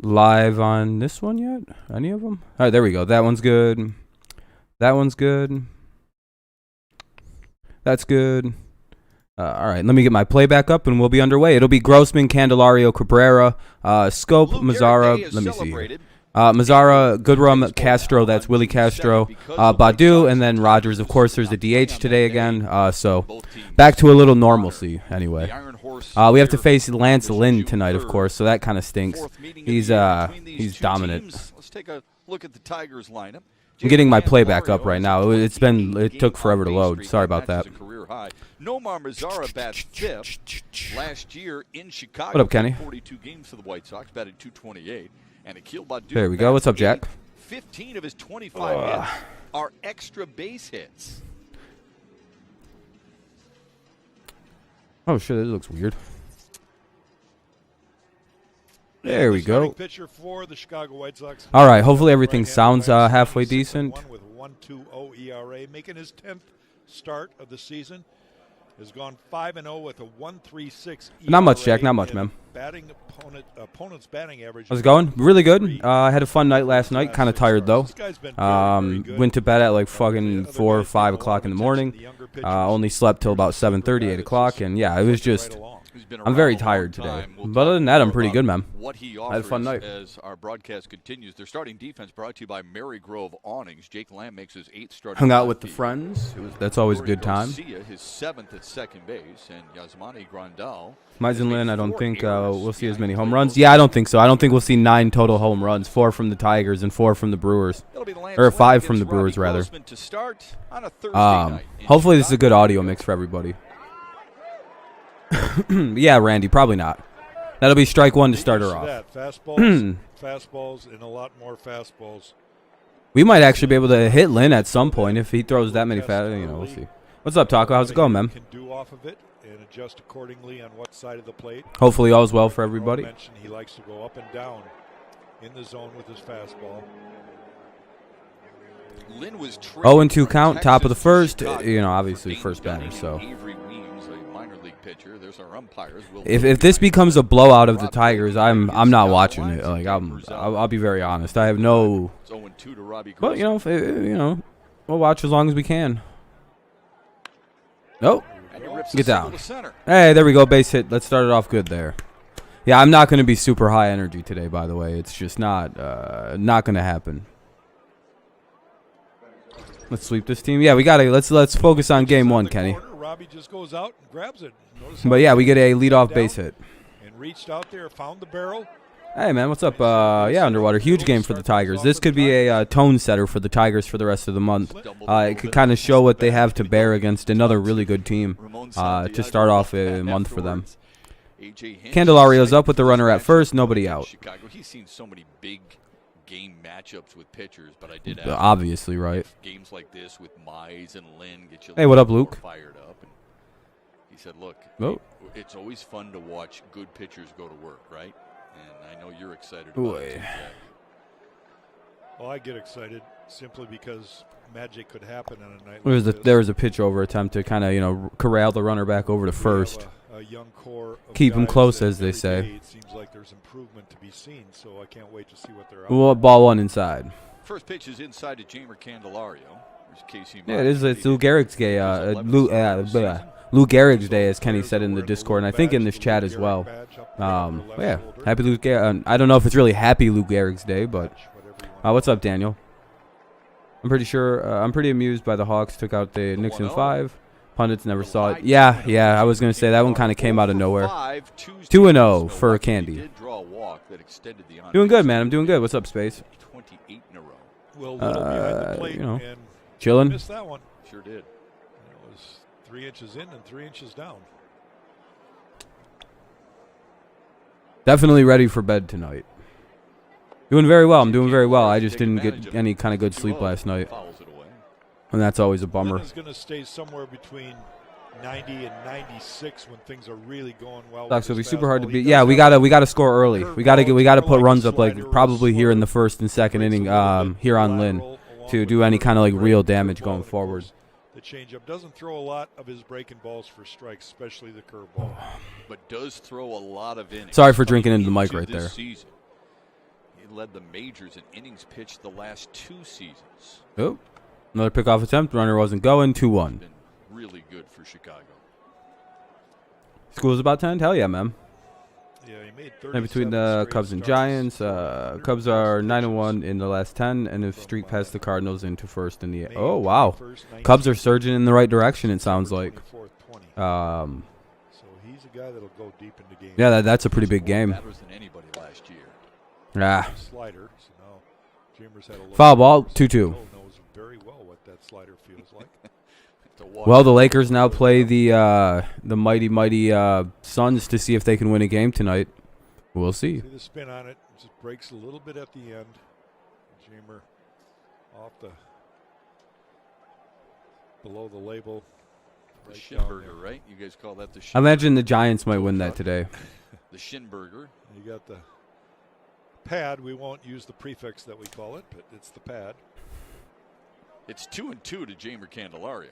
live on this one yet? Any of them? All right, there we go. That one's good. That one's good. That's good. All right, let me get my playback up and we'll be underway. It'll be Grossman, Candelario, Cabrera, Scope, Mazzara. Let me see. Mazzara, Goodrum, Castro. That's Willie Castro. Badu, and then Rogers. Of course, there's a DH today again. So back to a little normalcy anyway. We have to face Lance Lynn tonight, of course, so that kind of stinks. He's dominant. Let's take a look at the Tigers lineup. I'm getting my playback up right now. It took forever to load. Sorry about that. Nomar Mazzara bats fifth. Last year in Chicago, What up, Kenny? 42 games for the White Sox, batted .228. And Akil Badu. There we go. What's up, Jack? 15 of his 25 hits are extra base hits. Oh shit, this looks weird. There we go. Pitcher for the Chicago White Sox. All right, hopefully everything sounds halfway decent. With 1.20 ERA, making his 10th start of the season. Has gone 5-0 with a 1.36 ERA. Not much, Jack. Not much, man. Opponent's batting average. How's it going? Really good. I had a fun night last night. Kind of tired though. Went to bed at like fucking 4 or 5 o'clock in the morning. Only slept till about 7:30, 8 o'clock, and yeah, it was just. I'm very tired today, but other than that, I'm pretty good, man. I had a fun night. As our broadcast continues, their starting defense brought to you by Mary Grove Awnings. Jake Lamb makes his 8th start. Hung out with the friends. That's always a good time. His 7th at second base, and Yasmani Grandal. Meisenlin, I don't think we'll see as many home runs. Yeah, I don't think so. I don't think we'll see 9 total home runs, 4 from the Tigers and 4 from the Brewers, or 5 from the Brewers rather. Hopefully this is a good audio mix for everybody. Yeah, Randy, probably not. That'll be strike 1 to start her off. Fastballs, and a lot more fastballs. We might actually be able to hit Lynn at some point if he throws that many fastballs. You know, we'll see. What's up, Taco? How's it going, man? Can do off of it and adjust accordingly on what side of the plate. Hopefully all's well for everybody. He likes to go up and down in the zone with his fastball. 0-2 count, top of the first. You know, obviously first batter. So. If this becomes a blowout of the Tigers, I'm not watching it. Like I'll be very honest. I have no. But you know, we'll watch as long as we can. Nope. Get down. Hey, there we go. Base hit. Let's start it off good there. Yeah, I'm not going to be super high energy today. By the way, it's just not going to happen. Let's sweep this team. Yeah, we got to. Let's focus on game 1, Kenny. Robbie just goes out and grabs it. But yeah, we get a leadoff base hit. And reached out there, found the barrel. Hey man, what's up? Yeah, Underwater, huge game for the Tigers. This could be a tone setter for the Tigers for the rest of the month. It could kind of show what they have to bear against another really good team to start off a month for them. Candelario's up with the runner at first, nobody out. He's seen so many big game matchups with pitchers, but I did obviously, right? Games like this with Mize and Lynn get you. Hey, what up, Luke? Fired up. And he said, "Look, it's always fun to watch good pitchers go to work, right?" And I know you're excited about it too, Jack. Well, I get excited simply because magic could happen on a night like this. There was a pitch over attempt to kind of corral the runner back over to first. A young core of keep him close, as they say. It seems like there's improvement to be seen, so I can't wait to see what they're. Well, ball 1 inside. First pitch is inside to Jamer Candelario. Yeah, it is. It's Lou Gehrig's day. Lou Gehrig's day, as Kenny said in the Discord, and I think in this chat as well. Yeah, happy Lou Gehrig. I don't know if it's really happy Lou Gehrig's day, but what's up, Daniel? I'm pretty sure. I'm pretty amused by the Hawks took out the Knicks in 5. Pundits never saw it. Yeah, I was going to say that one kind of came out of nowhere. 2-0 for Candy. Doing good, man. I'm doing good. What's up, Space? 28 in a row. You know, chilling. Missed that one. Sure did. It was 3 inches in and 3 inches down. Definitely ready for bed tonight. Doing very well. I'm doing very well. I just didn't get any kind of good sleep last night. And that's always a bummer. It's going to stay somewhere between 90 and 96 when things are really going well. Sox will be super hard to beat. Yeah, we gotta score early. We gotta put runs up like probably here in the first and second inning here on Lynn to do any kind of like real damage going forward. The changeup doesn't throw a lot of his breaking balls for strikes, especially the curveball. But does throw a lot of innings. Sorry for drinking into the mic right there. led the majors in innings pitched the last 2 seasons. Oh, another pickoff attempt. Runner wasn't going. 2-1. Been really good for Chicago. School's about to end? Hell yeah, man. Yeah, he made And between the Cubs and Giants, Cubs are 9-1 in the last 10, and if streak past the Cardinals into first in the. Oh wow, Cubs are surging in the right direction. It sounds like. So he's a guy that'll go deep into games. Yeah, that's a pretty big game. Better than anybody last year. Ah. Slider. So now Chambers had a look. Foul ball, 2-2. Knows very well what that slider feels like. Well, the Lakers now play the mighty Suns to see if they can win a game tonight. We'll see. See the spin on it. Just breaks a little bit at the end. Chamber off the below the label. The Shinburger, right? You guys call that the Shinburger? I imagine the Giants might win that today. The Shinburger. You got the pad. We won't use the prefix that we call it, but it's the pad. It's 2-2 to Jamer Candelario.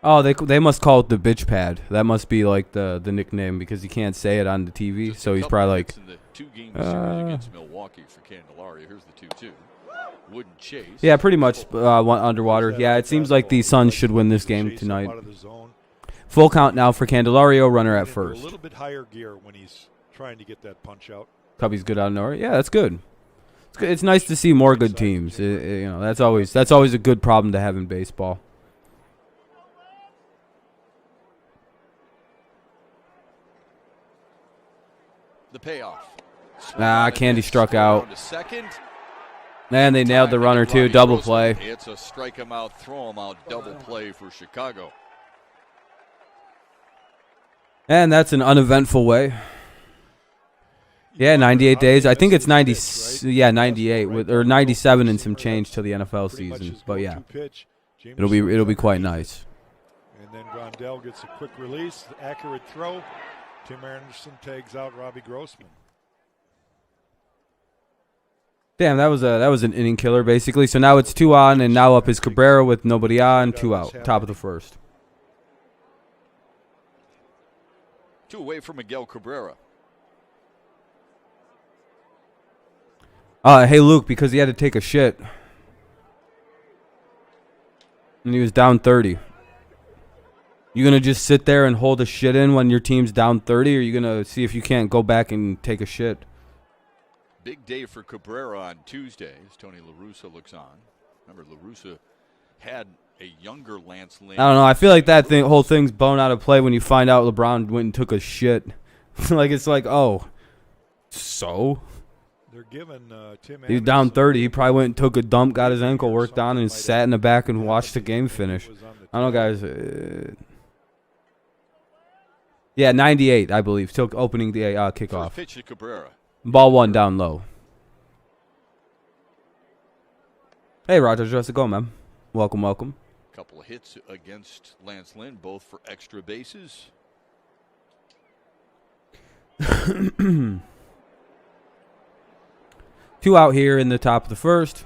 Oh, they must call it the bitch pad. That must be like the nickname because he can't say it on the TV. Just so he's probably like. In the 2-game series against Milwaukee for Candelario. Here's the 2-2. Wouldn't chase. Yeah, pretty much underwater. Yeah, it seems like the Suns should win this game tonight. Full count now for Candelario, runner at first. A little bit higher gear when he's trying to get that punch out. Cubby's good out of nowhere. Yeah, that's good. It's good. It's nice to see more good teams. You know, that's always a good problem to have in baseball. The payoff. Candy struck out. Second. And they nailed the runner too. Double play. It's a strike him out, throw him out, double play for Chicago. And that's an uneventful way. Yeah, 98 days. I think it's 90. Yeah, 98 or 97 and some change till the NFL season. But yeah, it'll be quite nice. And then Grandel gets a quick release, accurate throw. Tim Anderson tags out Robbie Grossman. Damn, that was an inning killer basically. So now it's 2 on, and now up is Cabrera with nobody on, 2 out, top of the first. 2 away from Miguel Cabrera. Hey Luke, because he had to take a shit, and he was down 30. You gonna just sit there and hold a shit in when your team's down 30, or are you gonna see if you can't go back and take a shit? Big day for Cabrera on Tuesday as Tony La Russa looks on. Remember, La Russa had a younger Lance Lynn. I don't know. I feel like that whole thing's blown out of play when you find out LeBron went and took a shit. Like it's like, oh, so they're giving Tim. He's down 30. He probably went and took a dump, got his ankle worked on, and sat in the back and watched the game finish. I don't know, guys. Yeah, 98, I believe. Still opening the kickoff. First pitch to Cabrera. Ball 1 down low. Hey, Roger, how's it going, man? Welcome, welcome. Couple of hits against Lance Lynn, both for extra bases. 2 out here in the top of the first.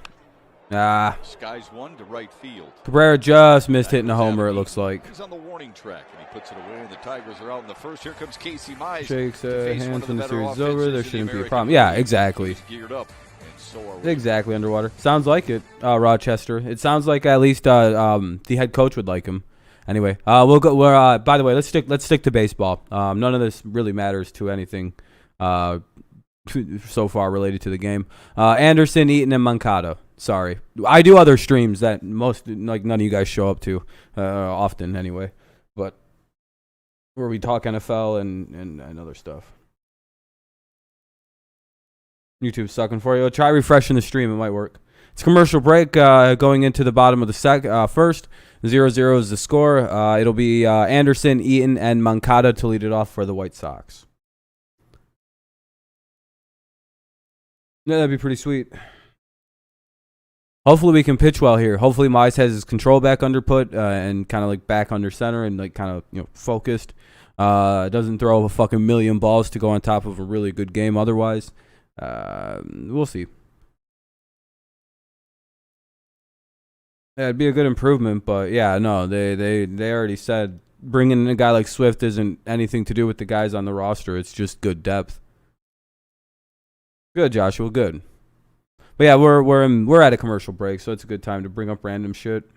Skies 1 to right field. Cabrera just missed hitting a homer, it looks like. He's on the warning track, and he puts it away, and the Tigers are out in the first. Here comes Casey Mize. Shakes hands when the series is over. There shouldn't be a problem. Yeah, exactly. Geared up, and so are we. Exactly, Underwater. Sounds like it, Rochester. It sounds like at least the head coach would like him. Anyway, we'll go. We're by the way, let's stick to baseball. None of this really matters to anything so far related to the game. Anderson, Eaton, and Moncada. Sorry, I do other streams that none of you guys show up to often anyway, but where we talk NFL and other stuff. YouTube's sucking for you. Try refreshing the stream; it might work. It's commercial break. Going into the bottom of the first. 0-0 is the score. It'll be Anderson, Eaton, and Moncada to lead it off for the White Sox. Yeah, that'd be pretty sweet. Hopefully we can pitch well here. Hopefully Mize has his control back under put and kind of like back under center and like kind of focused. Doesn't throw a fucking million balls to go on top of a really good game otherwise. We'll see. Yeah, it'd be a good improvement, but yeah, no, they already said bringing in a guy like Swift isn't anything to do with the guys on the roster. It's just good depth. Good, Joshua, good. But yeah, we're at a commercial break, so it's a good time to bring up random shit.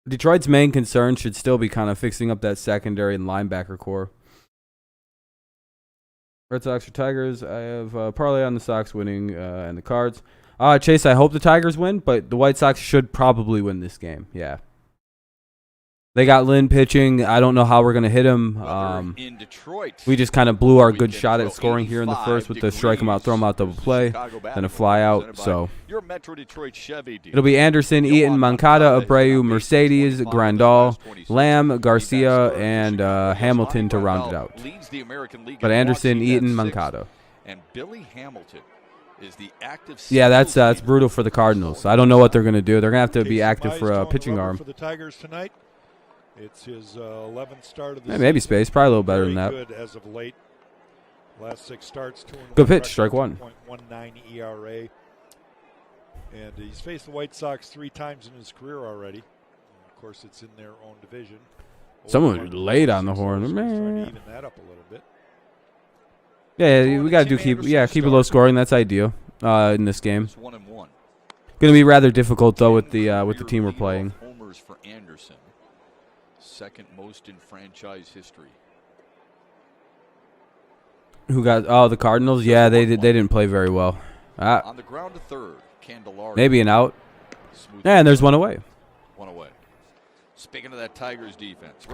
Detroit's main concern should still be kind of fixing up that secondary and linebacker core. Red Sox or Tigers? I have parlay on the Sox winning and the Cards. Chase, I hope the Tigers win, but the White Sox should probably win this game. Yeah. They got Lynn pitching. I don't know how we're going to hit him. In Detroit, we just kind of blew our good shot at scoring here in the first with the strike him out, throw him out double play, then a fly out. So it'll be Anderson, Eaton, Moncada, Abreu, Mercedes, Grandal, Lamb, Garcia, and Hamilton to round it out. But Anderson, Eaton, Moncada. And Billy Hamilton is the active. Yeah, that's brutal for the Cardinals. I don't know what they're going to do. They're going to have to be active for a pitching arm. For the Tigers tonight. It's his 11th start of the maybe space, probably a little better than that. Good as of late. Last 6 starts, 2-1. Good pitch, strike one. 0.19 ERA. And he's faced the White Sox 3 times in his career already. And of course, it's in their own division. Someone laid on the horn. Man. Even that up a little bit. Yeah, we got to keep it low scoring. That's ideal in this game. 1-1. Going to be rather difficult though with the team we're playing. Homers for Anderson. Second most in franchise history. Who got the Cardinals? Yeah, they didn't play very well. On the ground to third, Candelario. Maybe an out. Yeah, and there's one away. One away. Speaking of that Tigers defense,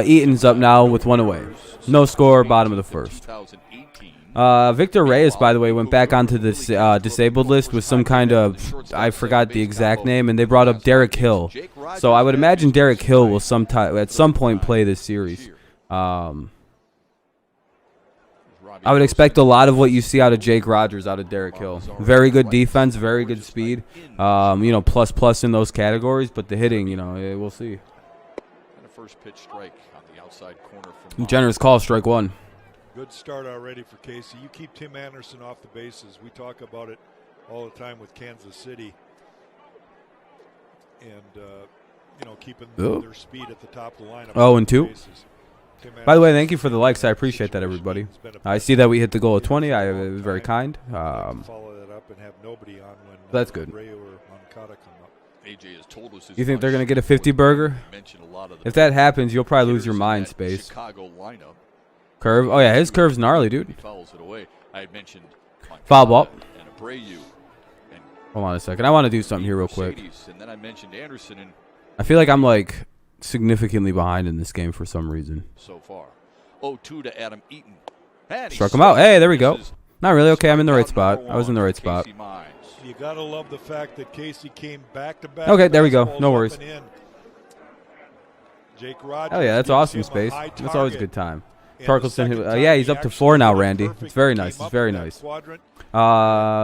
Eaton's up now with one away. No score, bottom of the first. Victor Reyes, by the way, went back onto this disabled list with some kind of, I forgot the exact name, and they brought up Derek Hill. So I would imagine Derek Hill will at some point play this series. I would expect a lot of what you see out of Jake Rogers out of Derek Hill. Very good defense, very good speed. Plus in those categories, but the hitting, we'll see. And a first pitch strike on the outside corner from generous call, strike one. Good start already for Casey. You keep Tim Anderson off the bases. We talk about it all the time with Kansas City. And, keeping their speed at the top of the lineup. 0-2. By the way, thank you for the likes. I appreciate that, everybody. I see that we hit the goal of 20. I was very kind. Follow that up and have nobody on when that's good. AJ has told us you think they're going to get a 50 burger? If that happens, you'll probably lose your mind space. Curve. Oh, yeah, his curve's gnarly, dude. Foul ball. Hold on a second. I want to do something here real quick. I feel like I'm, significantly behind in this game for some reason. So far. 0-2 to Adam Eaton. Struck him out. Hey, there we go. Not really. Okay, I'm in the right spot. I was in the right spot. You got to love the fact that Casey came back-to-back. Okay, there we go. No worries. Jake Rogers. Oh, yeah, that's awesome, Space. That's always a good time. Torkelson, yeah, he's up to 4 now, Randy. It's very nice. It's very nice.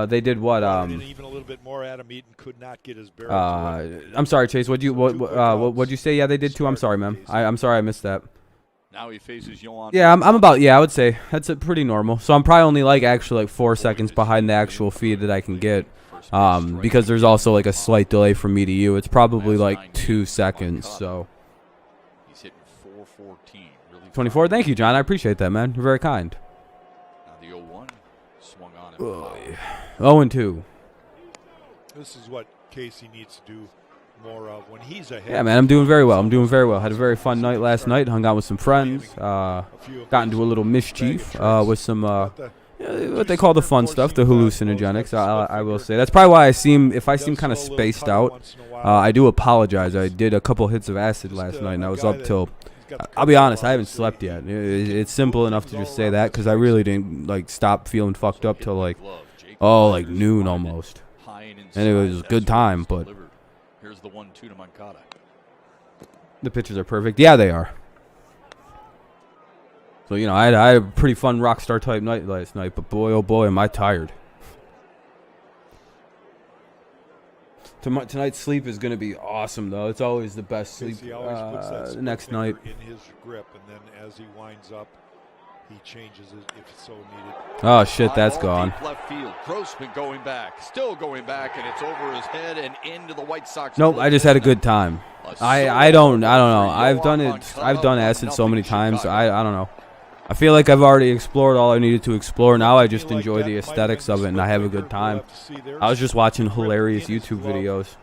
They did what? Even a little bit more. Adam Eaton could not get his barrel. I'm sorry, Chase. What'd you say? Yeah, they did too. I'm sorry, ma'am. I'm sorry, I missed that. Now he faces Yohan. Yeah, I'm about. Yeah, I would say that's pretty normal. So I'm probably only actually 4 seconds behind the actual feed that I can get. Because there's also a slight delay from me to you. It's probably 2 seconds. So. He's hitting 414. 24. Thank you, John. I appreciate that, man. You're very kind. Now the 0-1 swung on it. 0-2. This is what Casey needs to do more of when he's ahead. Yeah, man. I'm doing very well. Had a very fun night last night. Hung out with some friends. Got into a little mischief with some what they call the fun stuff, the hallucinogenics. I will say that's probably why if I seem kind of spaced out, I do apologize. I did a couple hits of acid last night, and I was up till. I'll be honest, I haven't slept yet. It's simple enough to just say that because I really didn't stop feeling fucked up till noon almost. And it was a good time, but here's the 1-2 to Moncada. The pitches are perfect. Yeah, they are. So I had a pretty fun rock star type night last night, but boy, oh boy, am I tired. Tonight's sleep is going to be awesome, though. It's always the best sleep the next night. In his grip, and then as he winds up, he changes it if so needed. Oh, shit, that's gone. Left field. Grossman going back. Still going back, and it's over his head and into the White Sox. Nope, I just had a good time. I don't know. I've done acid so many times. I don't know. I feel like I've already explored all I needed to explore. Now I just enjoy the aesthetics of it, and I have a good time. I was just watching hilarious YouTube videos,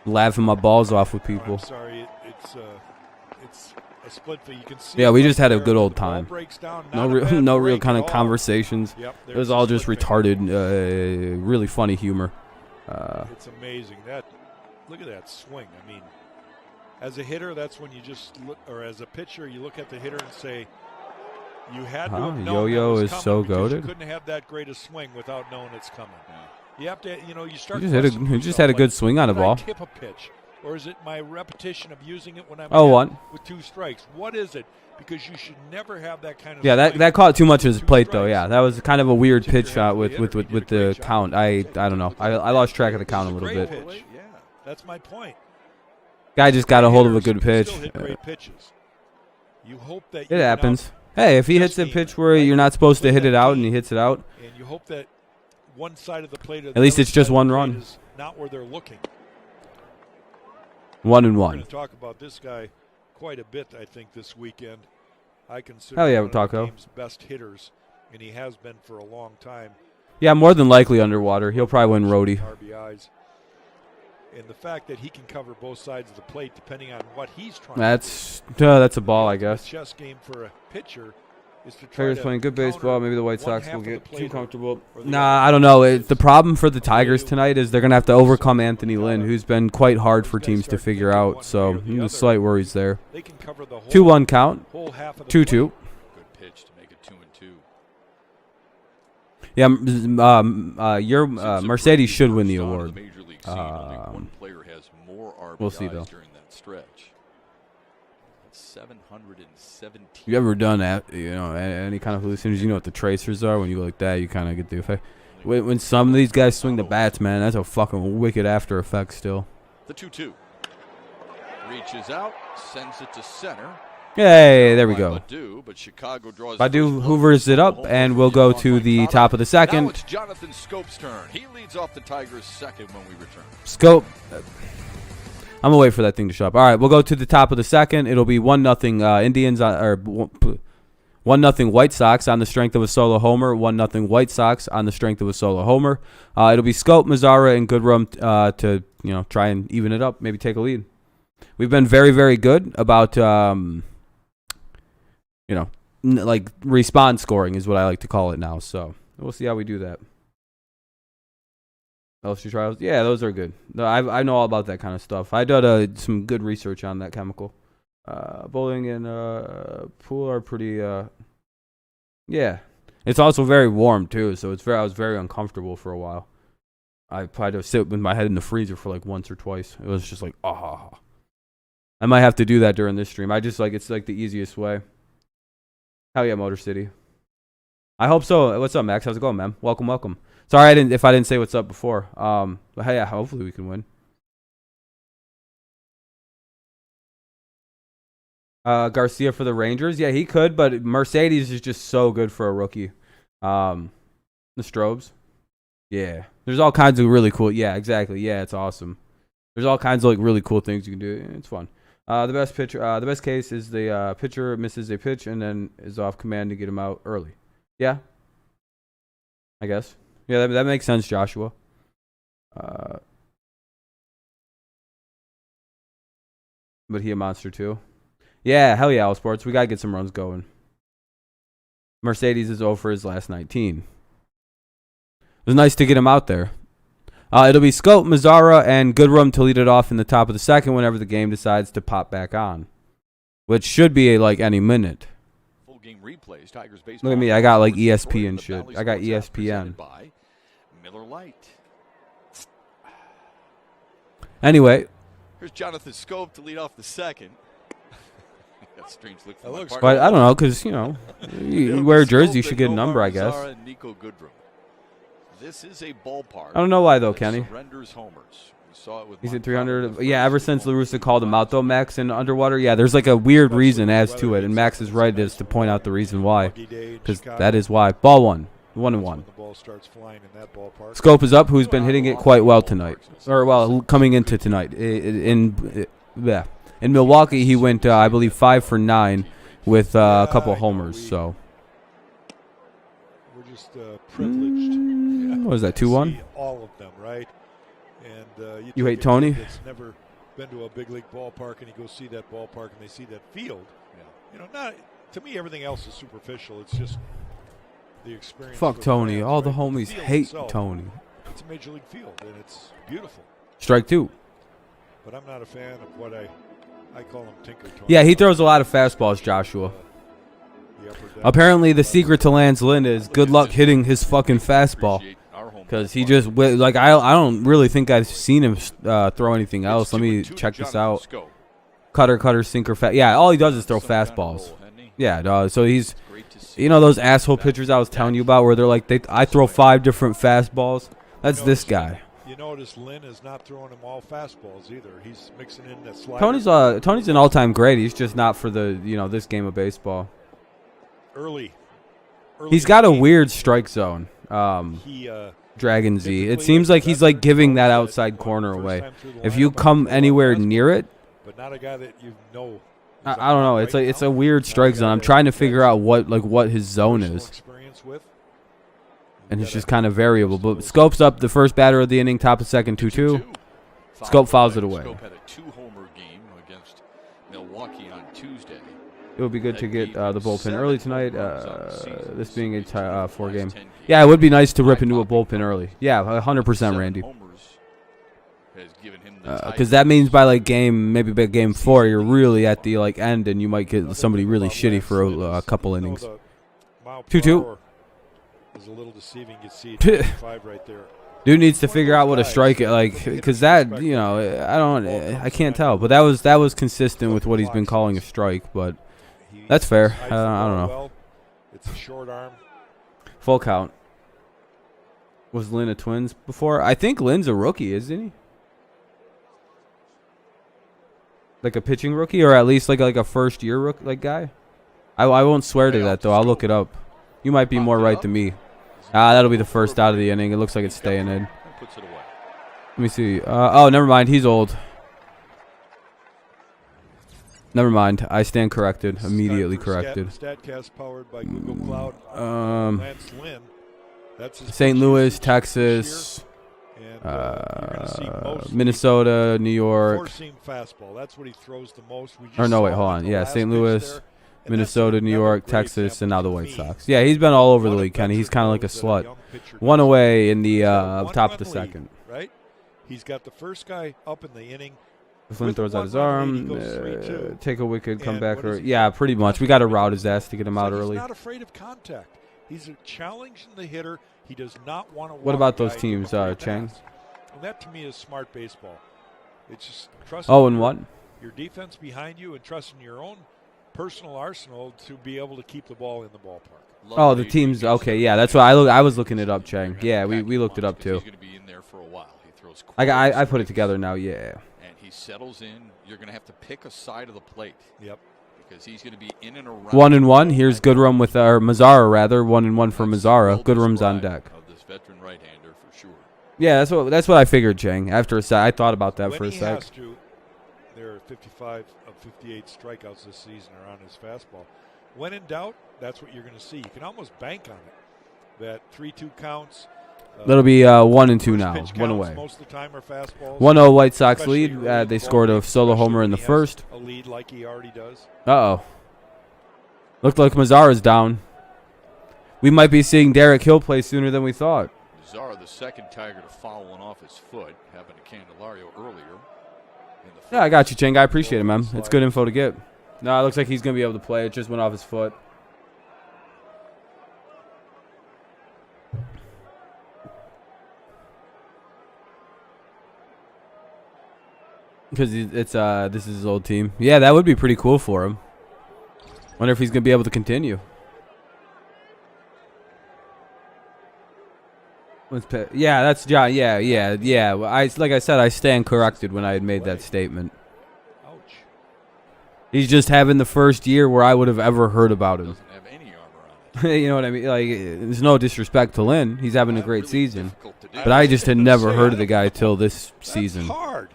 laughing my balls off with people. Sorry, it's a split. You can see Yeah, we just had a good old time. No real kind of conversations. It was all just retarded, really funny humor. It's amazing look at that swing. I mean, as a hitter, that's when you just look, or as a pitcher, you look at the hitter and say, you had to have known Yo-yo that is was so coming because goated. you couldn't have that great a swing without knowing it's coming. You have to, you start. He just had a good swing on a ball. Tip a pitch, or is it my repetition of using it when I'm 0-1 with 2 strikes? What is it? Because you should never have that kind of. Yeah, swing that caught too much of his with 2 plate though. strikes. Yeah, that was kind of a weird pitch Tipped shot your with hand to the hitter. with He did a the great job. count. I don't know. I lost track of the count a This is little great bit. pitch. Yeah, that's my point. Guy just got a hold of a good Hitters pitch. still hit great pitches. You hope that It happens. Hey, if he hits a pitch where you're not supposed to hit it out and he hits it out, and you hope that one side of the plate, at least it's just one run. is not where they're looking. 1-1. We're going to talk about this guy quite a bit, I think, this weekend. I consider Hell yeah, one of the Taco. game's best hitters, and he has been for a long time. Yeah, more than likely underwater. He'll probably win roadie. RBIs. And the fact that he can cover both sides of the plate, depending on what he's trying That's a ball, I The guess. chess game for a pitcher is to try Tigers to playing good counter baseball. Maybe the White one Sox half will of the get plate too or comfortable. the Nah, other. I don't know. The problem for the Tigers tonight is they're going to have to overcome Anthony Lynn, who's been quite hard for teams to figure out. So, slight worries there. They can cover the whole, 2-1 count. whole half of the 2-2. Good pitch to make it 2-2. Yeah, your Mercedes should win the Start of award. Major League scene. Only one player has more RBIs We'll see, though. during that stretch. That's 717. You ever done that? Any kind of hallucinations? You know what the tracers are? When you go like that, you kind of get the effect. When some of these guys swing the bats, man, that's a fucking wicked after effect still. The 2-2. Reaches out, sends it to center. Hey, there we go. But Chicago draws Badu hoovers it up, and we'll go to the top of the Now second. it's Jonathan Scope's turn. He leads off the Tigers' second when we return. Scope. I'm gonna wait for that thing to show up. All right, we'll go to the top of the second. It'll be 1-0 Indians or 1-0 White Sox on the strength of a solo homer. 1-0 White Sox on the strength of a solo homer. It'll be Scope, Mazzara, and Goodrum to try and even it up, maybe take a lead. We've been very, very good about like respawn scoring is what I like to call it now. So we'll see how we do that. LSU trials, yeah, those are good. No, I know all about that kind of stuff. I did some good research on that chemical. Bowling and pool are pretty. Yeah, it's also very warm too, so I was very uncomfortable for a while. I tried to sit with my head in the freezer for like once or twice. It was just like I might have to do that during this stream. It's like the easiest way. Hell yeah, Motor City. I hope so. What's up, Max? How's it going, man? Welcome. Sorry if I didn't say what's up before. But hey, yeah, hopefully we can win. Garcia for the Rangers. Yeah, he could, but Mercedes is just so good for a rookie. The Strobes. Yeah. There's all kinds of really cool. Yeah, exactly. Yeah, it's awesome. There's all kinds of like really cool things you can do. It's fun. The best case is the pitcher misses a pitch and then is off command to get him out early. Yeah. I guess. Yeah, that makes sense, Joshua. But he a monster too. Yeah, hell yeah, All Sports. We gotta get some runs going. Mercedes is over his last 19. It was nice to get him out there. It'll be Scope, Mazzara, and Goodrum to lead it off in the top of the second whenever the game decides to pop back on, which should be like any minute. Full game replays. Tigers baseball. Look at me, I got like ESP and shit. I got ESPN. By Miller Lite. Anyway, Here's Jonathan Scope to lead off the second. Got a strange look from my looks partner. but I don't know, because you wear a jersey, you should get a number, I guess. Mazzara and Nico Goodrum. This is a ballpark. I don't know why though, that Kenny. surrenders homers. We saw it with He's at Montgomery 300. the Yeah, ever first since home LaRussa run. called him out though, Max, in underwater. Yeah, there's like a weird reason as to it, and Max is right as to point out the reason why, because that is why. Ball one, 1-1. When the ball starts flying in that ballpark. Scope is up, who's been hitting it quite well tonight, or well, coming into tonight. In Milwaukee, he went, I believe, 5 for 9 with a couple homers. So we're just privileged. What is that, to 2-1? see all of them, right? And you take hate a Tony? kid that's never been to a big league ballpark, and you go see that ballpark, and they see that field. You know, not to me, everything else is superficial. It's just the experience. Fuck Tony. Fans, all right? the homies field hate itself, Tony. It's a major league field, and it's beautiful. Strike 2. But I'm not a fan of what I call him Tinker Tony. Yeah, he throws a lot of fastballs, Joshua. Apparently, the secret to Lance Lynn is good luck hitting his fucking fastball. Because he just, like, I don't really think I've seen him throw anything else. Let me check this out. Cutter, sinker, yeah, all he does is throw fastballs. Yeah, dog. So he's, you know those asshole pitchers I was telling you about where they're like, I throw 5 different fastballs? That's this guy. You notice Lynn is not throwing them all fastballs either. He's mixing in that slider. Tony's an all-time great. He's just not for the, this game of baseball. Early He's got a weird strike zone. Dragon Z. It seems like he's like giving that outside corner away. If you come anywhere near it, but not a guy that you know. I don't know. It's a weird strike zone. I'm trying to figure out what his zone is. And it's just kind of variable. But Scope's up, the first batter of the inning, top of second, 2-2. Scope fouls it away. Scope had a 2-homer game against Milwaukee on Tuesday. It would be good to get the bullpen early tonight. This being a 4-game. Yeah, it would be nice to rip into a bullpen early. Yeah, 100%, Randy. Because that means by like maybe by game 4, you're really at the like end, and you might get somebody really shitty for a couple innings. 2-2. Is a little deceiving. You see 5 right there. Dude needs to figure out what a strike like, because that I can't tell, but that was consistent with what he's been calling a strike, but that's fair. I don't know. It's a short arm. Full count. Was Lynn a Twins before? I think Lynn's a rookie, isn't he? Like a pitching rookie, or at least like a first year rookie guy. I won't swear to that though. I'll look it up. You might be more right than me. That'll be the first out of the inning. It looks like it's staying in. Let me see. Oh, never mind. He's old. Never mind. I stand corrected. Immediately corrected. Statcast powered by Google Cloud. Lance Lynn. That's St. Louis, Texas, Minnesota, New York. Four-seam fastball. That's what he throws the most. Or no, wait, hold on. Yeah, St. Louis, Minnesota, New York, Texas, and now the White Sox. Yeah, he's been all over the league, Kenny. He's kind of like a slut. One away in the top of the second. Right? He's got the first guy up in the inning. Flynn throws out his arm. Take a wicked, come back. Yeah, pretty much. We got to route his ass to get him out early. He's not afraid of contact. He's challenging the hitter. He does not want to. What about those teams, Chang? And that to me is smart baseball. It's just trusting 0-1. Your defense behind you and trusting your own personal arsenal to be able to keep the ball in the ballpark. Oh, the teams. Okay, yeah, that's what I was looking it up, Chang. Yeah, we looked it up too. He's going to be in there for a while. He throws. I put it together now. Yeah. And he settles in. You're going to have to pick a side of the plate. Yep. Because he's going to be in and around. 1-1. Here's Goodrum with Mazzara, rather 1-1 for Mazzara. Goodrum's on deck. Of this veteran right-hander for sure. Yeah, that's what I figured, Chang. After a sec, I thought about that for a sec. There are 55 of 58 strikeouts this season are on his fastball. When in doubt, that's what you're going to see. You can almost bank on it. That 3-2 counts. That'll be 1-2 now. One away. Most of the time are fastballs. 1-0 White Sox lead. They scored a solo homer in the first. A lead like he already does. Uh-oh. Looked like Mazzara's down. We might be seeing Derek Hill play sooner than we thought. Mazzara, the second Tiger to foul one off his foot, happened to Candelario earlier. Yeah, I got you, Chang. I appreciate it, man. It's good info to get. No, it looks like he's going to be able to play. It just went off his foot. Because it's this is his old team. Yeah, that would be pretty cool for him. Wonder if he's gonna be able to continue. Yeah, that's John. Yeah. Like I said, I stand corrected when I had made that statement. Ouch. He's just having the first year where I would have ever heard about him. Doesn't have any armor on it. You know what I mean? Like, there's no disrespect to Lynn. He's having a great season, but I just had never heard of the guy till this season. Hard.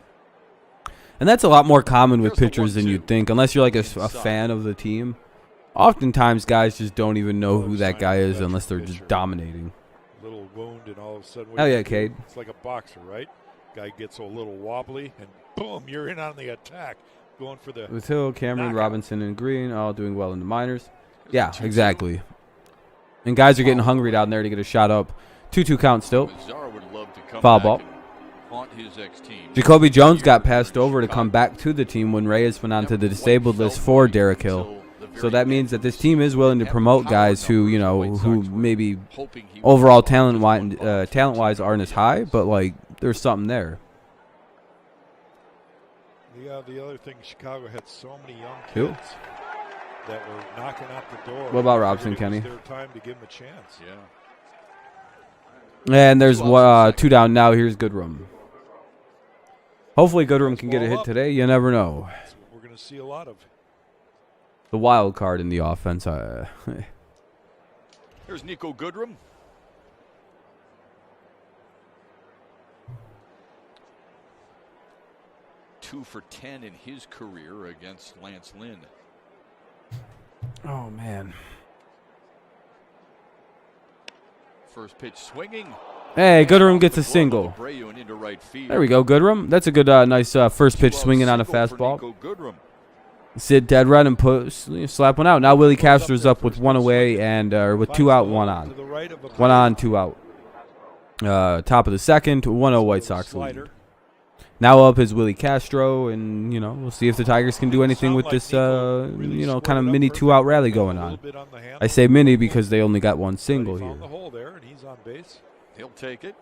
And that's a lot more common with pitchers than you'd think, unless you're like a fan of the team. Oftentimes, guys just don't even know who that guy is unless they're just dominating. Little wound, and all of a sudden, Hell yeah, Cade. It's like a boxer, right? Guy gets a little wobbly, and boom, you're in on the attack, going for the. With Hill, Cameron, knockout. Robinson, and Green all doing well in the minors. Yeah, exactly. And guys are getting hungry down there to get a shot up. 2-2 count still. Foul ball. Jacoby Jones got passed over to come back to the team when Reyes went onto the disabled list for Derek Hill. So that means that this team is willing to promote guys who, you know, who maybe overall talent-wise aren't as high, but like there's something there. The other thing, Chicago had so many young kids that were knocking out the door. What about Robson, Kenny? Their time to give them a chance. Yeah. And there's 2 down now. Here's Goodrum. Hopefully Goodrum can get a hit today. You never know. That's what we're going to see a lot of. The wild card in the offense. Here's Nico Goodrum. Two for 10 in his career against Lance Lynn. Oh, man. First pitch swinging. Hey, Goodrum gets a single. There we go, Goodrum. That's a good, nice first pitch swinging on a fastball. Sit dead right and slap one out. Now Willie Castro's up with 1 away and with 2 out, 1 on. 1 on, 2 out. Top of the second, 1-0 White Sox lead. Now up is Willie Castro, and, you know, we'll see if the Tigers can do anything with this, you know, kind of mini 2-out rally going on. I say mini because they only got 1 single here. He'll take it.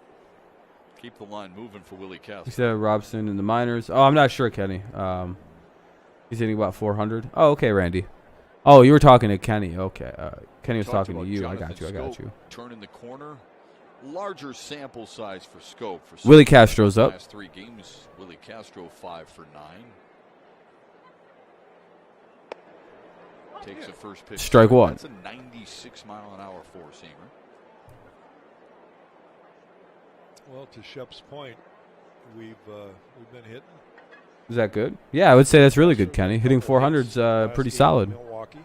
Keep the line moving for Willie Castro. He said Robson in the minors. Oh, I'm not sure, Kenny. He's hitting about 400. Oh, okay, Randy. Oh, you were talking to Kenny. Okay. Kenny was talking to you. I got you. Turn in the corner. Larger sample size for Scope. Willie Castro's up. Last 3 games, Willie Castro 5 for 9. Takes the first pitch. Strike 1. That's a 96-mile-an-hour four-seamer. Well, to Shep's point, we've been hitting. Is that good? Yeah, I would say that's really good, Kenny. Hitting 400's pretty solid. Milwaukee.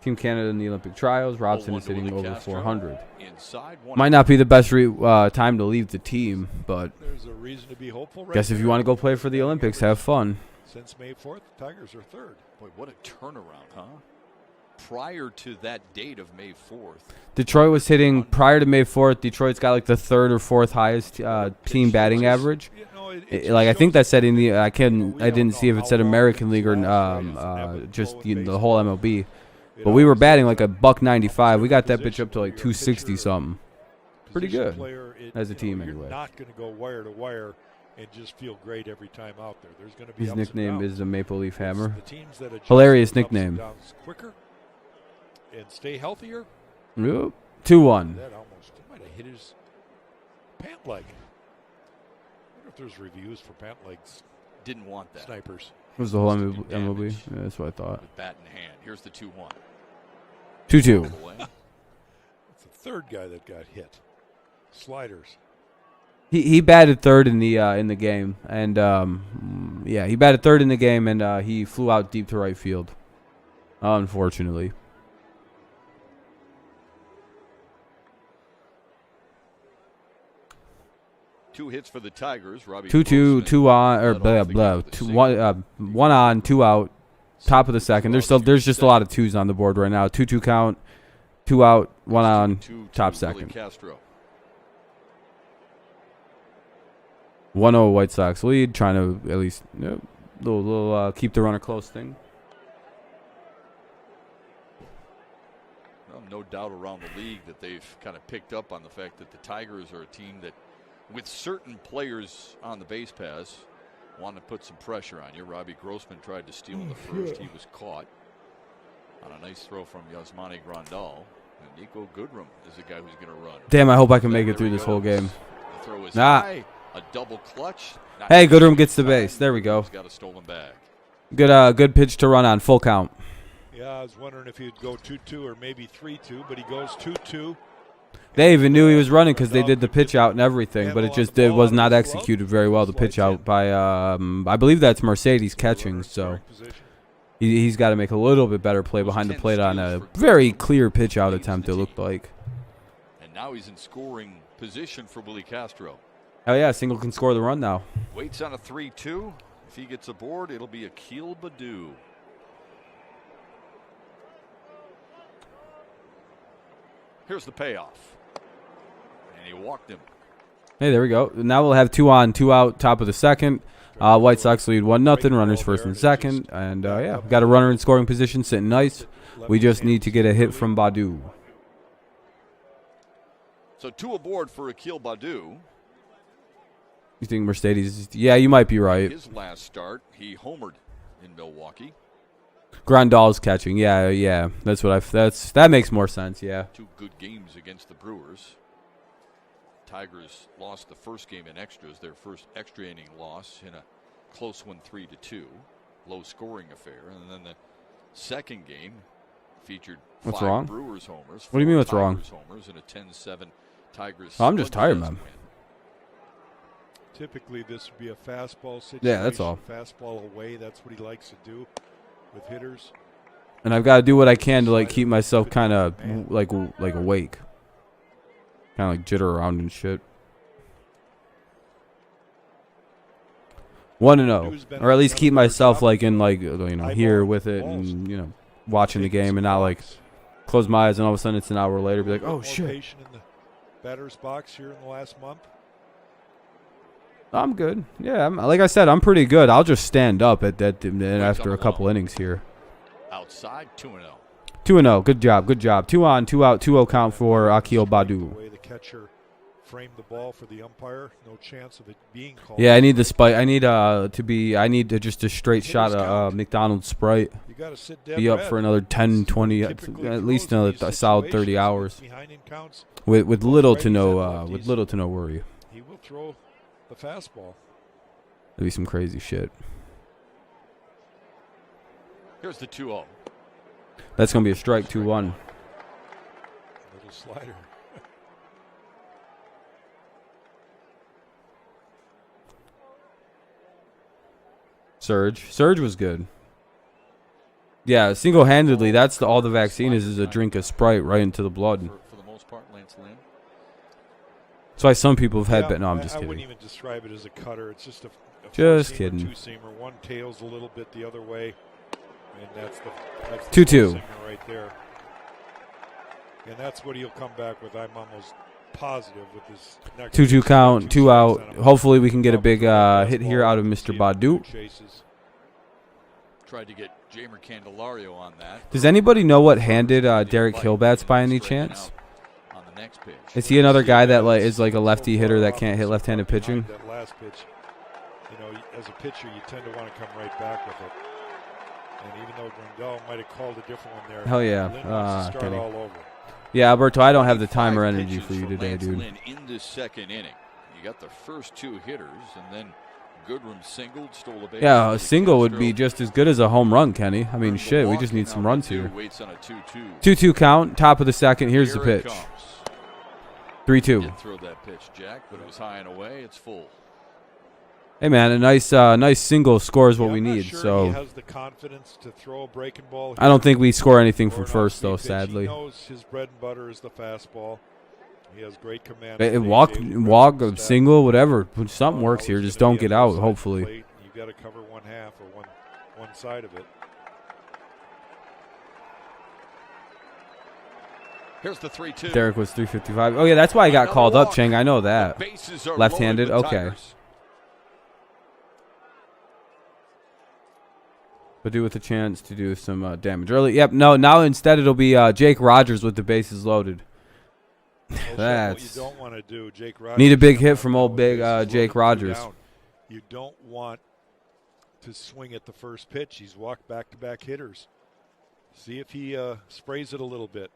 Team Canada in the Olympic trials. Robson is hitting over 400. Inside, Might not be the best time to leave the team, but there's a reason to be hopeful. Guess if you want to go play for the Olympics, have fun. Since May 4th, the Tigers are 3rd. Boy, what a turnaround, huh? Prior to that date of May 4th. Detroit was hitting, prior to May 4th, Detroit's got like the 3rd or 4th highest team batting average. Like I think that said in the, I didn't see if it said American League or just the whole MLB. But we were batting like a $195. We got that bitch up to like 260 something. Pretty good as a team anyway. You're not going to go wire to wire and just feel great every time out there. There's going to be his nickname is the Maple Leaf Hammer. The teams that hilarious nickname. Quicker and stay healthier. Yep. 2-1. That almost might have hit his pant leg. I wonder if there's reviews for pant legs. Didn't want that. Snipers. It was the whole MLB. Yeah, that's what I thought. With bat in hand. Here's the 2-1. 2-2. It's the 3rd guy that got hit. Sliders. He batted 3rd in the game, and yeah, he batted 3rd in the game, and he flew out deep to right field. Unfortunately. Two hits for the Tigers. 2-2, 2 on, or blah blah. 1 on, 2 out. Top of the second. There's just a lot of 2s on the board right now. 2-2 count, 2 out, 1 on, top second. 1-0 White Sox lead, trying to at least little keep the runner close thing. Well, no doubt around the league that they've kind of picked up on the fact that the Tigers are a team that, with certain players on the base paths, want to put some pressure on you. Robbie Grossman tried to steal in the first. He was caught on a nice throw from Yasmani Grandal. And Nico Goodrum is the guy who's going to run. Damn, I hope I can make it through this whole game. The throw is high. A double clutch. Hey, Goodrum gets the base. There we go. Got a stolen bag. Good pitch to run on. Full count. Yeah, I was wondering if he'd go 2-2 or maybe 3-2, but he goes 2-2. They even knew he was running because they did the pitch out and everything, but it was not executed very well. The pitch out by I believe that's Mercedes catching, so he's got to make a little bit better play behind the plate on a very clear pitch out attempt. It looked like. And now he's in scoring position for Willie Castro. Oh yeah, single can score the run now. Waits on a 3-2. If he gets aboard, it'll be Akil Baddoo. Here's the payoff. And he walked him. Hey, there we go. Now we'll have 2 on, 2 out, top of the second. White Sox lead 1-0. Runners first and second. And, yeah, got a runner in scoring position, sitting nice. We just need to get a hit from Baddoo. So 2 aboard for Akil Baddoo. You think Mercedes? Yeah, you might be right. His last start, he homered in Milwaukee. Grandal's catching. Yeah. That's what that makes more sense. Yeah. 2 good games against the Brewers. Tigers lost the first game in extras, their first extra inning loss in a close one, 3-2, low scoring affair. And then the second game featured 5 Brewers homers. What do you mean what's wrong? Homers and a 10-7 Tigers. I'm just tired, man. Typically, this would be a fastball situation. Yeah, that's all. Fastball away. That's what he likes to do with hitters. And I've got to do what I can to like keep myself kind of like awake, kind of like jitter around and shit. 1-0, or at least keep myself like in here with it and watching the game and not like close my eyes and all of a sudden it's an hour later be like, oh shit. In the batter's box here in the last month. I'm good. Yeah, like I said, I'm pretty good. I'll just stand up at that after a couple innings here. Outside, 2-0. 2-0. Good job. 2 on, 2 out, 2-0 count for Akil Baddoo. The way the catcher framed the ball for the umpire, no chance of it being called. Yeah, I need the spike. I need just a straight shot of McDonald's Sprite. You got to sit dead be up for another 10, 20, at least another solid 30 hours. With little to no worry. He will throw the fastball. That'd be some crazy shit. Here's the 2-0. That's gonna be a strike. 2-1. Little slider. Surge was good. Yeah, single-handedly, that's all the vaccine is a drink of Sprite right into the blood. For the most part, Lance Lynn. That's why some people have had. No, I'm just kidding. I wouldn't even describe it as a cutter. It's just a just kidding. Two-seamer. One tails a little bit the other way, and that's the 2-2 right there. And that's what he'll come back with. I'm almost positive with this next 2-2 count, 2 out. Hopefully we can get a big hit here out of Mr. Baddoo. Tried to get Jamer Candelario on that. Does anybody know what handed Derek Hill bats by any chance? Is he another guy that is like a lefty hitter that can't hit left-handed pitching? That last pitch, as a pitcher, you tend to want to come right back with it. And even though Grandal might have called a different one there, hell yeah, start all over. Yeah, Alberto, I don't have the time or energy for you today, dude. In the second inning, you got the first 2 hitters, and then Goodrum singled, stole a base. Yeah, a single would be just as good as a home run, Kenny. I mean, shit, we just need some runs here. 2-2 count, top of the second. Here's the pitch. 3-2. Throw that pitch, Jack, but it was high and away. It's full. Hey man, a nice single score is what we need. Sure so he has the confidence to throw a breaking ball. I don't think we score anything from first though, sadly. He knows his bread and butter is the fastball. He has great command. Walk, single, whatever. Something works here. Just don't get out. Hopefully. You got to cover one half or one side of it. Here's the 3-2. Derek was 355. Oh yeah, that's why I got called up, Cheng. I know that. Left-handed. Okay. Baddoo with a chance to do some damage early. Yep. No. Now instead it'll be Jake Rogers with the bases loaded. That's what you don't want to do, Jake Rogers. Need a big hit from old big Jake Rogers. You don't want to swing at the first pitch. He's walked back-to-back hitters. See if he sprays it a little bit.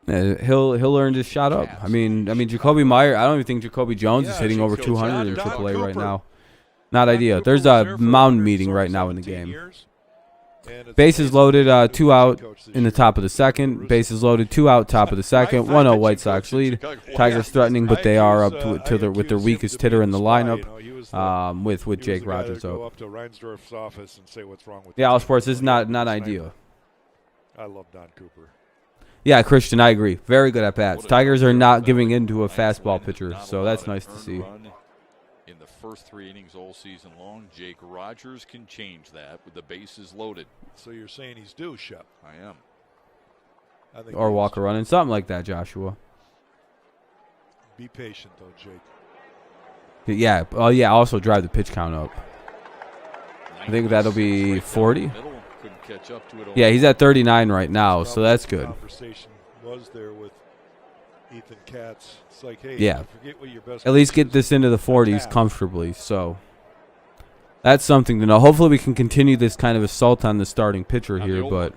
He'll earn his shot up. I mean, Jacoby Meyer. I don't even think Jacoby Jones is hitting over 200 in AAA right now. Not ideal. There's a mound meeting right now in the game. Bases loaded, 2 out in the top of the second. Bases loaded, 2 out, top of the second. 1-0 White Sox lead. Tigers threatening, but they are up with their weakest hitter in the lineup, with Jake Rogers out. Yeah, all sports is not ideal. I love Don Cooper. Yeah, Christian, I agree. Very good at bats. Tigers are not giving in to a fastball pitcher, so that's nice to see. In the first 3 innings all season long, Jake Rogers can change that with the bases loaded. So you're saying he's due, Shep? I am. Or walk a run and something like that, Joshua. Be patient, though, Jake. Yeah. Oh, yeah. Also drive the pitch count up. I think that'll be 40. Yeah, he's at 39 right now, so that's good. Conversation was there with Ethan Katz. It's like, hey, yeah, forget what your best at least get this into the 40s comfortably. So that's something to know. Hopefully we can continue this kind of assault on the starting pitcher here, but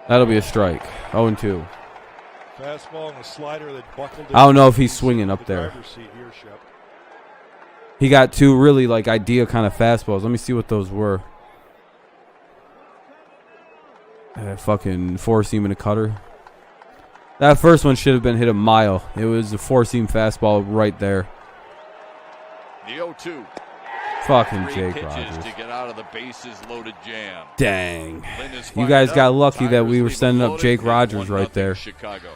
that'll be a strike. 0-2. Fastball and a slider that buckled. I don't know if he's swinging up there. He got 2 really like idea kind of fastballs. Let me see what those were. Fucking 4-seam and a cutter. That first one should have been hit a mile. It was a 4-seam fastball right there. The 0-2. Fucking Jake Rogers. To get out of the bases loaded jam. Dang. You guys got lucky that we were sending up Jake Rogers right there. Chicago.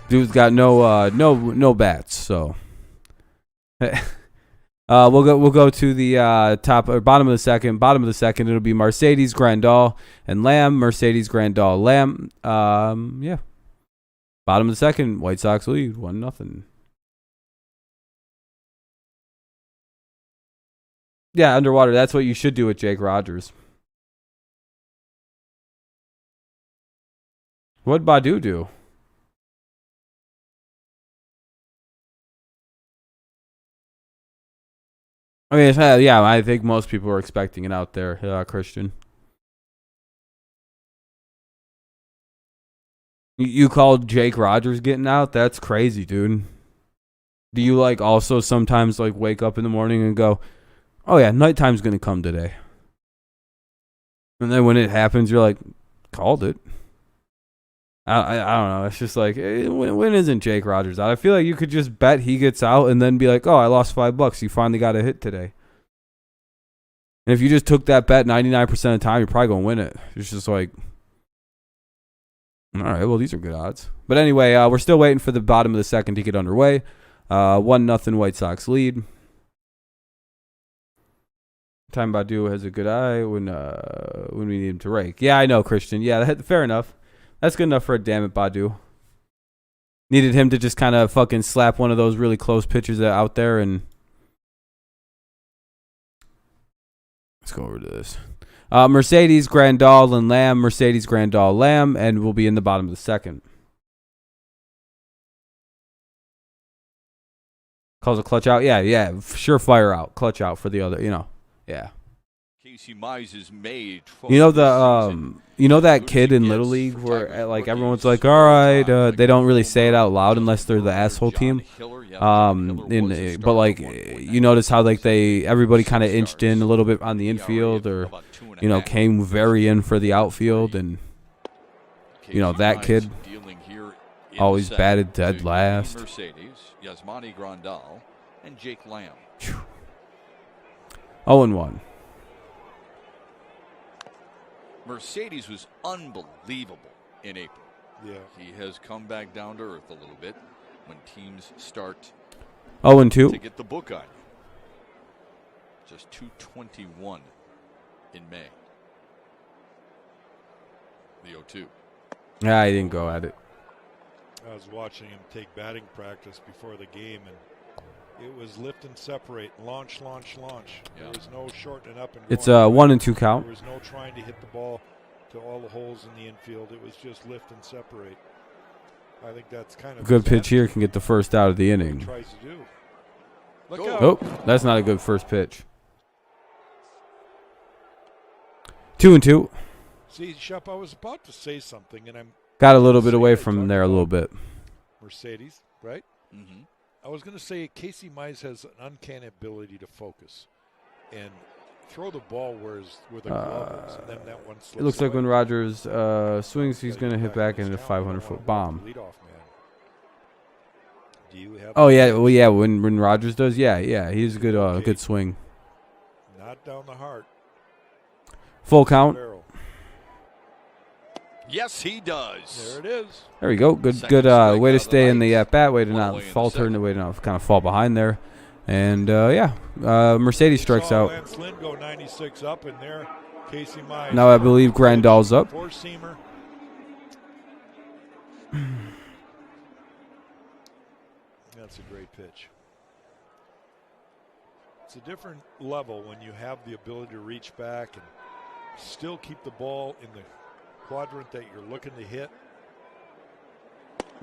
Dude's got no bats, so we'll go to the top or bottom of the second. Bottom of the second, it'll be Mercedes, Grandal, and Lamb. Mercedes, Grandal, Lamb. Yeah. Bottom of the second, White Sox lead 1-0. Yeah, underwater. That's what you should do with Jake Rogers. What'd Badu do? I mean, yeah, I think most people are expecting it out there, Christian. You called Jake Rogers getting out? That's crazy, dude. Do you, like, also sometimes, like, wake up in the morning and go, oh, yeah, nighttime's going to come today? And then when it happens, you're like, called it. I don't know. It's just like, when isn't Jake Rogers out? I feel like you could just bet he gets out and then be like, oh, I lost $5. You finally got a hit today. And if you just took that bet 99% of the time, you're probably going to win it. It's just like, all right, well, these are good odds. But anyway, we're still waiting for the bottom of the second to get underway. 1-0 White Sox lead. Time Badu has a good eye when we need him to rake. Yeah, I know, Christian. Yeah, fair enough. That's good enough for a damn it, Badu. Needed him to just kind of fucking slap one of those really close pitches out there and... Let's go over to this. Mercedes, Grandal, and Lamb. Mercedes, Grandal, Lamb. And we'll be in the bottom of the second. Calls a clutch out? Yeah. Surefire out. Clutch out for the other, Yeah. Casey Mize is made. You know that kid in Little League where like everyone's like, all right, they don't really say it out loud unless they're the asshole team. But like you notice how like everybody kind of inched in a little bit on the infield or came very in for the outfield, and that kid always batted dead last. Mercedes, Yasmani Grandal, and Jake Lamb. 0-1. Mercedes was unbelievable in April. Yeah. He has come back down to earth a little bit when teams start 0-2 to get the book on you. Just 221 in May. The 0-2. Yeah, he didn't go at it. I was watching him take batting practice before the game, and it was lift and separate, launch. Yeah. There was no shortening up and it's a 1-2 count. There was no trying to hit the ball to all the holes in the infield. It was just lift and separate. I think that's kind of a good pitch here can get the first out of the inning. Tries to do. Look out. Oh, that's not a good first pitch. 2-2. See, Shep, I was about to say something, and I'm got a little bit away from there a little bit. Mercedes, right? Mm-hmm. I was going to say Casey Mize has an uncanny ability to focus. And throw the ball where the glove is, and then that one slips It looks like away. when Rogers swings, he's going to hit back into the 500-foot bomb. Leadoff man. Do you have Oh, yeah. Well, yeah, when Rogers does, yeah. He's a good swing. not down the heart? Full count. Barrel. Yes, he does. There it is. There we go. Good Second way to strikeout stay of in the the night. at-bat, way to One not away in the falter, and second. the way to not kind of fall behind there. And, Mercedes strikes Saw out. Lance Lynn go 96 up in there. Casey Mize. Now I believe Grandal's up. Four-seamer. That's a great pitch. It's a different level when you have the ability to reach back and still keep the ball in the quadrant that you're looking to hit.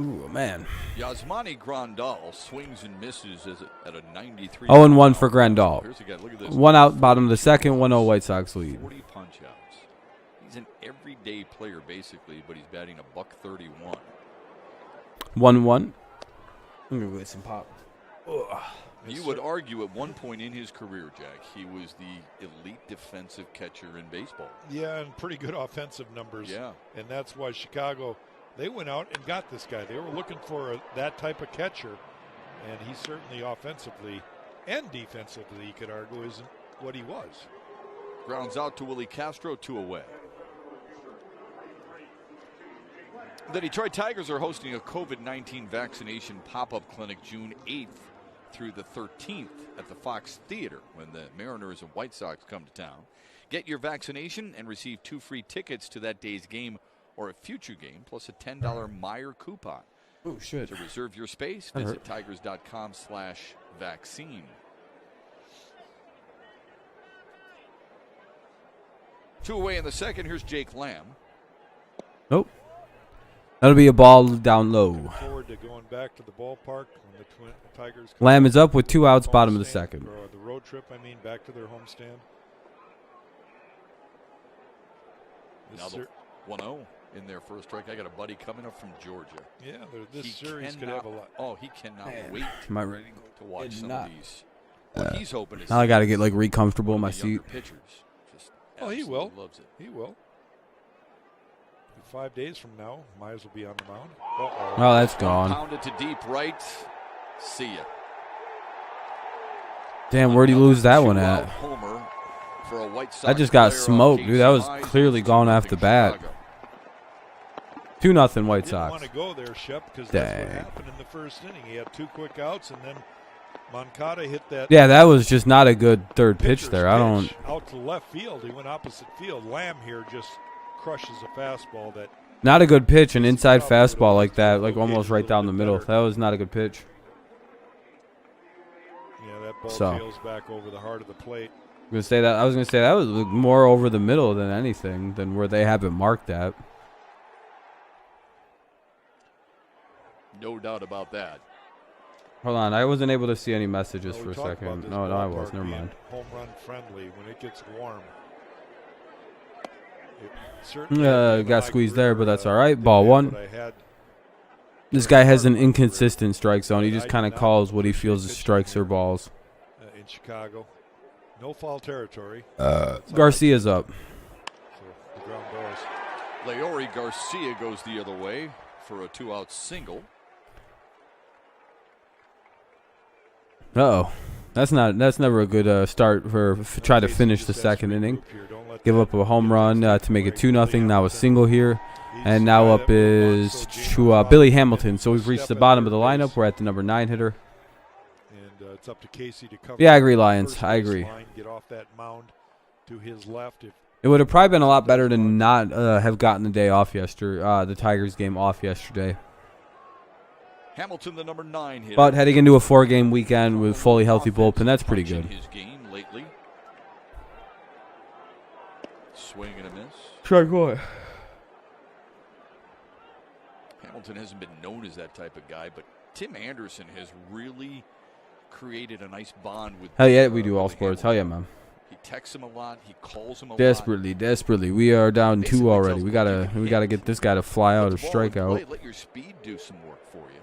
Ooh, man. Yasmani Grandal swings and misses at a 93. 0-1 for Grandal. Here's a guy, look at this. 1 out, bottom of the second, 1-0 White Sox lead. 40 punch outs. He's an everyday player basically, but he's batting a .131. 1-1. I'm going to get some pop. You would argue at one point in his career, Jack, he was the elite defensive catcher in baseball. Yeah, and pretty good offensive numbers. Yeah. And that's why Chicago, they went out and got this guy. They were looking for that type of catcher, and he certainly offensively and defensively, you could argue, isn't what he was. Grounds out to Willie Castro, 2 away. The Detroit Tigers are hosting a COVID-19 vaccination pop-up clinic June 8th through the 13th at the Fox Theater when the Mariners and White Sox come to town. Get your vaccination and receive 2 free tickets to that day's game or a future game, plus a $10 Meyer coupon. Oh, shit. To reserve your space, visit tigers.com/vaccine. 2 away in the second. Here's Jake Lamb. Nope. That'll be a ball down low. Looking forward to going back to the ballpark when the Tigers come Lamb is up with 2 outs, home bottom of the stand, second. or the road trip, I mean, back to their homestand. Now the 1-0 in their first strike. I got a buddy coming up from Georgia. Yeah, this He series could have a lot. Oh, he cannot wait Am I ready? to watch It's some not. of these. What he's hoping is Now I got to get like re-comfortable in my younger seat. pitchers. Just Oh, he will. absolutely loves it. He will. 5 days from now, Mize will be on the mound. Uh-oh. Oh, that's gone. Pounded to deep right. See ya. Damn, where'd he lose that one Two-out at? Homer for a White Sox I just got player on smoked, dude. That was Casey Mize. clearly gone off the bat. Chicago. 2-0 White Didn't want Sox. to go there, Shep, because that's what Dang. happened in the first inning. He had 2 quick outs, and then Moncada hit that. Yeah, that was just not a good third pitch pitcher's there. I don't. pitch out to left field. He went opposite field. Lamb here just crushes a fastball that. Not a good pitch, an inside fastball like that, like almost right down the middle. That was not a good pitch. Yeah, that ball So. sails back over the heart of the plate. I was gonna say that was more over the middle than anything, than where they have it marked at. No doubt about that. Hold on, I wasn't able to see any messages Well, for we a talked about second. this No, I was. ballpark Never being mind. Home run friendly when it gets warm. It certainly Got my squeezed there, but career, that's all right. didn't Ball have one. what I had. This guy has an inconsistent strike zone. He just kind of calls what he feels is strikes or balls. In Chicago. No foul territory. Garcia's up. So the ground goes. Leori Garcia goes the other way for a 2-out single. Uh-oh. That's never a good start for try to finish the second inning. Give up a home run to make it 2-0. Now a single here. And now up is Billy Hamilton. So we've reached the bottom of the lineup. We're at the number 9 hitter. And it's up to Casey to cover. Yeah, I agree, Lions. first I base agree. line, get off that mound to his left. It would have probably been a lot better to not have gotten the day off yesterday, the Tigers game off yesterday. Hamilton, the number 9 hitter. But heading into a 4-game weekend with fully healthy bullpen, that's pretty Punch in good. his game lately. Swing and a miss. Strike one. Hamilton hasn't been known as that type of guy, but Tim Anderson has really created a nice bond with. Hell yeah, we do all Billy sports. Hamilton. Hell yeah, man. He texts him a lot. He calls him a lot. Desperately. We are down 2 already. We gotta get this guy to fly out or Put the ball strike in play, out. Let your speed do some work for you.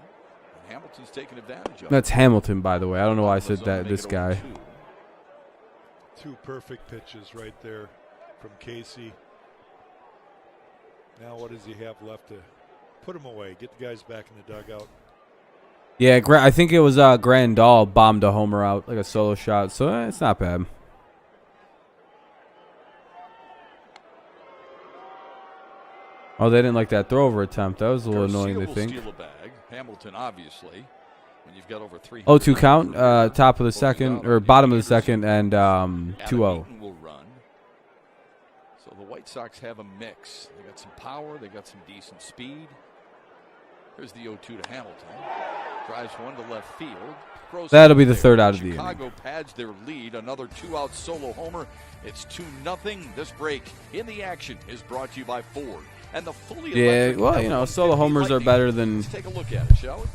And Hamilton's taking advantage of it. That's Hamilton, by the way. I don't know why I Bottom of said the zone, that. make This it guy. 0-2. 2 perfect pitches right there from Casey. Now what does he have left to put him away? Get the guys back in the dugout. Yeah, I think it was Grandal bombed a homer out, like a solo shot, so it's not bad. Oh, they didn't like that throw-over attempt. That was a little annoying, I think. Steal a bag. Hamilton, obviously. When you've got over 300. 0-2 count, top of the second, or bottom of the second, and 2-0. Will run. So the White Sox have a mix. They got some power. They got some decent speed. Here's the 0-2 to Hamilton. Drives one to left field. That'll be the third out of the inning. Chicago pads their lead. Another 2-out solo homer. It's 2-0. This break in the action is brought to you by Ford. And the fully yeah, well, you know, solo homers are better than. Let's take a look at it, shall we?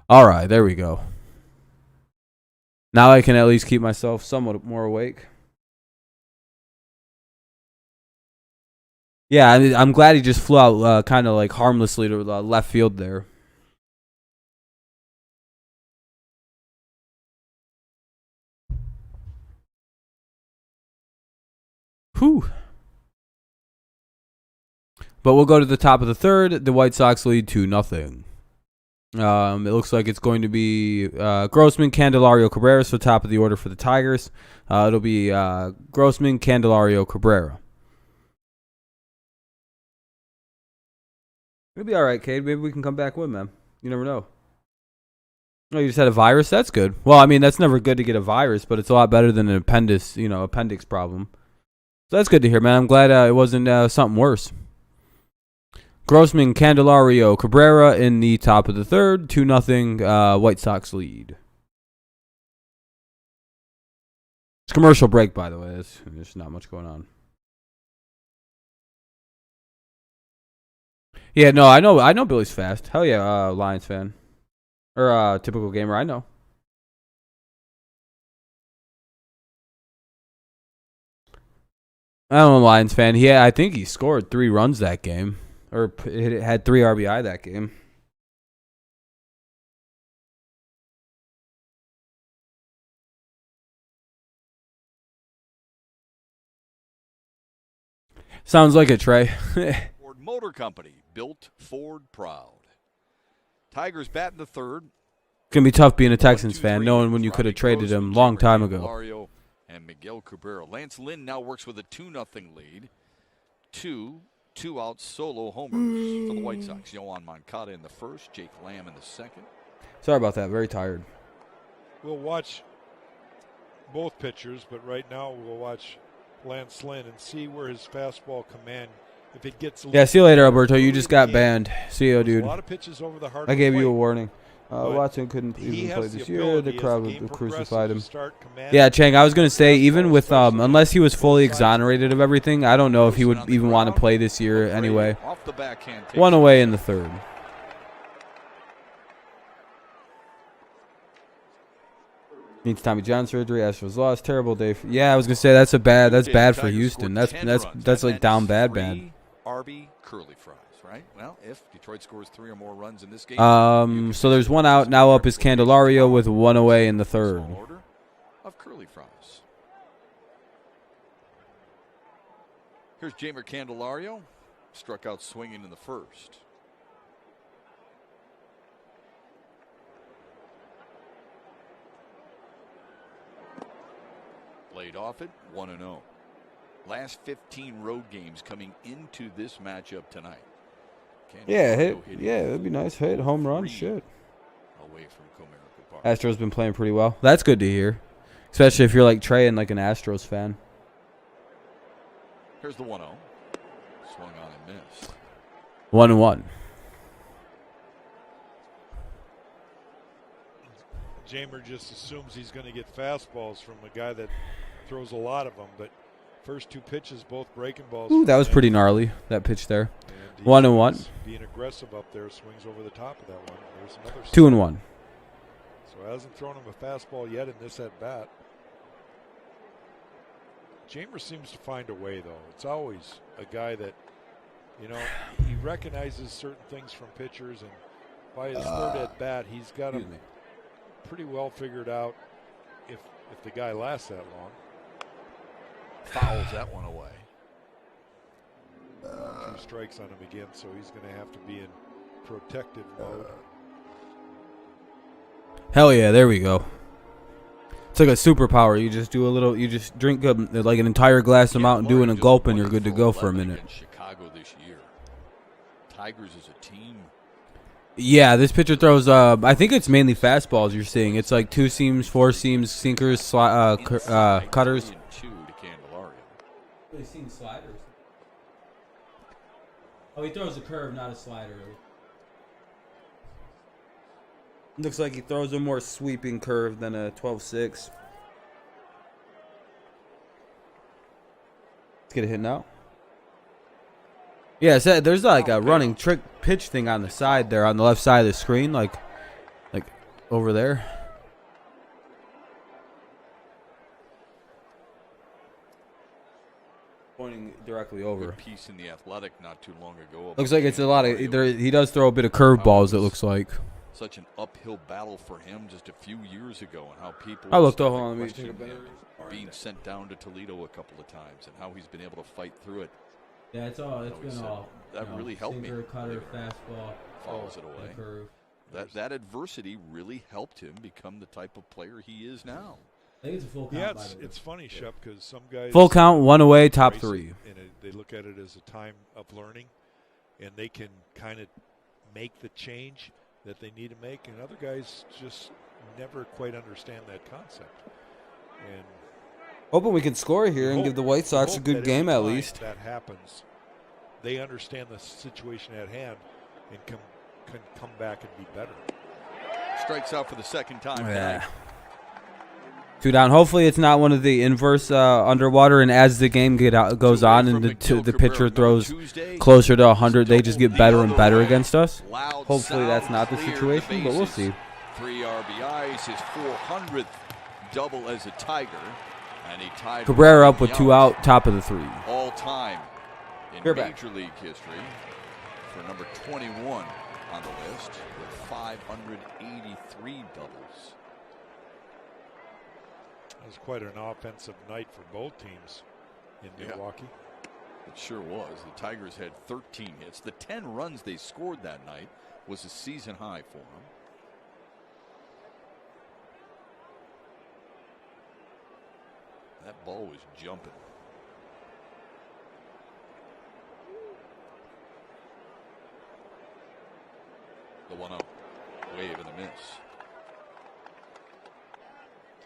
All right, there we go. Now I can at least keep myself somewhat more awake. Yeah, I'm glad he just flew out kind of like harmlessly to left field there. Whew. But we'll go to the top of the third. The White Sox lead 2-0. It looks like it's going to be Grossman, Candelario, Cabrera. So top of the order for the Tigers. It'll be Grossman, Candelario, Cabrera. It'll be all right, Cade. Maybe we can come back with, man. You never know. Oh, you just had a virus? That's good. Well, I mean, that's never good to get a virus, but it's a lot better than an appendix problem. So that's good to hear, man. I'm glad it wasn't something worse. Grossman, Candelario, Cabrera in the top of the third. 2-0 White Sox lead. It's commercial break, by the way. There's not much going on. Yeah, no, I know Billy's fast. Hell yeah, Lions fan. Or typical gamer, I know. I don't know, Lions fan. I think he scored 3 runs that game. Or it had 3 RBI that game. Sounds like it, Trey. Ford Motor Company, built Ford proud. Tigers bat in the third. It's going to be tough being a Texans fan, knowing when you could have traded him a long time ago. And Miguel Cabrera. Lance Lynn now works with a 2-0 lead. 2-out solo homers for the White Sox. Yohan Moncada in the first, Jake Lamb in the second. Sorry about that. Very tired. We'll watch both pitchers, but right now we'll watch Lance Lynn and see where his fastball command, if it gets. Yeah, see you later, Alberto. You just got banned. See you, dude. A lot of pitches over the heart. I gave you a warning. Watson couldn't even play this year. The crowd crucified him. Yeah, Chang, I was going to say, even with, unless he was fully exonerated of everything, I don't know if he would even want to play this year anyway. 1 away in the third. Needs Tommy John surgery. Astros lost. Terrible day. Yeah, I was going to say that's bad for Houston. That's like down bad. RB curly fries, right? Well, if Detroit scores 3 or more runs in this game. So there's 1 out. Now up is Candelario with 1 away in the third. Order of curly fries. Here's Jamer Candelario. Struck out swinging in the first. Laid off it, 1-0. Last 15 road games coming into this matchup tonight. Yeah, that'd be nice. Hit, home run, shit. Away from Comerica Park. Astros been playing pretty well. That's good to hear, especially if you're like Trey and like an Astros fan. Here's the 1-0. Swung on and missed. 1-1. Jamer just assumes he's going to get fastballs from a guy that throws a lot of them, but first 2 pitches, both breaking balls. Ooh, that was pretty gnarly, that pitch there. 1-1. Being aggressive up there, swings over the top of that one. There's another 2-1. So hasn't thrown him a fastball yet in this at bat. Jamer seems to find a way, though. It's always a guy that You know, he recognizes certain things from pitchers, and by his third at bat, he's got them pretty well figured out. If the guy lasts that long, Fouls that one away. 2 strikes on him again, so he's going to have to be in protective mode. Hell yeah, there we go. It's like a superpower. You just do a little. You just drink like an entire glass of Mountain Dew and a gulp, and you're good to go for a minute. Chicago this year. Tigers as a team. Yeah, this pitcher throws. I think it's mainly fastballs. You're seeing it's like 2 seams, 4 seams, sinkers, cutters. 2 to Candelario. Really seen sliders. Oh, he throws a curve, not a slider. Looks like he throws a more sweeping curve than a 12-6. Let's get a hit now. Yeah, so there's like a running trick pitch thing on the side there, on the left side of the screen, like over there. Pointing directly over. Good piece in the Athletic not too long ago. Looks like it's a lot of. He does throw a bit of curveballs. It looks like. Such an uphill battle for him just a few years ago, and how people I looked over on me. Being sent down to Toledo a couple of times, and how he's been able to fight through it. Yeah, it's all. It's been all. That really helped me. Sinker, cutter, fastball, fouls it away. Curve. That adversity really helped him become the type of player he is now. I think it's a full count. Yeah, it's funny, Shep, because some guys full count, 1 away, top 3, and they look at it as a time of learning, and they can kind of make the change that they need to make, and other guys just never quite understand that concept. And hoping we can score here and give the White Sox a good game at least. That happens. They understand the situation at hand and can come back and be better. Strikes out for the second time. Yeah. 2 down. Hopefully it's not one of the inverse underwater, and as the game goes on and the pitcher throws closer to 100, they just get better and better against us. Hopefully that's not the situation, but we'll see. 3 RBIs, his 400th double as a Tiger, and he tied Cabrera up with 2 out, top of the 3. All time in Major League history for number 21 on the list with 583 doubles. It was quite an offensive night for both teams in Milwaukee. It sure was. The Tigers had 13 hits. The 10 runs they scored that night was a season high for them. That ball was jumping. The 1-0. Wave and a miss.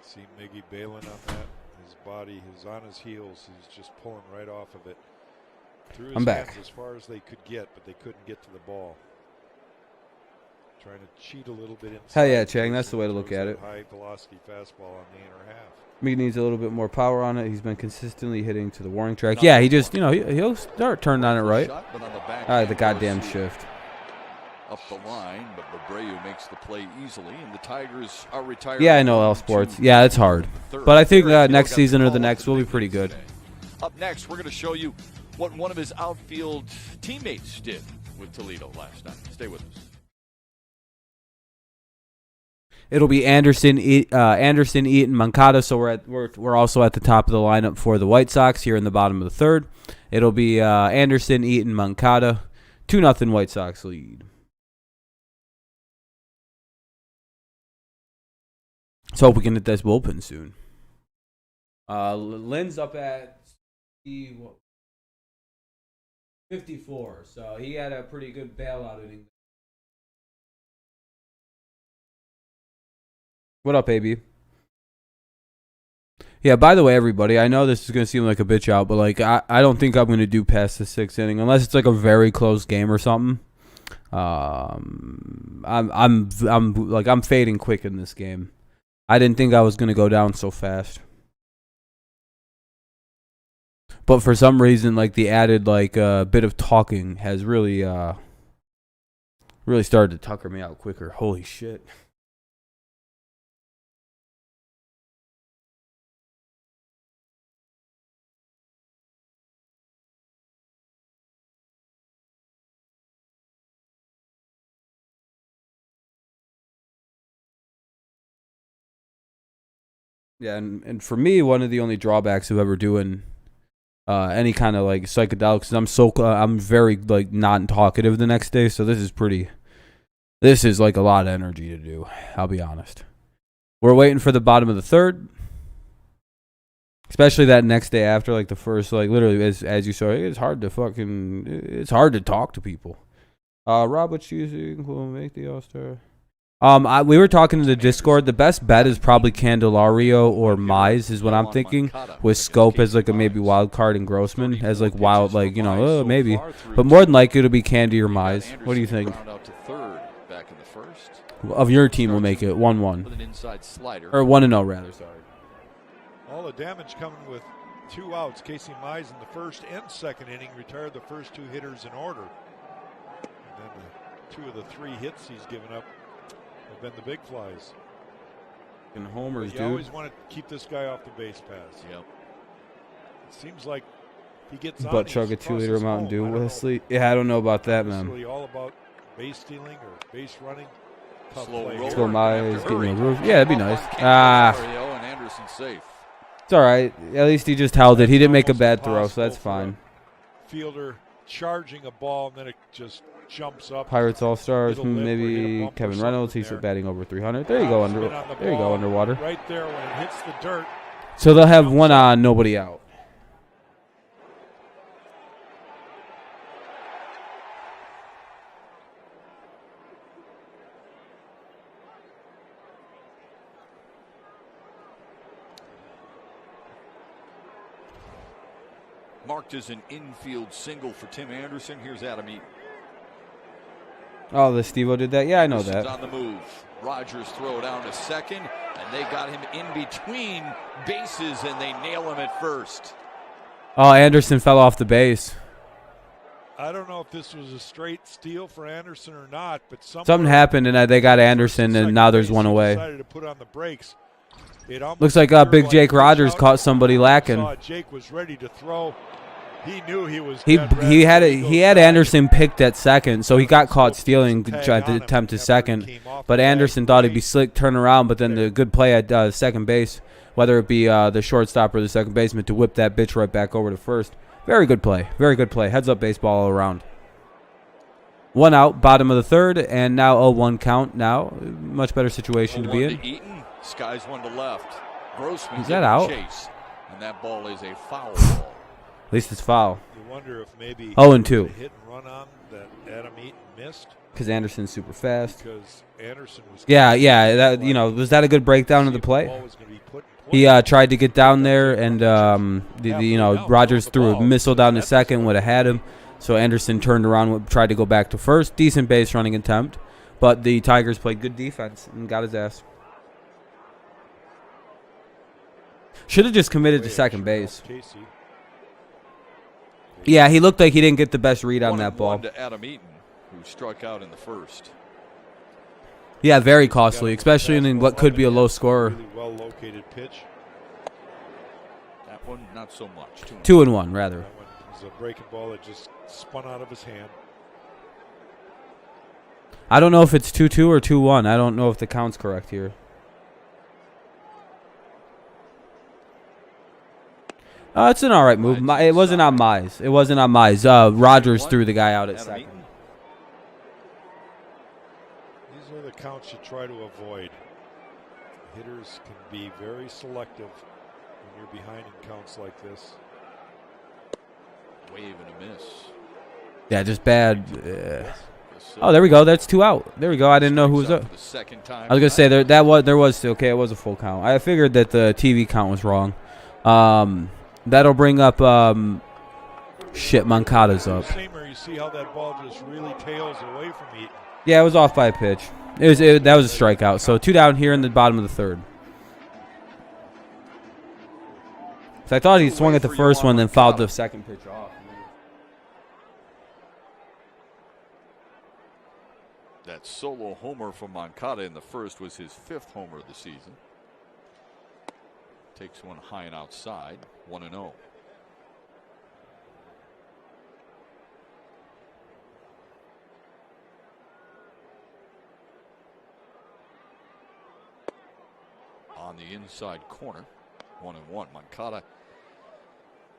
See Miggy bailing on that. His body is on his heels. He's just pulling right off of it. Threw his hands as far as they could get, but they couldn't get to the ball. Trying to cheat a little bit inside. Hell yeah, Chang. That's the way to look at it. High velocity fastball on the inner half. Miggy needs a little bit more power on it. He's been consistently hitting to the warning track. Yeah, he just, he'll start turning on it right. The goddamn shift. Up the line, but Abreu makes the play easily, and the Tigers are retired. Yeah, I know, L Sports. Yeah, it's hard. But I think next season or the next will be pretty good. Up next, we're going to show you what one of his outfield teammates did with Toledo last night. Stay with us. It'll be Anderson, Eaton, Moncada. So we're also at the top of the lineup for the White Sox here in the bottom of the 3rd. It'll be Anderson, Eaton, Moncada. 2-0 White Sox lead. Let's hope we can hit this bullpen soon. Lynn's up at 54, so he had a pretty good bailout inning. What up, AB? Yeah, by the way, everybody, I know this is going to seem like a bitch out, but like I don't think I'm going to do past the 6th inning unless it's like a very close game or something. I'm fading quick in this game. I didn't think I was going to go down so fast. But for some reason, like the added bit of talking has really started to tucker me out quicker. Holy shit. Yeah, and for me, one of the only drawbacks of ever doing any kind of like psychedelics is I'm very like non-talkative the next day, so this is like a lot of energy to do. I'll be honest. We're waiting for the bottom of the third, especially that next day after like the first, like literally as you saw, it's hard to talk to people. Rob, what choosing will make the All-Star? We were talking in the Discord. The best bet is probably Candelario or Mize is what I'm thinking. With Scope as like a maybe wild card and Grossman as like wild, like maybe, but more than likely it'll be Candy or Mize. What do you think? Of your team will make it 1-1 or 1-0 rather. Sorry. All the damage coming with 2 outs. Casey Mize in the first and second inning retired the first 2 hitters in order. And then 2 of the 3 hits he's given up have been the big flies. And homers, you always want to keep this guy off the base paths. Yep. It seems like he gets on. But chug a 2-liter Mountain Dew, Wesley. Yeah, I don't know about that, man. It's really all about base stealing or base running. Let's go, Mize. Get me a roof. Yeah, that'd be nice. And Anderson safe. It's all right. At least he just held it. He didn't make a bad throw, so that's fine. Fielder charging a ball, and then it just jumps up. Pirates All-Stars, maybe Kevin Reynolds. He's batting over 300. There you go, underwater. Right there when it hits the dirt. So they'll have 1 on, nobody out. Marked as an infield single for Tim Anderson. Here's Adam Eaton. Oh, the Steve-O did that? Yeah, I know that. On the move. Rogers throw down to second, and they got him in between bases, and they nail him at first. Oh, Anderson fell off the base. I don't know if this was a straight steal for Anderson or not, but something happened, and they got Anderson, and now there's 1 away. Decided to put on the brakes. Looks like Big Jake Rogers caught somebody lacking. Jake was ready to throw. He knew he was. He had Anderson picked at second, so he got caught stealing, tried to attempt his second. But Anderson thought he'd be slick, turn around, but then the good play at second base, whether it be the shortstop or the second baseman, to whip that bitch right back over to first. Very good play. Very good play. Heads up baseball all around. 1 out, bottom of the third, and now 0-1 count. Now, much better situation to be in. Eaton, skies 1 to left. Grossman is that out? Chase, and that ball is a foul ball. At least it's foul. You wonder if maybe 0-2. Hit and run on that Adam Eaton missed. Because Anderson's super fast. Because Anderson was. Yeah. That was that a good breakdown of the play? He tried to get down there, and Rogers threw a missile down to second, would have had him. So Anderson turned around, tried to go back to first. Decent base running attempt, but the Tigers played good defense and got his ass. Should have just committed to second base. Yeah, he looked like he didn't get the best read on that ball. To Adam Eaton, who struck out in the first. Yeah, very costly, especially in what could be a low scorer. Really well-located pitch. That one, not so much. 2-1, rather. That one was a breaking ball that just spun out of his hand. I don't know if it's 2-2 or 2-1. I don't know if the count's correct here. It's an all right move. It wasn't on Mize. It wasn't on Mize. Rogers threw the guy out at second. These are the counts you try to avoid. Hitters can be very selective when you're behind in counts like this. Wave and a miss. Yeah, just bad. Oh, there we go. That's 2 out. There we go. I didn't know who was up. I was gonna say there was okay. It was a full count. I figured that the TV count was wrong. That'll bring up Moncada's up. You see how that ball just really tails away from Eaton. Yeah, it was off by a pitch. That was a strikeout. So 2 down here in the bottom of the third. So I thought he swung at the first one, then fouled the second pitch off. That solo homer from Moncada in the first was his 5th homer of the season. Takes one high and outside, 1-0. on the inside corner. 1-1. Moncada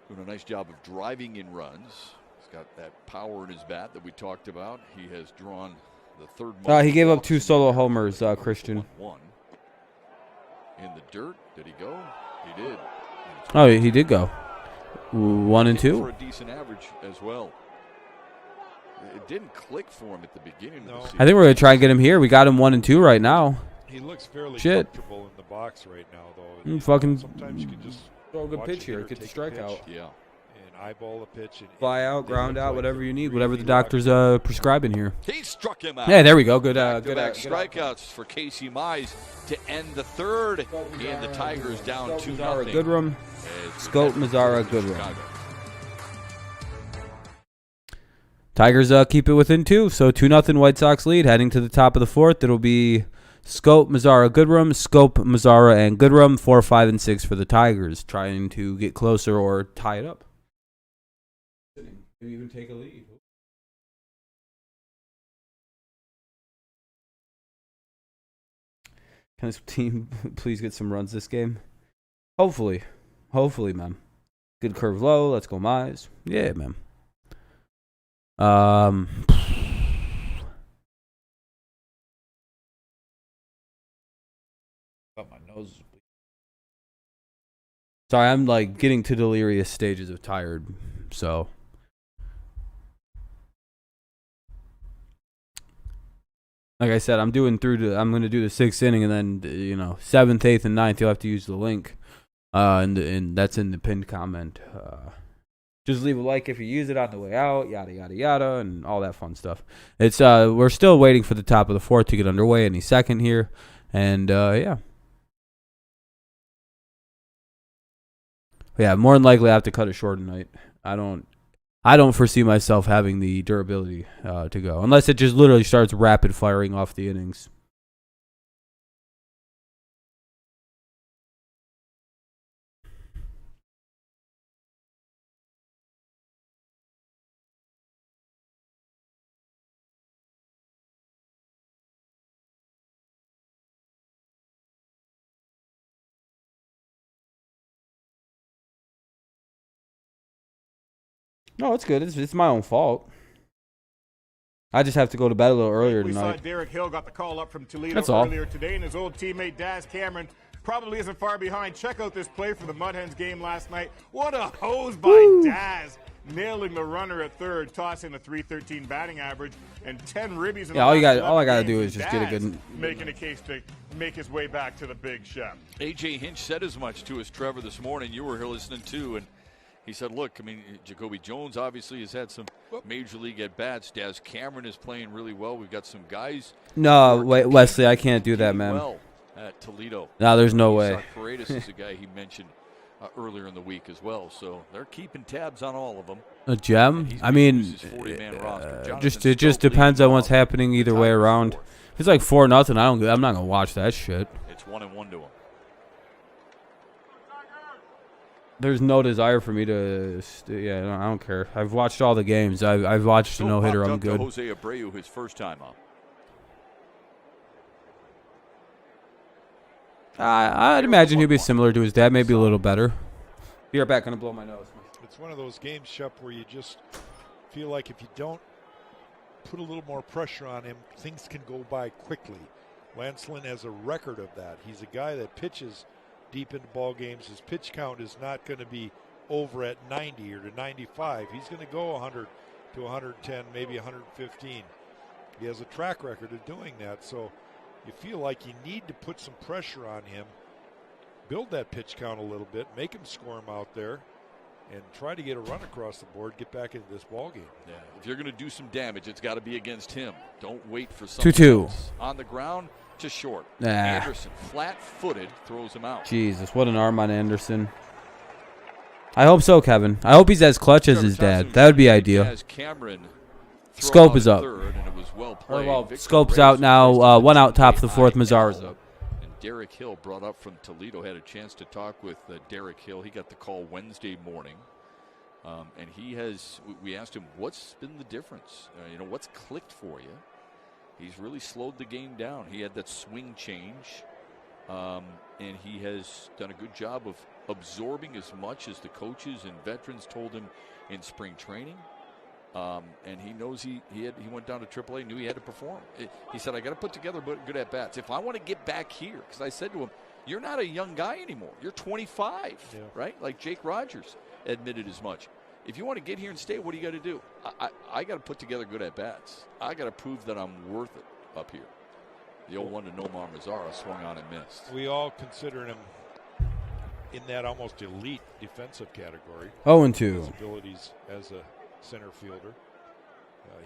doing a nice job of driving in runs. He's got that power in his bat that we talked about. He has drawn the third. He gave up 2 solo homers, Christian. 1-1. In the dirt. Did he go? He did. Oh, he did go. 1 and 2. For a decent average as well. It didn't click for him at the beginning of the season. I think we're going to try and get him here. We got him 1 and 2 right now. He looks fairly comfortable in the box right now, though. Sometimes you can just throw a good pitch here. Get the strikeout. Yeah. And eyeball a pitch. And fly out, ground out, whatever you need, whatever the doctor's prescribing here. He struck him out. Yeah, there we go. Good strikeouts for Casey Mize to end the third. And the Tigers down 2-0. Goodrum. Scope Mazzara Goodrum. Tigers keep it within 2, so 2-0 White Sox lead. Heading to the top of the 4th, it'll be Scope, Mazzara, Goodrum, Scope, Mazzara, and Goodrum. 4, 5, and 6 for the Tigers, trying to get closer or tie it up. Maybe even take a lead. Can this team please get some runs this game? Hopefully, man. Good curve low. Let's go, Mize. Yeah, man. Got my nose. Sorry, I'm like getting to delirious stages of tired, so. Like I said, I'm going to do the 6th inning, and then 7th, 8th, and 9th. You'll have to use the link, and that's in the pinned comment. Just leave a like if you use it on the way out, yada yada yada, and all that fun stuff. It's we're still waiting for the top of the 4th to get underway any second here, and yeah, more than likely I have to cut it short tonight. I don't foresee myself having the durability to go unless it just literally starts rapid firing off the innings. No, it's good. It's my own fault. I just have to go to bed a little earlier tonight. We saw Derek Hill got the call up from Toledo earlier today, and his old teammate Daz Cameron probably isn't far behind. Check out this play for the Mud Hens game last night. What a hose by Daz, nailing the runner at third, tossing a .313 batting average and 10 ribbies. Yeah, all I gotta do is just get a good. Making a case to make his way back to the big chef. AJ Hinch said as much to us, Trevor, this morning. You were here listening too, and he said, look, I mean, Jacoby Jones obviously has had some major league at-bats. Daz Cameron is playing really well. We've got some guys. No, wait, Wesley, I can't do that, man. Well at Toledo. No, there's no way. Paredes is a guy he mentioned earlier in the week as well. So they're keeping tabs on all of them. A gem? I mean, it just depends on what's happening either way around. If it's like 4-0, I'm not gonna watch that shit. It's 1-1 to him. There's no desire for me to. I don't care. I've watched all the games. I've watched the no hitter. I'm good. Jose Abreu, his first time up. I'd imagine he'd be similar to his dad, maybe a little better. Be right back. Gonna blow my nose. It's one of those games, Shep, where you just feel like if you don't put a little more pressure on him, things can go by quickly. Lance Lynn has a record of that. He's a guy that pitches deep into ball games. His pitch count is not going to be over at 90 or to 95. He's going to go 100 to 110, maybe 115. He has a track record of doing that, so you feel like you need to put some pressure on him, build that pitch count a little bit, make him squirm out there, and try to get a run across the board, get back into this ball game. Yeah, if you're going to do some damage, it's got to be against him. Don't wait for something 2-2 else. On the ground, just short. Nah. Anderson, flat-footed, throws him out. Jesus, what an arm on Anderson. I hope so, Kevin. I hope he's as clutch as his dad. That would be ideal. Scope is up. Scope's out now. 1 out, top of the 4th. Mazzara's up. And Derek Hill, brought up from Toledo, had a chance to talk with Derek Hill. He got the call Wednesday morning. And we asked him, what's been the difference? What's clicked for you? He's really slowed the game down. He had that swing change And he has done a good job of absorbing as much as the coaches and veterans told him in spring training. And he knows he went down to AAA, knew he had to perform. He said, I got to put together good at-bats. If I want to get back here, because I said to him, you're not a young guy anymore. You're 25, right? Like Jake Rogers admitted as much. If you want to get here and stay, what do you got to do? I got to put together good at-bats. I got to prove that I'm worth it up here. The 0-1 to Nomar Mazara swung on and missed. We all consider him in that almost elite defensive category. 0-2. His abilities as a center fielder.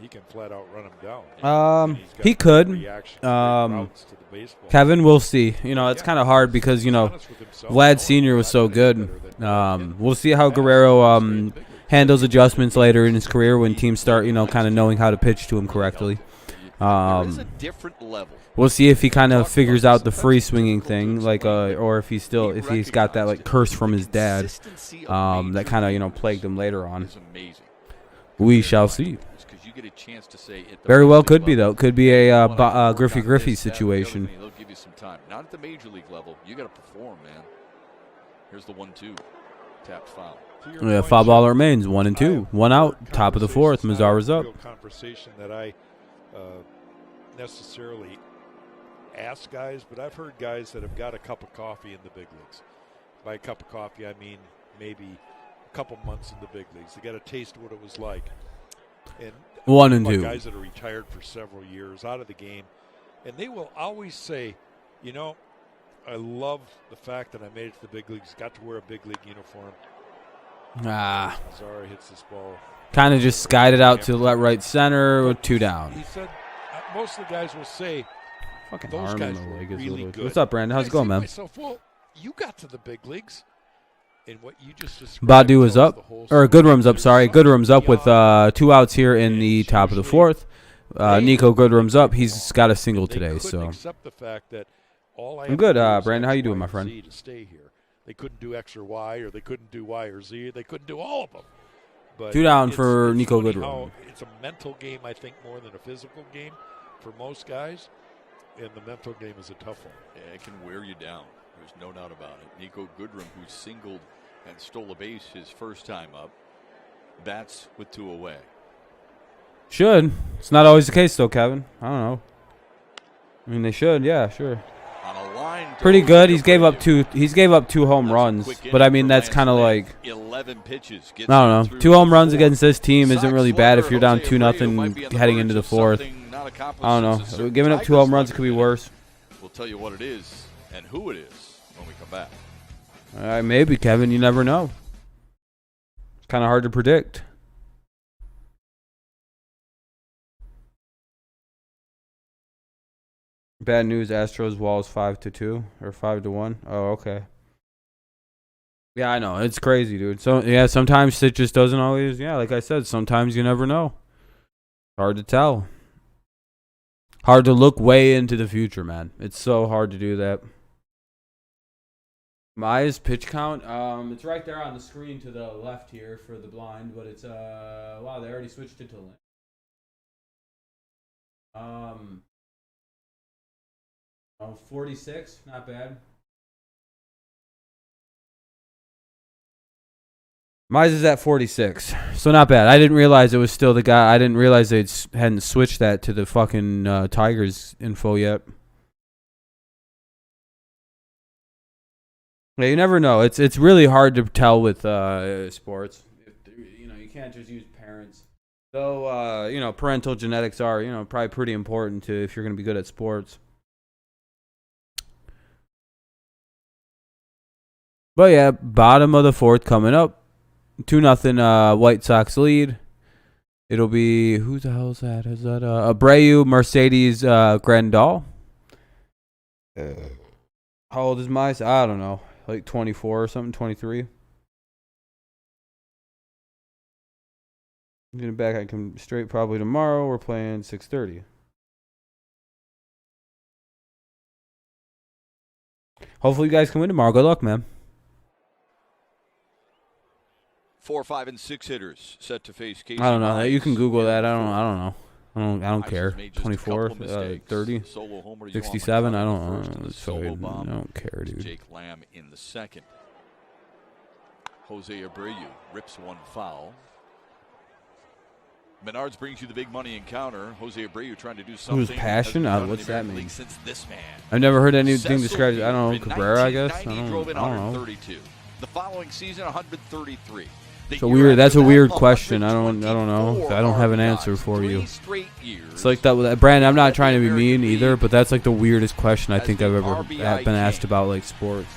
He can flat out run him down. He could. Kevin, we'll see. You know, it's kind of hard because, you know, Vlad Sr. was so good. We'll see how Guerrero handles adjustments later in his career when teams start, you know, kind of knowing how to pitch to him correctly. There is a different level. We'll see if he kind of figures out the free swinging thing, like, or if he's got that like curse from his dad, that kind of, you know, plagued him later on. We shall see. Very well could be though. Could be a Griffey situation. They'll give you some time. Not at the major league level. You got to perform, man. Here's the 1-2, tapped foul. Yeah, foul ball remains 1-2, 1 out, top of the fourth. Mazara's up. Conversation that I necessarily ask guys, but I've heard guys that have got a cup of coffee in the big leagues. By a cup of coffee, I mean maybe a couple months in the big leagues. They got a taste of what it was like. And 1-2. Guys that are retired for several years, out of the game, and they will always say, you know, I love the fact that I made it to the big leagues, got to wear a big league uniform. Mazara hits this ball. Kind of just skied it out to the right center with 2 down. He said, most of the guys will say, fucking those arm guys in the were leg is really good. What's up, Brandon? How's it going, man? Myself, well, you got to the big leagues, and what you just described. Badu is up, or Goodrum's up. Sorry, Goodrum's up with 2 outs here in the top of the fourth. Nico Goodrum's up. He's got a single today, so I'm good. Brandon, how you doing, my friend? To stay here. They couldn't do X or Y, or they couldn't do Y or Z. They couldn't do all of them. But 2 down for Nico Goodrum. It's a mental game, I think, more than a physical game for most guys, and the mental game is a tough one. Yeah, it can wear you down. There's no doubt about it. Nico Goodrum, who singled and stole a base his first time up, bats with 2 away. Should. It's not always the case, though, Kevin. I don't know. I mean, they should. Yeah, sure. On a line pretty good. He's gave up 2 home runs, but I mean that's kind of like 11 pitches. I don't know. 2 home runs against this team isn't really bad if you're down 2-0 heading into the fourth. I don't know. Giving up 2 home runs, it could be worse. We'll tell you what it is and who it is when we come back. All right, maybe, Kevin. You never know. It's kind of hard to predict. Bad news, Astros Walls 5-2 or 5-1. Oh, okay. Yeah, I know. It's crazy, dude. So, yeah, sometimes it just doesn't always, like I said, sometimes you never know. Hard to tell. Hard to look way into the future, man. It's so hard to do that. Maya's pitch count, it's right there on the screen to the left here for the blind, but it's, wow, they already switched it to link. 46, not bad. Mize is at 46, so not bad. I didn't realize it was still the guy. I didn't realize they hadn't switched that to the fucking Tigers info yet. Yeah, you never know. It's really hard to tell with sports. You can't just use parents. Though parental genetics are probably pretty important to if you're going to be good at sports. But yeah, bottom of the fourth coming up. 2-0 White Sox lead. It'll be, who the hell is that? Is that Abreu, Mercedes, Grandal? How old is Mice? I don't know. Like 24 or something, 23. Getting back, I come straight probably tomorrow. We're playing 6:30. Hopefully you guys can win tomorrow. Good luck, man. 4, 5, and 6 hitters set to face Casey. I don't know. You can Google that. I don't know. I don't care. 24, 30, 67. I don't care, dude. Jake Lamb in the second. Jose Abreu rips one foul. Menards brings you the big money encounter. Jose Abreu trying to do something. Who's passion? What's that mean? Since this man. I've never heard anything described. I don't know. Cabrera, I guess. I don't know. 132. The following season, 133. So that's a weird question. I don't know. I don't have an answer for you. It's like that, Brandon. I'm not trying to be mean either, but that's like the weirdest question I think I've ever been asked about like sports.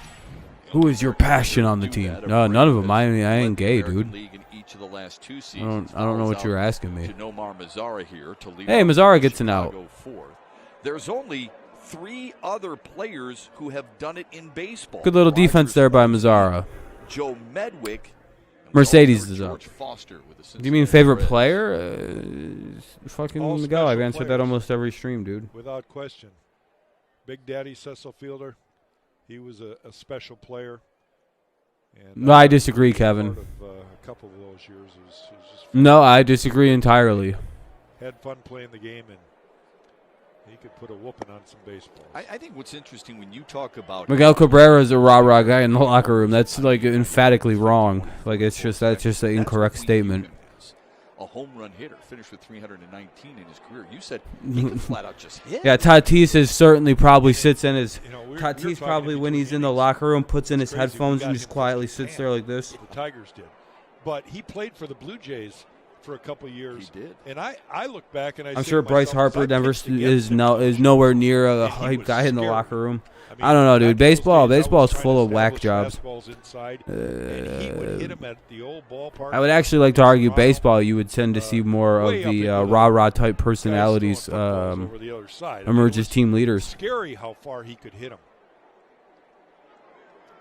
Who is your passion on the team? No, none of them. I ain't gay, dude. I don't know what you're asking me. Hey, Mazzara gets an out. There's only 3 other players who have done it in baseball. Good little defense there by Mazzara. Joe Medwick. Mercedes is up. Do you mean favorite player? Fucking Miguel. I've answered that almost every stream, dude. Without question. Big Daddy Cecil Fielder. He was a special player. And no, I disagree, Kevin. A couple of those years was just no, I disagree entirely. Had fun playing the game, and he could put a whooping on some baseball. I think what's interesting when you talk about Miguel Cabrera is a rah-rah guy in the locker room. That's like emphatically wrong. Like that's just an incorrect statement. A home run hitter, finished with 319 in his career. You said he could flat out just hit. Yeah, Tatis is certainly probably sits in his. Tatis probably when he's in the locker room puts in his headphones and just quietly sits there like this. The Tigers did, but he played for the Blue Jays for a couple years. He did. And I look back and I'm sure Bryce Harper never is nowhere near a hype guy in the locker room. I don't know, dude. Baseball is full of whack jobs. I would actually like to argue baseball. You would tend to see more of the rah-rah type personalities emerge as team leaders. Scary how far he could hit him.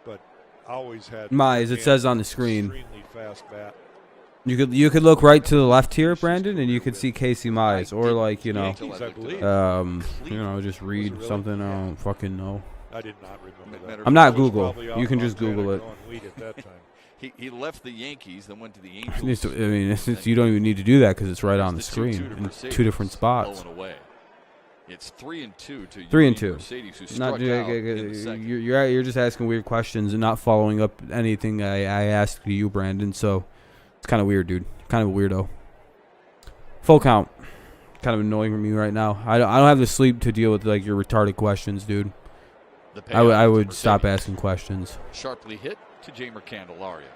But always had. As it says on the screen. Extremely fast bat. You could look right to the left here, Brandon, and you could see Casey Mize, or like just read something I don't fucking know. I did not remember that. I'm not Google. You can just Google it. He left the Yankees, then went to the Angels. I mean, you don't even need to do that because it's right on the screen in 2 different spots. It's 3-2 to 3-2. Mercedes, who not struck out in the second. You're just asking weird questions and not following up anything I asked you, Brandon. So it's kind of weird, dude. Kind of a weirdo. Full count. Kind of annoying me right now. I don't have the sleep to deal with like your retarded questions, dude. I would stop asking questions. Sharply hit to Jamer Candelaria.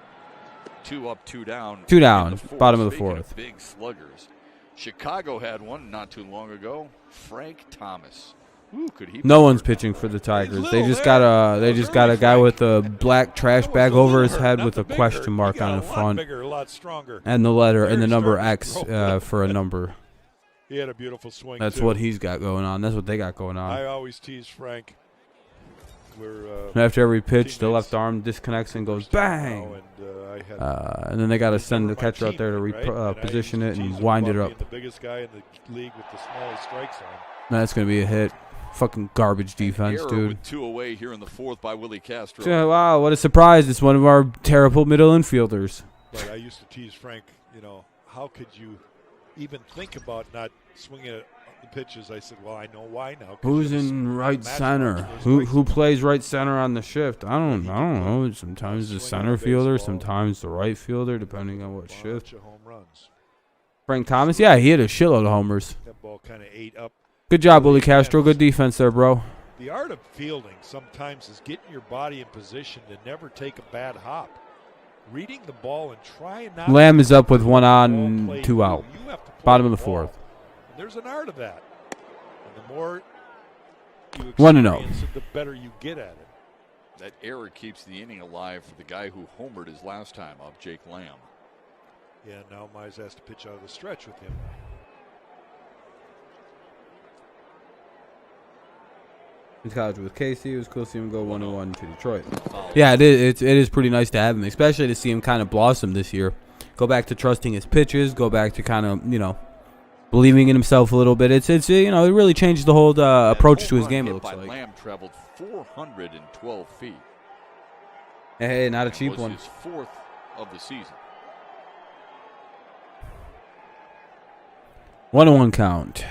2 up, 2 down. 2 down. Bottom of the 4th. Big sluggers. Chicago had one not too long ago. Frank Thomas. Ooh, could he? No one's pitching for the Tigers. They just got a guy with a black trash bag over his head with a question mark on the front, and the letter and the number X for a number. He had a beautiful swing. That's what he's got going on. That's what they got going on. I always tease Frank. After every pitch, the left arm disconnects and goes bang. And then they got to send the catcher out there to reposition it and wind it up. The biggest guy in the league with the smallest strike zone. That's going to be a hit. Fucking garbage defense, dude. With 2 away here in the 4th by Willie Castro. Yeah, wow, what a surprise. It's one of our terrible middle infielders. But I used to tease Frank, how could you even think about not swinging at the pitches? I said, well, I know why now. Who's in right center? Who plays right center on the shift? I don't know. Sometimes the center fielder, sometimes the right fielder, depending on what shift. Frank Thomas, yeah, he hit a shitload of homers. That ball kind of ate up. Good job, Willie Castro. Good defense there, bro. The art of fielding sometimes is getting your body in position to never take a bad hop. Reading the ball and trying not. Lamb is up with 1 on, 2 out. Bottom of the 4th. There's an art of that. And the more you 1-0, it, the better you get at it. That error keeps the inning alive for the guy who homered his last time up, Jake Lamb. Yeah, now Mize has to pitch out of the stretch with him. In college with Casey, it was cool to see him go 1-1 to Detroit. Yeah, it is pretty nice to have him, especially to see him kind of blossom this year. Go back to trusting his pitches. Go back to kind of believing in himself a little bit. It really changed the whole approach to his game. It looks like. Lamb traveled 412 feet. Hey, not a cheap one. His 4th of the season. 1-1 count.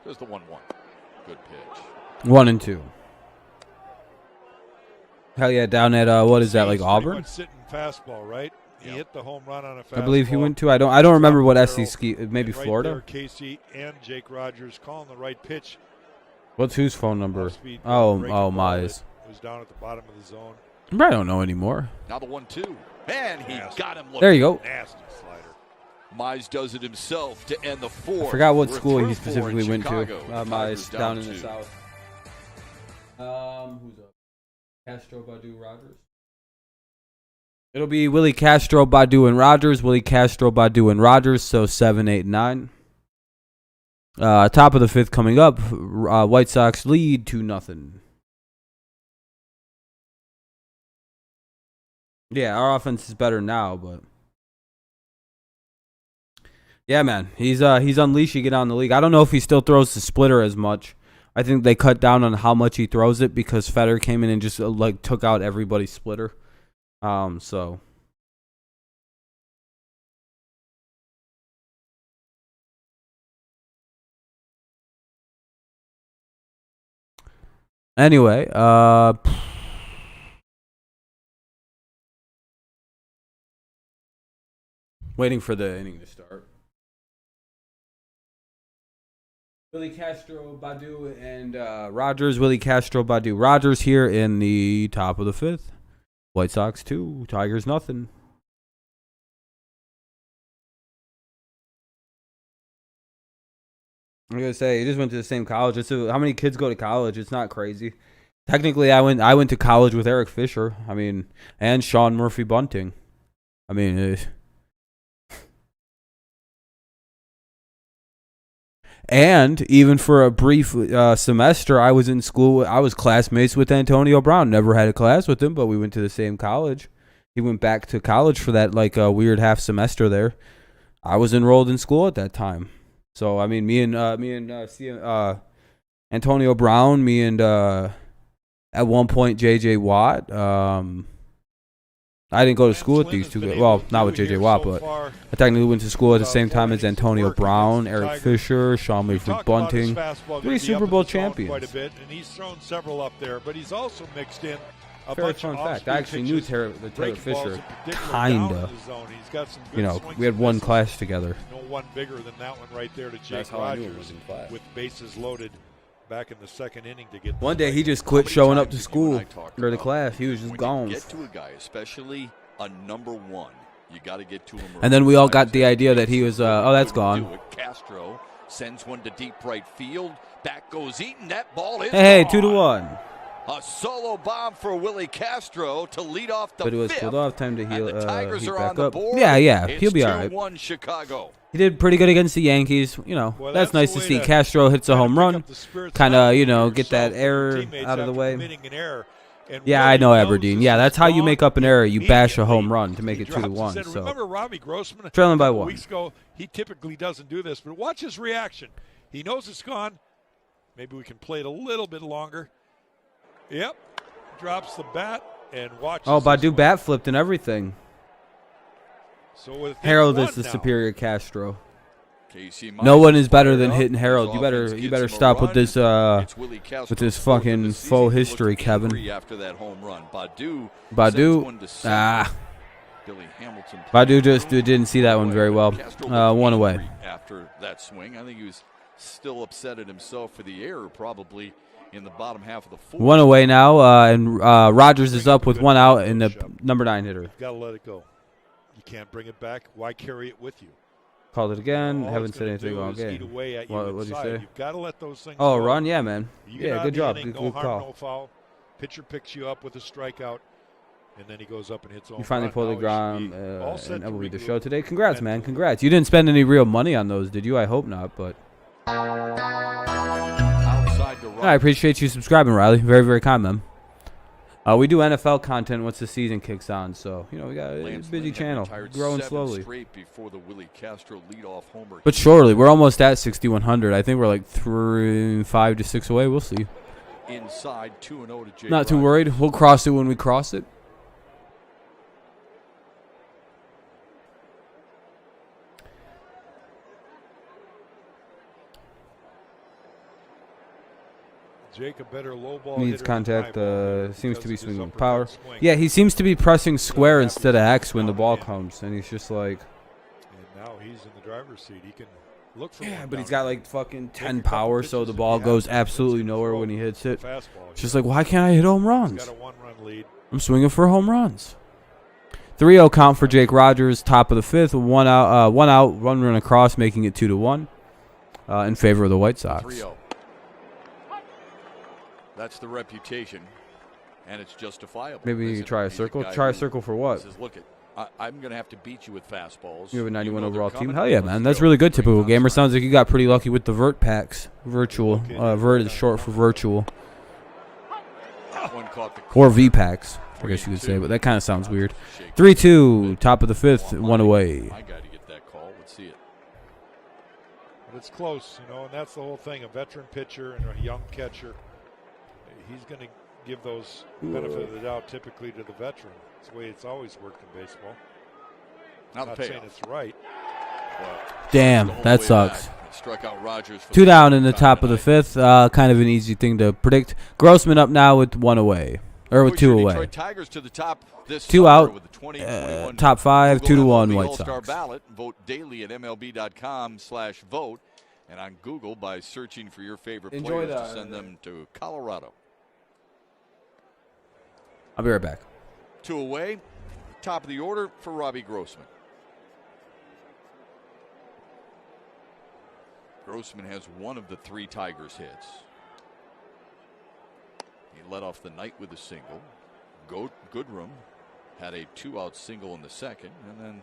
There's the 1-1. Good pitch. 1-2. Hell yeah, down at what is that, like Auburn? Sitting fastball, right? He hit the home run on a fastball. I believe he went to. I don't remember what SEC. Maybe right Florida. There, Casey and Jake Rogers calling the right pitch. What's whose phone number? Speed, Oh, Mize. Mize. It was down at the bottom of the zone. I don't know anymore. Now the 1-2. And he got him looking. There you go. Nasty slider. Mize does it himself to end the fourth. I forgot what We're school through he four specifically in went to. Chicago. Mize Tigers down in the 2. south. Who's up? Castro, Badu, Rogers. It'll be Willie Castro, Badu, and Rogers. Willie Castro, Badu, and Rogers. So 7, 8, 9. Top of the fifth coming up. White Sox lead 2-0. Yeah, our offense is better now, but yeah, man, he's unleashing it on the league. I don't know if he still throws the splitter as much. I think they cut down on how much he throws it because Fetter came in and just like took out everybody's splitter. So anyway, waiting for the inning to start. Willie Castro, Badu, and Rogers. Willie Castro, Badu, Rogers here in the top of the fifth. White Sox 2, Tigers nothing. I'm gonna say he just went to the same college. How many kids go to college? It's not crazy. Technically, I went to college with Eric Fisher. I mean, and Sean Murphy Bunting. I mean. And even for a brief semester, I was in school. I was classmates with Antonio Brown. Never had a class with him, but we went to the same college. He went back to college for that weird half semester there. I was enrolled in school at that time. So I mean, me and Antonio Brown, me and at one point J.J. Watt. I didn't go to school with these two guys. Well, not with J.J. Watt, but I technically went to school at the same time as Antonio Brown, Eric Fisher, Sean Murphy Bunting. 3 Super Bowl champions. Quite a bit, and he's thrown several up there, but he's also mixed in a Very bunch fun of fact. I actually knew Taylor Fisher, kinda. We had one class together. No one bigger than that one right there to Jake That's how I knew it Rogers was in class. with bases loaded back in the second inning to get. One day he just quit showing up to school or to class. He was just gone. Get to a guy, especially a number one, you got to get to him. And then we all got the idea that he was. Oh, that's gone. Castro sends one to deep right field. Back goes Eaton. That ball is. Hey, gone. 2-1. A solo bomb for Willie Castro to lead off the But it was fifth. cooled off. Time to heal. And the Tigers heat are back on the up. board. Yeah, It's he'll be all right. 2-1 Chicago. He did pretty good against the Yankees. Well, that's nice to see. Castro hits a home run. Kind of, get that error out of the way. Yeah, I know Aberdeen. Yeah, that's how you make up an error. You bash a home run to make it 2-1. So remember Robbie Grossman trailing by 1. Weeks ago, he typically doesn't do this, but watch his reaction. He knows it's gone. Maybe we can play it a little bit longer. Yep, drops the bat and watches. Oh, Badu bat flipped and everything. So Harold is the superior Castro. Casey No one is better than hitting Harold. You better stop with this fucking faux history, Kevin. After that home run, Badu Badu just didn't see that one very well. One away. After that swing, I think he was still upset at himself for the error, probably in the bottom half of the fourth. 1 away now, and Rogers is up with 1 out in the number 9 hitter. You've got to let it go. You can't bring it back. Why carry it with you? Called it again. Haven't said anything all game. What did you say? You've got to let those things Oh, go. run? Yeah, man. Yeah, good job. Inning, Good no harm, call. no foul. Pitcher picks you up with a strikeout, and then he goes up and hits home You finally run. pulled the Now ground, he should be all set and that to will be the regroup show today. Congrats, man. mentally. Congrats. You didn't spend any real money on those, did you? I hope not, but Outside to I appreciate you subscribing, Riley. Very, very kind, man. We do NFL content once the season kicks on, so we got a busy channel, growing slowly. Before the Willie Castro leadoff homer. But surely, we're almost at 6,100. I think we're like 5 to 6 away. We'll see. Inside 2-0 to Jake Not too Rogers. worried. We'll cross it when we cross it. Jake a better low ball Needs hitter contact. than high ball Seems to be because of his swinging with uppercut power. swing. Yeah, he seems to be pressing square instead of X when the ball comes, and he's just like. And now he's in the driver's seat. He can look for Yeah, one but he's down got there. like fucking Take a 10 couple power, so pitches the if ball he goes has to. absolutely He's gonna nowhere throw when he hits it. fastball It's just here. like, why can't I hit home He's runs? got a one-run lead. I'm swinging for home runs. 3-0 count for Jake Rogers, top of the fifth. One out, one run across, making it 2-1 in favor of the White Sox. 3-0. That's the reputation, and it's justifiable. Maybe you Listen, try a he's circle. guy Try a who circle for what? Says, look, I'm going to have to beat you with fastballs. You have a 91 know they're overall team. coming. Hell yeah, Let's man. That's go. really good. Great Typical gamer. construct. Sounds like you got pretty lucky with the vert packs. Virtual. Vert is short for virtual. That one caught the Or V packs, I guess you could say, but that kind of sounds weird. 3-2, top of the fifth, one away. My guy to get that call. Let's see it. But it's close, you know, and that's the whole thing. A veteran pitcher and a young catcher, he's going to give those benefit of the doubt typically to the veteran. It's the way it's always worked in baseball. Now the Not saying payoff. it's right. Well, Damn, the whole that way sucks. back. Struck out Rogers for 2 the down in the time top of the tonight. fifth. Kind of an easy thing to predict. Grossman up now with 1 away. Or with Push 2 your away. Detroit Tigers to the top this 2 summer out. with the 2021 Top 5, Google 2-1 MLB White All-Star Sox. ballot. Vote daily at MLB.com/vote and on Google by searching for your favorite Enjoy players that. to send them to Colorado. I'll be right back. 2 away. Top of the order for Robbie Grossman. Grossman has one of the 3 Tigers hits. He led off the night with a single. Goodrum had a 2-out single in the second, and then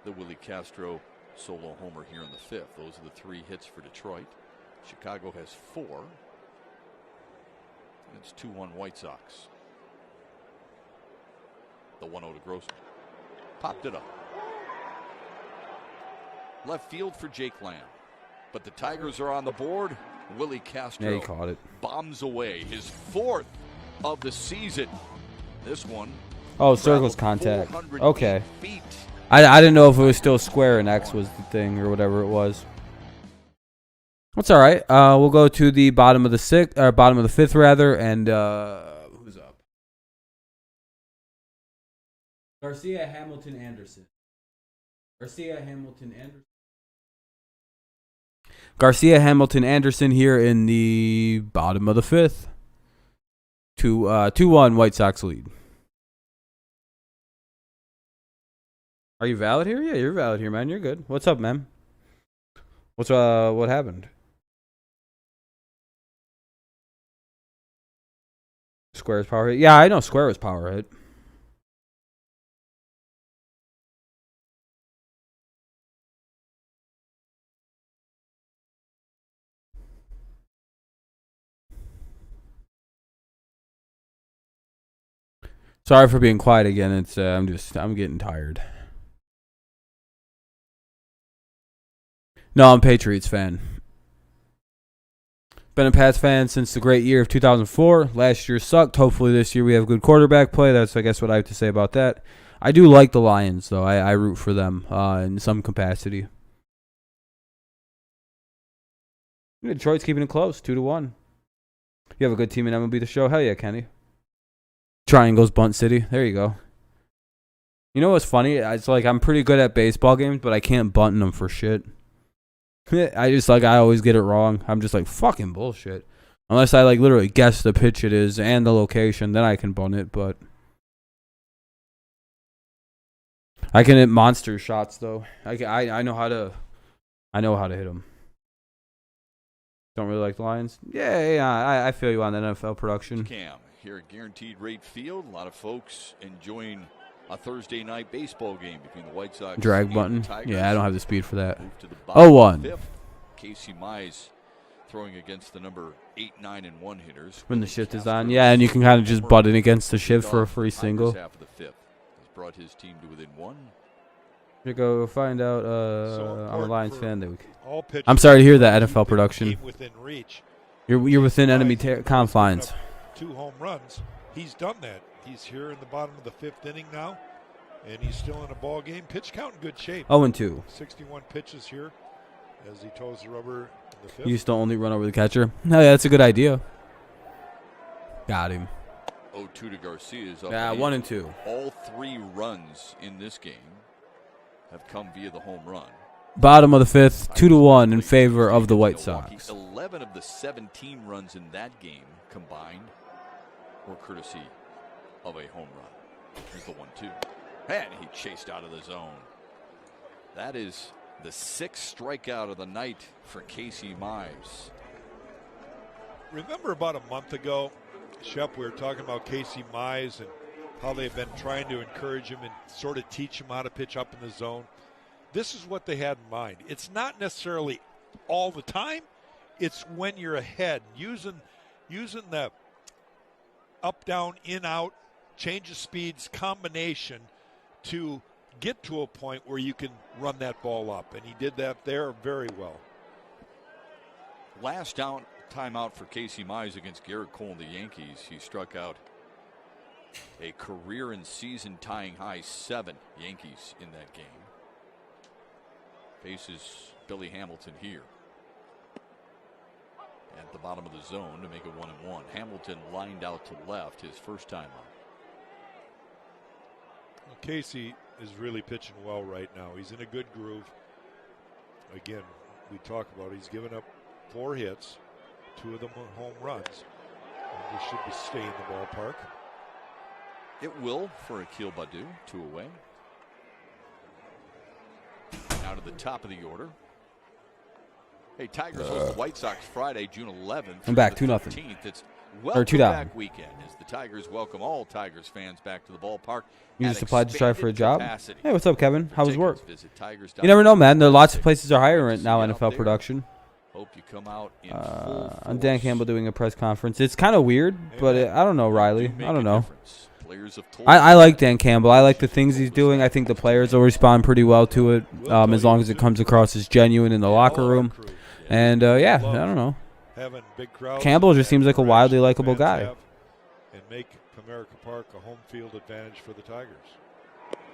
the Willie Castro solo homer here in the fifth. Those are the 3 hits for Detroit. Chicago has 4. And it's 2-1 White Sox. The 1-0 to Grossman. Popped it up. Left field for Jake Lamb. But the Tigers are on the board. Willie Castro Yeah, he caught it. bombs away his 4th of the season. This one. Oh, circles traveled contact. 408 Okay. feet. I didn't know if it was still square and X was the thing or whatever it was. That's all right. We'll go to the bottom of the fifth rather, and who's up? Garcia, Hamilton, Anderson. Garcia, Hamilton, Anderson here in the bottom of the fifth. 2-1 White Sox lead. Are you valid here? Yeah, you're valid here, man. You're good. What's up, man? What happened? Square's power hit. Yeah, I know Square was power hit. Sorry for being quiet again. It's I'm getting tired. No, I'm a Patriots fan. Been a Pats fan since the great year of 2004. Last year sucked. Hopefully this year we have good quarterback play. That's, I guess, what I have to say about that. I do like the Lions, though. I root for them in some capacity. Detroit's keeping it close, 2-1. You have a good team in MLB The Show? Hell yeah, Kenny. Triangles, Bunt City. There you go. You know what's funny? It's like I'm pretty good at baseball games, but I can't bunt in them for shit. I always get it wrong. I'm just like, fucking bullshit. Unless I literally guess the pitch it is and the location, then I can bunt it, but I can hit monster shots though. I know how to hit them. Don't really like the Lions. Yeah, I feel you on the NFL production. Cam here at Guaranteed Rate Field. A lot of folks enjoying a Thursday night baseball game between the White Sox Drag and button. the Tigers. Yeah, I don't have the speed for that. Move to the bottom of 0-1. the fifth. Casey Mize throwing against the number 8, 9, and 1 hitters. When the shift is on. Yeah, and you can kind of just butt in against the shift for a free single. Half of the fifth has brought his team to within 1. You go find out. I'm a Lions fan. I'm I'm sorry to hear that, NFL production. Within reach. You're within enemy confines. 2 home runs. He's done that. He's here in the bottom of the 5th inning now, and he's still in a ball game. Pitch count in good shape. 0-2. 61 pitches here as he toes the rubber in the 5th. You used to only run over the catcher. No, yeah, that's a good idea. Got him. 0-2 to Garcia is up. Yeah, 1 and 2. All 3 runs in this game have come via the home run. Bottom of the 5th, 2-1 in favor of the White Sox. 11 of the 17 runs in that game combined were courtesy of a home run. Here's the 1-2. And he chased out of the zone. That is the 6th strikeout of the night for Casey Mize. Remember about a month ago, Shep, we were talking about Casey Mize and how they've been trying to encourage him and sort of teach him how to pitch up in the zone. This is what they had in mind. It's not necessarily all the time. It's when you're ahead, using the up, down, in, out, change of speeds combination to get to a point where you can run that ball up. And he did that there very well. Last time out for Casey Mize against Garrett Cole and the Yankees. He struck out a career and season tying high 7 Yankees in that game. Faces Billy Hamilton here at the bottom of the zone to make it 1-1. Hamilton lined out to left his first time out. Well, Casey is really pitching well right now. He's in a good groove. Again, we talk about he's given up 4 hits, 2 of them were home runs. He should be staying in the ballpark. It will for Akil Baddoo, 2 away. Now to the top of the order. Hey, Tigers host the White Sox Friday, June 11th. I'm back 2-0. It's Or 2 down. back weekend as the Tigers welcome all Tigers fans back to the ballpark. You just applied to try for a job? Capacity. Hey, what's up, Kevin? How was work? Visit You never know, man. There are lots of places are hiring now, NFL production. Hope you come out in full I'm Dan Campbell doing a press conference. It's kind of weird, but I don't know, Riley. I don't know. I like Dan Campbell. I like the things he's doing. I think the players will respond pretty well to it, as long as it comes across as genuine in the locker room. And, yeah, I don't know. Campbell just seems like a wildly likable guy. And make Comerica Park a home field advantage for the Tigers.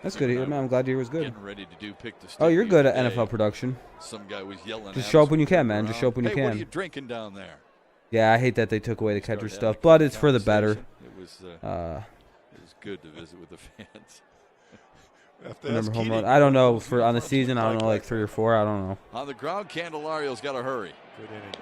That's good to hear, man. I'm glad to hear it was good. Getting ready to do pick the Oh, you're good at today. NFL production. Some guy was yelling. Just show up when you can, man. Just show up when you Hey, what are can. you drinking down there? Yeah, I hate that they took away the catcher stuff, but it's for the better. It was good to visit with the fans. Remember home run? I don't know for on the season. I don't know, like 3 or 4. I don't know. On the ground, Candelario's got to hurry. Good inning.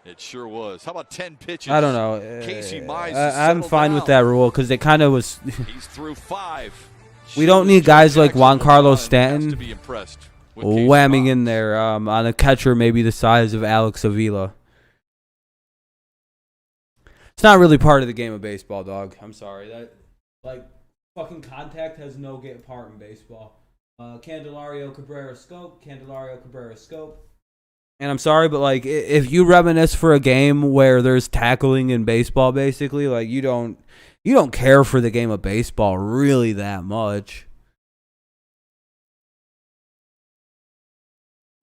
It sure was. How about 10 pitches? I don't know. Casey Mize I'm fine with that rule because it kind of was. He's through 5. We don't need guys like Juan Carlos Stanton to be impressed with whamming in there on a catcher maybe the size of Alex Avila. It's not really part of the game of baseball, dog. I'm sorry. Fucking contact has no part in baseball. Candelario Cabrera scope. And I'm sorry, but if you reminisce for a game where there's tackling in baseball, basically, you don't care for the game of baseball really that much.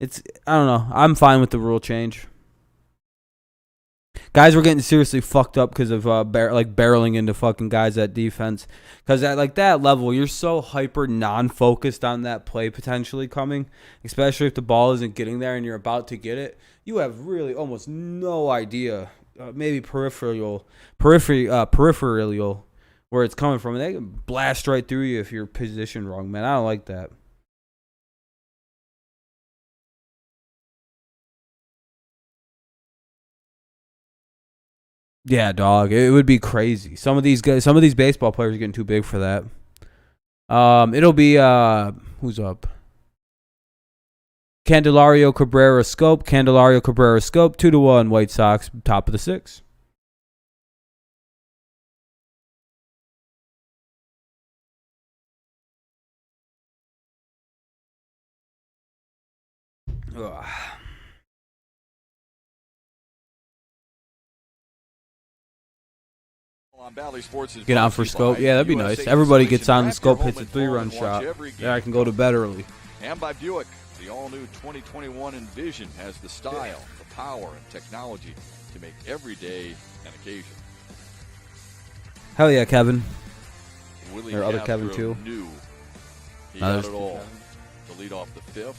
I don't know. I'm fine with the rule change. Guys were getting seriously fucked up because of barreling into fucking guys at defense. Because at that level, you're so hyper non-focused on that play potentially coming, especially if the ball isn't getting there and you're about to get it. You have really almost no idea, maybe peripheral, where it's coming from. And they can blast right through you if you're positioned wrong, man. I don't like that. Yeah, dog. It would be crazy. Some of these baseball players are getting too big for that. It'll be who's up? Candelario Cabrera scope. 2-1 White Sox, top of the 6. Ugh. Get on for scope. Yeah, that'd be nice. Everybody gets on the scope, hits a 3-run shot. Yeah, I can go to bed early. And by Buick, the all-new 2021 Envision has the style, the power, and technology to make every day an occasion. Hell yeah, Kevin. Willie Or other Castro Kevin, too. Knew he got it all to lead off the 5th.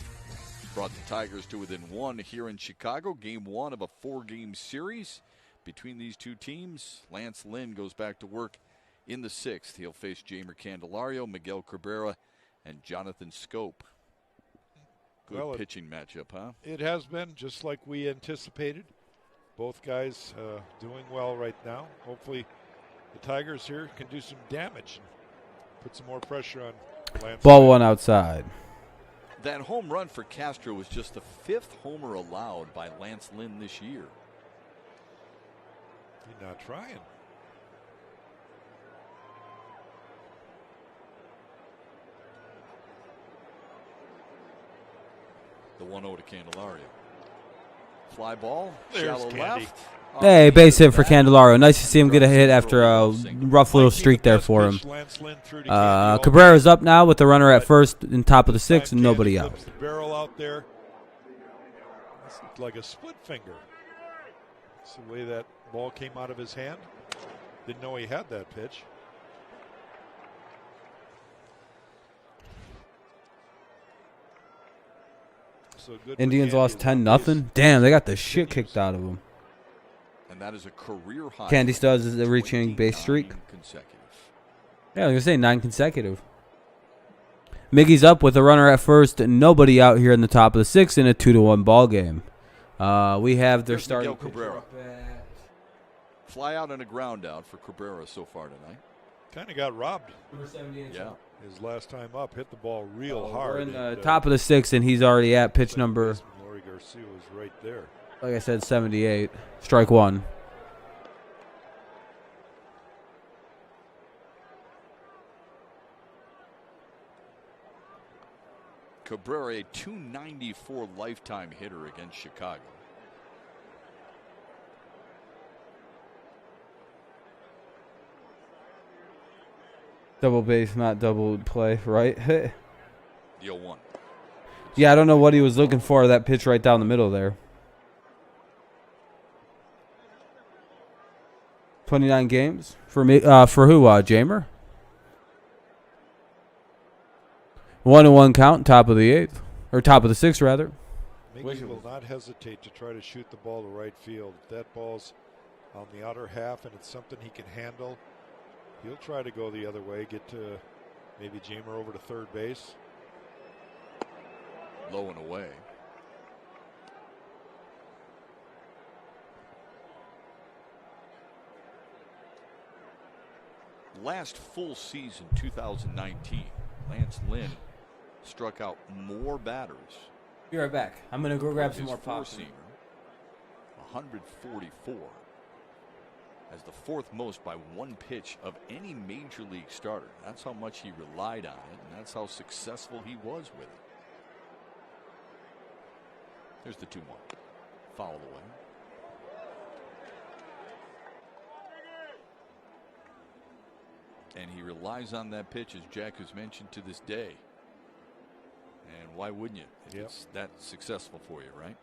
Brought the Tigers to within 1 here in Chicago. Game 1 of a 4-game series. between these two teams. Lance Lynn goes back to work in the 6th. He'll face Jamer Candelario, Miguel Cabrera, and Jonathan Scope. Good pitching matchup, huh? It has been, just like we anticipated. Both guys doing well right now. Hopefully the Tigers here can do some damage and put some more pressure on Lance. Ball one outside. That home run for Castro was just the 5th homer allowed by Lance Lynn this year. He's not trying. The 1-0 to Candelario. Fly ball, There's shallow Candy. left. Hey, base hit for Candelario. Nice to see him get a hit after a rough little streak there for him. Cabrera's up now with the runner at first in top of the 6th and nobody out. The barrel out there. This looked like a split finger. That's the way that ball came out of his hand. Didn't know he had that pitch. So good. Indians lost 10-0. Damn, they got the shit kicked out of them. And that is a career high. Candy Studs is reaching base streak. Yeah, I was going to say 9 consecutive. Miggy's up with a runner at first and nobody out here in the top of the 6th in a 2-1 ball game. We have their starting Cabrera. Fly out and a ground out for Cabrera so far tonight. Kind of got robbed. Yeah. His last time up, hit the ball real hard. We're in the top of the 6th, and he's already at pitch number. Lori Garcia was right there. Like I said, 78. Strike one. Cabrera, a .294 lifetime hitter against Chicago. Double base, not double play, right? The 0-1. Yeah, I don't know what he was looking for, that pitch right down the middle there. 29 games for me. For who? Jamer. 1-1 count, top of the 8th, or top of the 6th rather. Miggy will not hesitate to try to shoot the ball to right field. If that ball's on the outer half and it's something he can handle, he'll try to go the other way, get to maybe Jamer over to third base. Low and away. Last full season, 2019, Lance Lynn struck out more batters. Be right back. I'm going to go grab some more popcorn. 144. As the 4th most by 1 pitch of any major league starter. That's how much he relied on it, and that's how successful he was with it. Here's the 2-1. Foul away. And he relies on that pitch, as Jack has mentioned, to this day. And why wouldn't you? If it's that successful for you, right?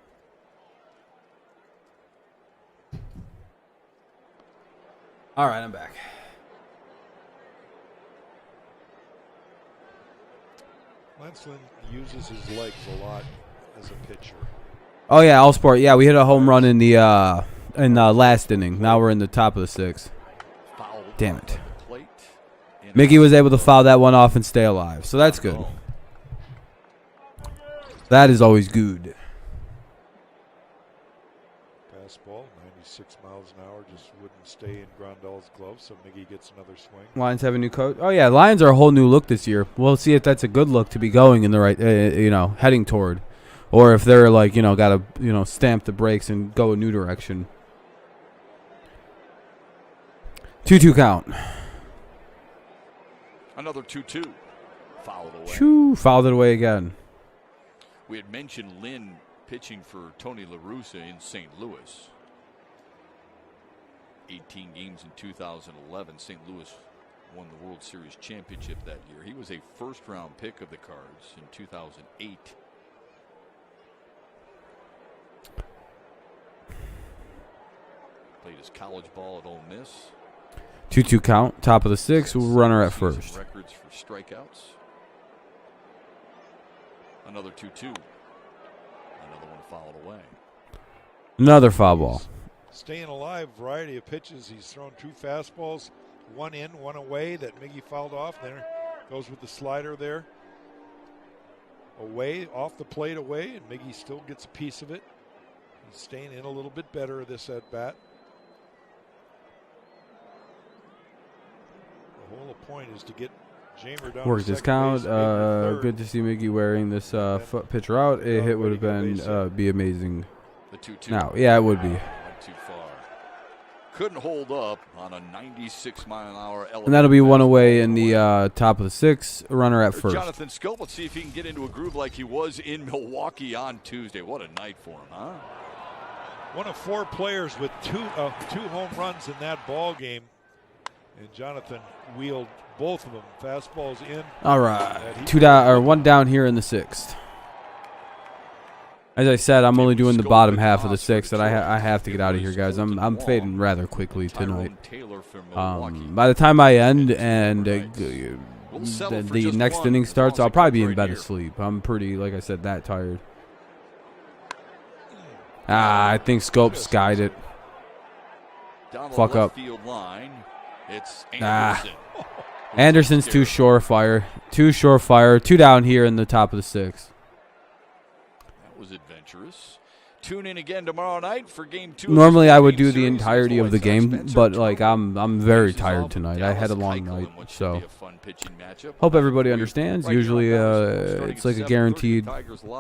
All right, I'm back. Lance Lynn uses his legs a lot as a pitcher. Oh yeah, all sport. Yeah, we hit a home run in the last inning. Now we're in the top of the 6th. Damn it. Miggy was able to foul that one off and stay alive, so that's good. That is always good. Fastball, 96 miles an hour, just wouldn't stay in Grandal's glove, so Miggy gets another swing. Lions have a new coach. Oh yeah, Lions are a whole new look this year. We'll see if that's a good look to be going in the right, heading toward, or if they're like, got to, stamp the brakes and go a new direction. 2-2 count. Another 2-2. Fouled away. Shoo, fouled it away again. We had mentioned Lynn pitching for Tony La Russa in St. Louis. 18 games in 2011. St. Louis won the World Series championship that year. He was a first-round pick of the Cards in 2008. Played his college ball at Ole Miss. 2-2 count, top of the 6th, runner at first. Records for strikeouts. Another 2-2. Another one fouled away. Another foul ball. staying alive. Variety of pitches. He's thrown 2 fastballs, 1 in, 1 away that Miggy fouled off. There goes with the slider there. Away, off the plate away, and Miggy still gets a piece of it. He's staying in a little bit better this at bat. The whole point is to get Jamer down. Work this count. Good to see Miggy wearing this pitcher out. A hit would have been be amazing. The 2-2. Now, yeah, it would be. Went too far. Couldn't hold up on a 96-mile-an-hour. And that'll be 1 away in the top of the 6th. Runner at first. Jonathan Scope. Let's see if he can get into a groove like he was in Milwaukee on Tuesday. What a night for him, huh? One of 4 players with two home runs in that ball game, and Jonathan wheeled both of them. Fastballs in. All right, 2 down or 1 down here in the 6th. As I said, I'm only doing the bottom half of the 6th, and I have to get out of here, guys. I'm fading rather quickly tonight. By the time I end and the next inning starts, I'll probably be in bed asleep. I'm pretty, like I said, that tired. I think Scope skied it. Fuck up. Anderson's too surefire. 2 down here in the top of the 6th. That was adventurous. Tune in again tomorrow night for game 2. Normally I would do the entirety of the game, but like I'm very tired tonight. I had a long night, so hope everybody understands. Usually it's like a guaranteed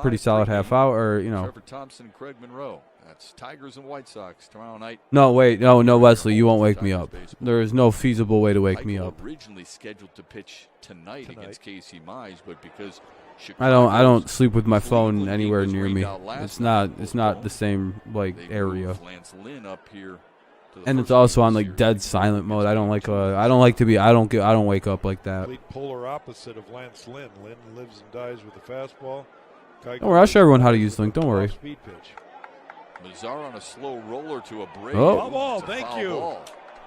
pretty solid half hour, or you know. Trevor Thompson and Craig Monroe. That's Tigers and White Sox tomorrow night. No, wait, no, Wesley, you won't wake me up. There is no feasible way to wake me up. Originally scheduled to pitch tonight against Casey Mize, but because I don't sleep with my phone anywhere near me. It's not the same like area. And it's also on like dead silent mode. I don't like wake up like that. Complete polar opposite of Lance Lynn. Lynn lives and dies with the fastball. Don't worry, I'll show everyone how to use Link. Don't worry. Speed pitch. Mazar on a slow roller to a break. Oh. Foul ball, thank you.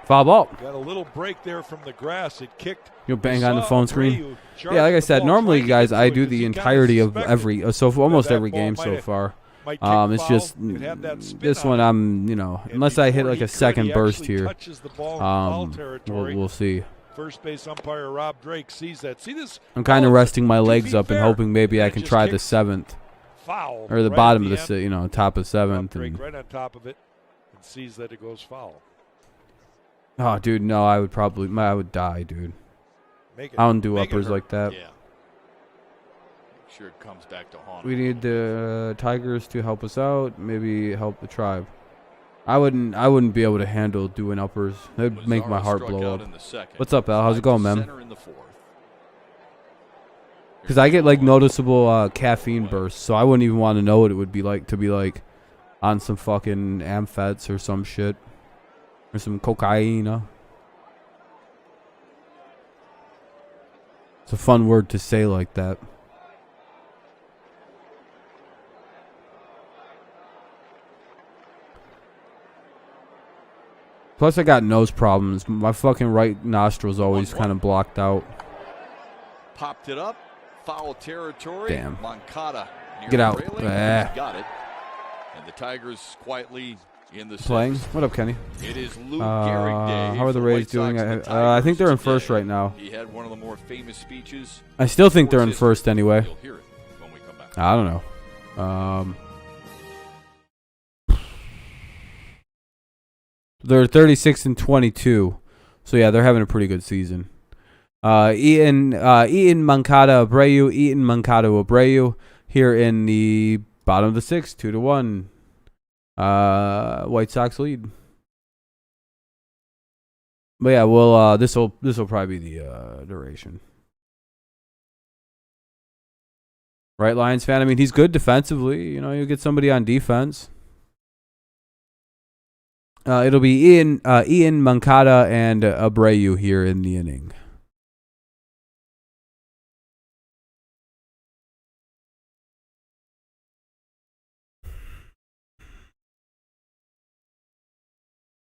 Foul ball. Got a little break there from the grass. It kicked. You'll bang on the phone screen. Yeah, like I said, normally, guys, I do the entirety of every, so for almost every game so far. It's just this one, unless I hit like a second burst here, we'll see. First base umpire Rob Drake sees that. See this? I'm kind of resting my legs up and hoping maybe I can try the 7th. Foul. Or the bottom of the, top of 7th. Drake right on top of it and sees that it goes foul. Oh, dude, no, I would die, dude. I don't do uppers like that. Yeah. Make sure it comes back to haunt. We need the Tigers to help us out, maybe help the Tribe. I wouldn't be able to handle doing uppers. That'd make my heart blow up. What's up, Al? How's it going, man? Because I get like noticeable caffeine bursts, so I wouldn't even want to know what it would be like to be like on some fucking amphetamines or some shit. Or some cocaine. It's a fun word to say like that. Plus, I got nose problems. My fucking right nostril's always kind of blocked out. Popped it up. Foul territory. Damn. Moncada Get out. Got it. And the Tigers quietly in the playing. sixth. What up, Kenny? It is Lou Gehrig Day. How are the Rays doing? I think they're in first right now. He had one of the more famous speeches. I still think they're in first anyway. You'll hear it when we come back. I don't know. They're 36-22, so yeah, they're having a pretty good season. Ian Moncada Abreu here in the bottom of the sixth, 2-1. White Sox lead. But yeah, well, this will probably be the duration. Right, Lions fan. I mean, he's good defensively. You know, you get somebody on defense. It'll be Ian Moncada and Abreu here in the inning.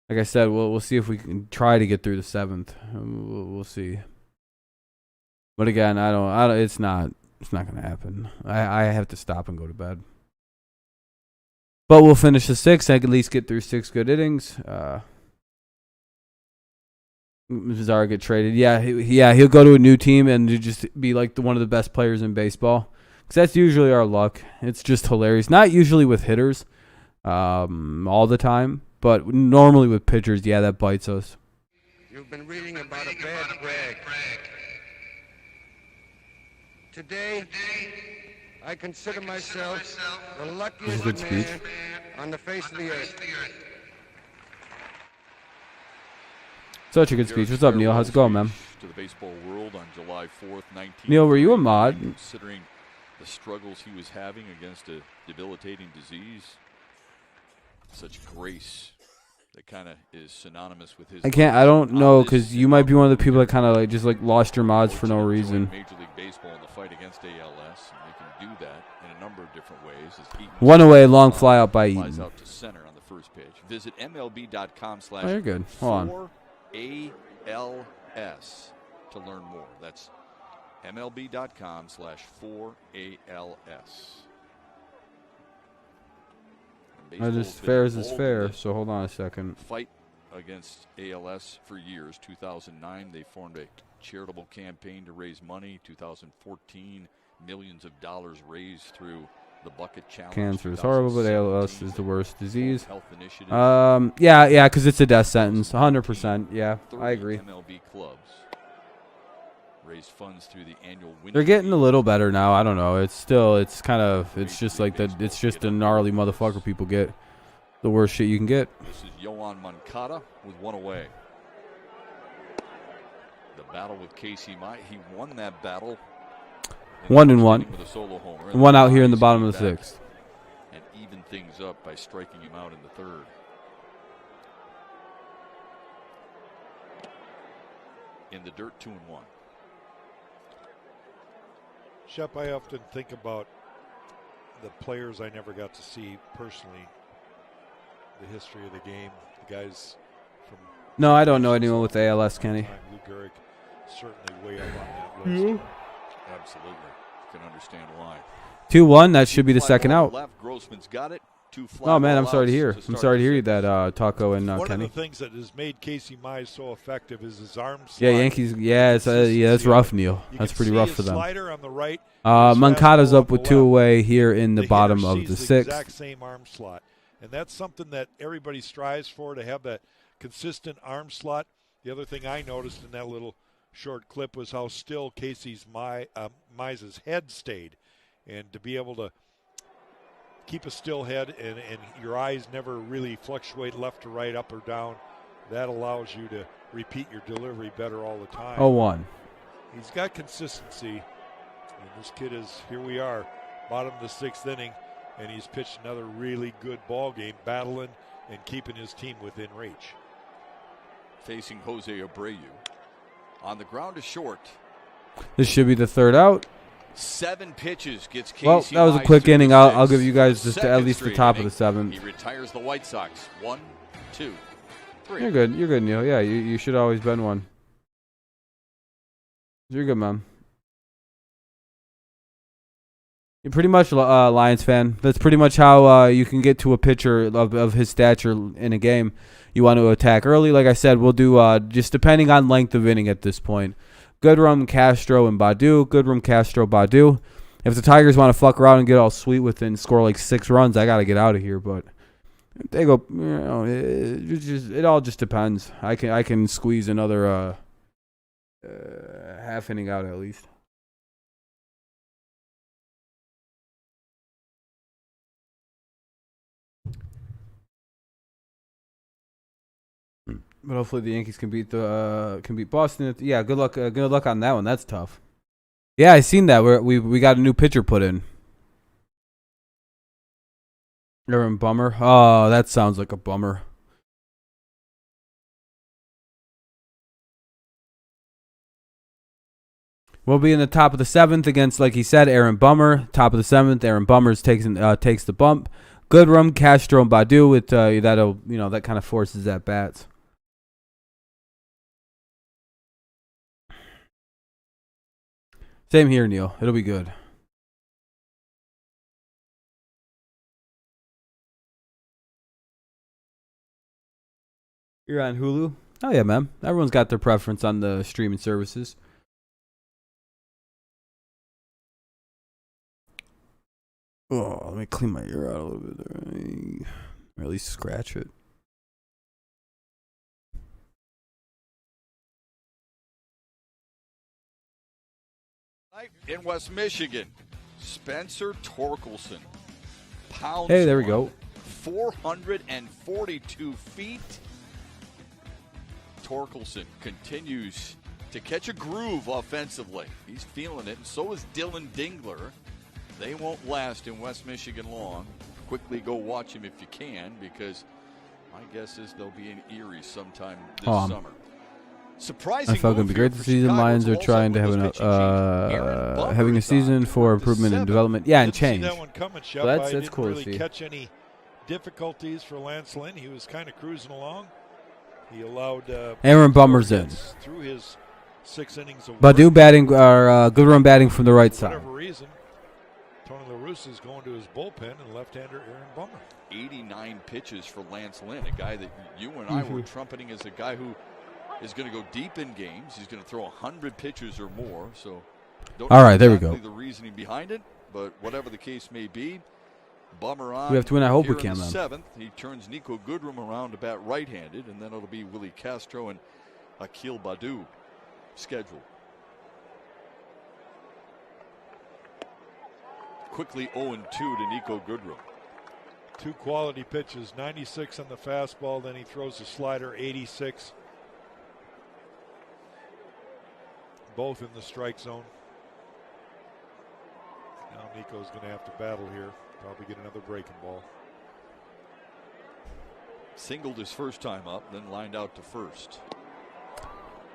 Like I said, we'll see if we can try to get through the seventh. We'll see. But again, I don't. It's not gonna happen. I have to stop and go to bed. But we'll finish the 6th. I can at least get through 6 good innings. Mazara get traded. Yeah, he'll go to a new team and just be like one of the best players in baseball. Because that's usually our luck. It's just hilarious. Not usually with hitters all the time, but normally with pitchers, yeah, that bites us. You've been reading about a bad Greg. Today, I consider myself the luckiest Good speech. man on the face of the earth. Such a good speech. What's up, Neil? How's it going, man? To the baseball world on July 4th, 19. Neil, were you a mod? Considering the struggles he was having against a debilitating disease, such grace that kind of is synonymous with his. I don't know, because you might be one of the people that kind of like just like lost your mods for no reason. Major League Baseball in the fight against ALS, and you can do that in a number of different ways. One away, long fly out by Flies Eaton. out to center on the first pitch. Visit MLB.com/. Oh, you're good. Hold on. ALS to learn more. That's MLB.com/4ALS. Just fair is fair. So hold on a second. Fight against ALS for years. 2009, they formed a charitable campaign to raise money. 2014, millions of dollars raised through the Bucket Challenge. Cancer is horrible, but ALS is the worst disease. Health initiative. Yeah, because it's a death sentence. 100%. Yeah, I agree. MLB clubs raise funds through the annual winter. They're getting a little better now. I don't know. It's just like that. It's just a gnarly motherfucker people get. The worst shit you can get. This is Yohan Moncada with one away. The battle with Casey Mai. He won that battle. 1-1. With a solo homer. One out here in the bottom of the 6th. And even things up by striking him out in the 3rd. In the dirt, 2-1. Shep, I often think about the players I never got to see personally, the history of the game, the guys from... No, I don't know anyone with ALS, Kenny. Lou Gehrig, certainly way up on that list. Absolutely. Can understand why. 2-1, that should be the second out. Left, Grossman's got it. Oh, man, I'm sorry to hear. I'm sorry to hear that, Taco and One Kenny. of the things that has made Casey Mize so effective is his arm slide. Yeah, Yankees. Yeah, that's rough, Neil. That's pretty rough for them. Slider on the right. Moncada's up with 2 away here in the bottom of the 6th. Exact same arm slot, and that's something that everybody strives for, to have that consistent arm slot. The other thing I noticed in that little short clip was how still Casey's Mize's head stayed, and to be able to keep a still head and your eyes never really fluctuate left to right, up or down, that allows you to repeat your delivery better all the time. 0-1. He's got consistency, and this kid is, here we are, bottom of the 6th inning, and he's pitched another really good ball game, battling and keeping his team within reach. Facing Jose Abreu. On the ground to short. This should be the 3rd out. 7 pitches gets Casey. Well, that was a quick inning. I'll give you guys just at least the top of the 7th. He retires the White Sox. 1, 2, 3. You're good. You're good, Neil. Yeah, you should always been one. You're good, man. You're pretty much a Lions fan. That's pretty much how you can get to a pitcher of his stature in a game. You want to attack early. Like I said, we'll do just depending on length of inning at this point. Goodrum, Castro, and Badu. Goodrum, Castro, Badu. If the Tigers want to fuck around and get all sweet with it and score like 6 runs, I got to get out of here. But if they go, it all just depends. I can squeeze another half inning out at least. But hopefully the Yankees can beat Boston. Yeah, good luck. Good luck on that one. That's tough. Yeah, I seen that. We got a new pitcher put in. Aaron Bummer. Oh, that sounds like a bummer. We'll be in the top of the 7th against, like he said, Aaron Bummer. Top of the 7th, Aaron Bummer takes the bump. Goodrum, Castro, and Badu with that kind of forces at bats. Same here, Neil. It'll be good. You're on Hulu? Oh, yeah, man. Everyone's got their preference on the streaming services. Oh, let me clean my ear out a little bit there. Or at least scratch it. In West Michigan, Spencer Torkelson. Pounds Hey, there we go. 442 feet. Torkelson continues to catch a groove offensively. He's feeling it, and so is Dylan Dingler. They won't last in West Michigan long. Quickly go watch him if you can, because my guess is they'll be in Erie sometime this summer. Surprising. I felt it'd be great to see the Lions are trying to have having a season for improvement and development. Yeah, and change. That one coming, Shep. So that's didn't cool really to see. Catch any difficulties for Lance Lynn. He was kind of cruising along. He allowed Aaron Bummer's in. Through his 6 innings of Badu batting, good run batting from the right for side. whatever reason, Tony La Russa is going to his bullpen, and left-hander Aaron Bummer. 89 pitches for Lance Lynn, a guy that you and I were trumpeting as a guy who is going to go deep in games. He's going to throw 100 pitches or more. So, don't all right, there we exactly go. The reasoning behind it, but whatever the case may be, Bummer on. We have to win. I hope we here in can. the Then 7th, he turns Nico Goodrum around to bat right-handed, and then it'll be Willie Castro and Akil Badu scheduled. Quickly 0-2 to Nico Goodrum. 2 quality pitches, 96 on the fastball, then he throws a slider, 86. Both in the strike zone. Now Nico's going to have to battle here. Probably get another breaking ball. Singled his first time up, then lined out to first.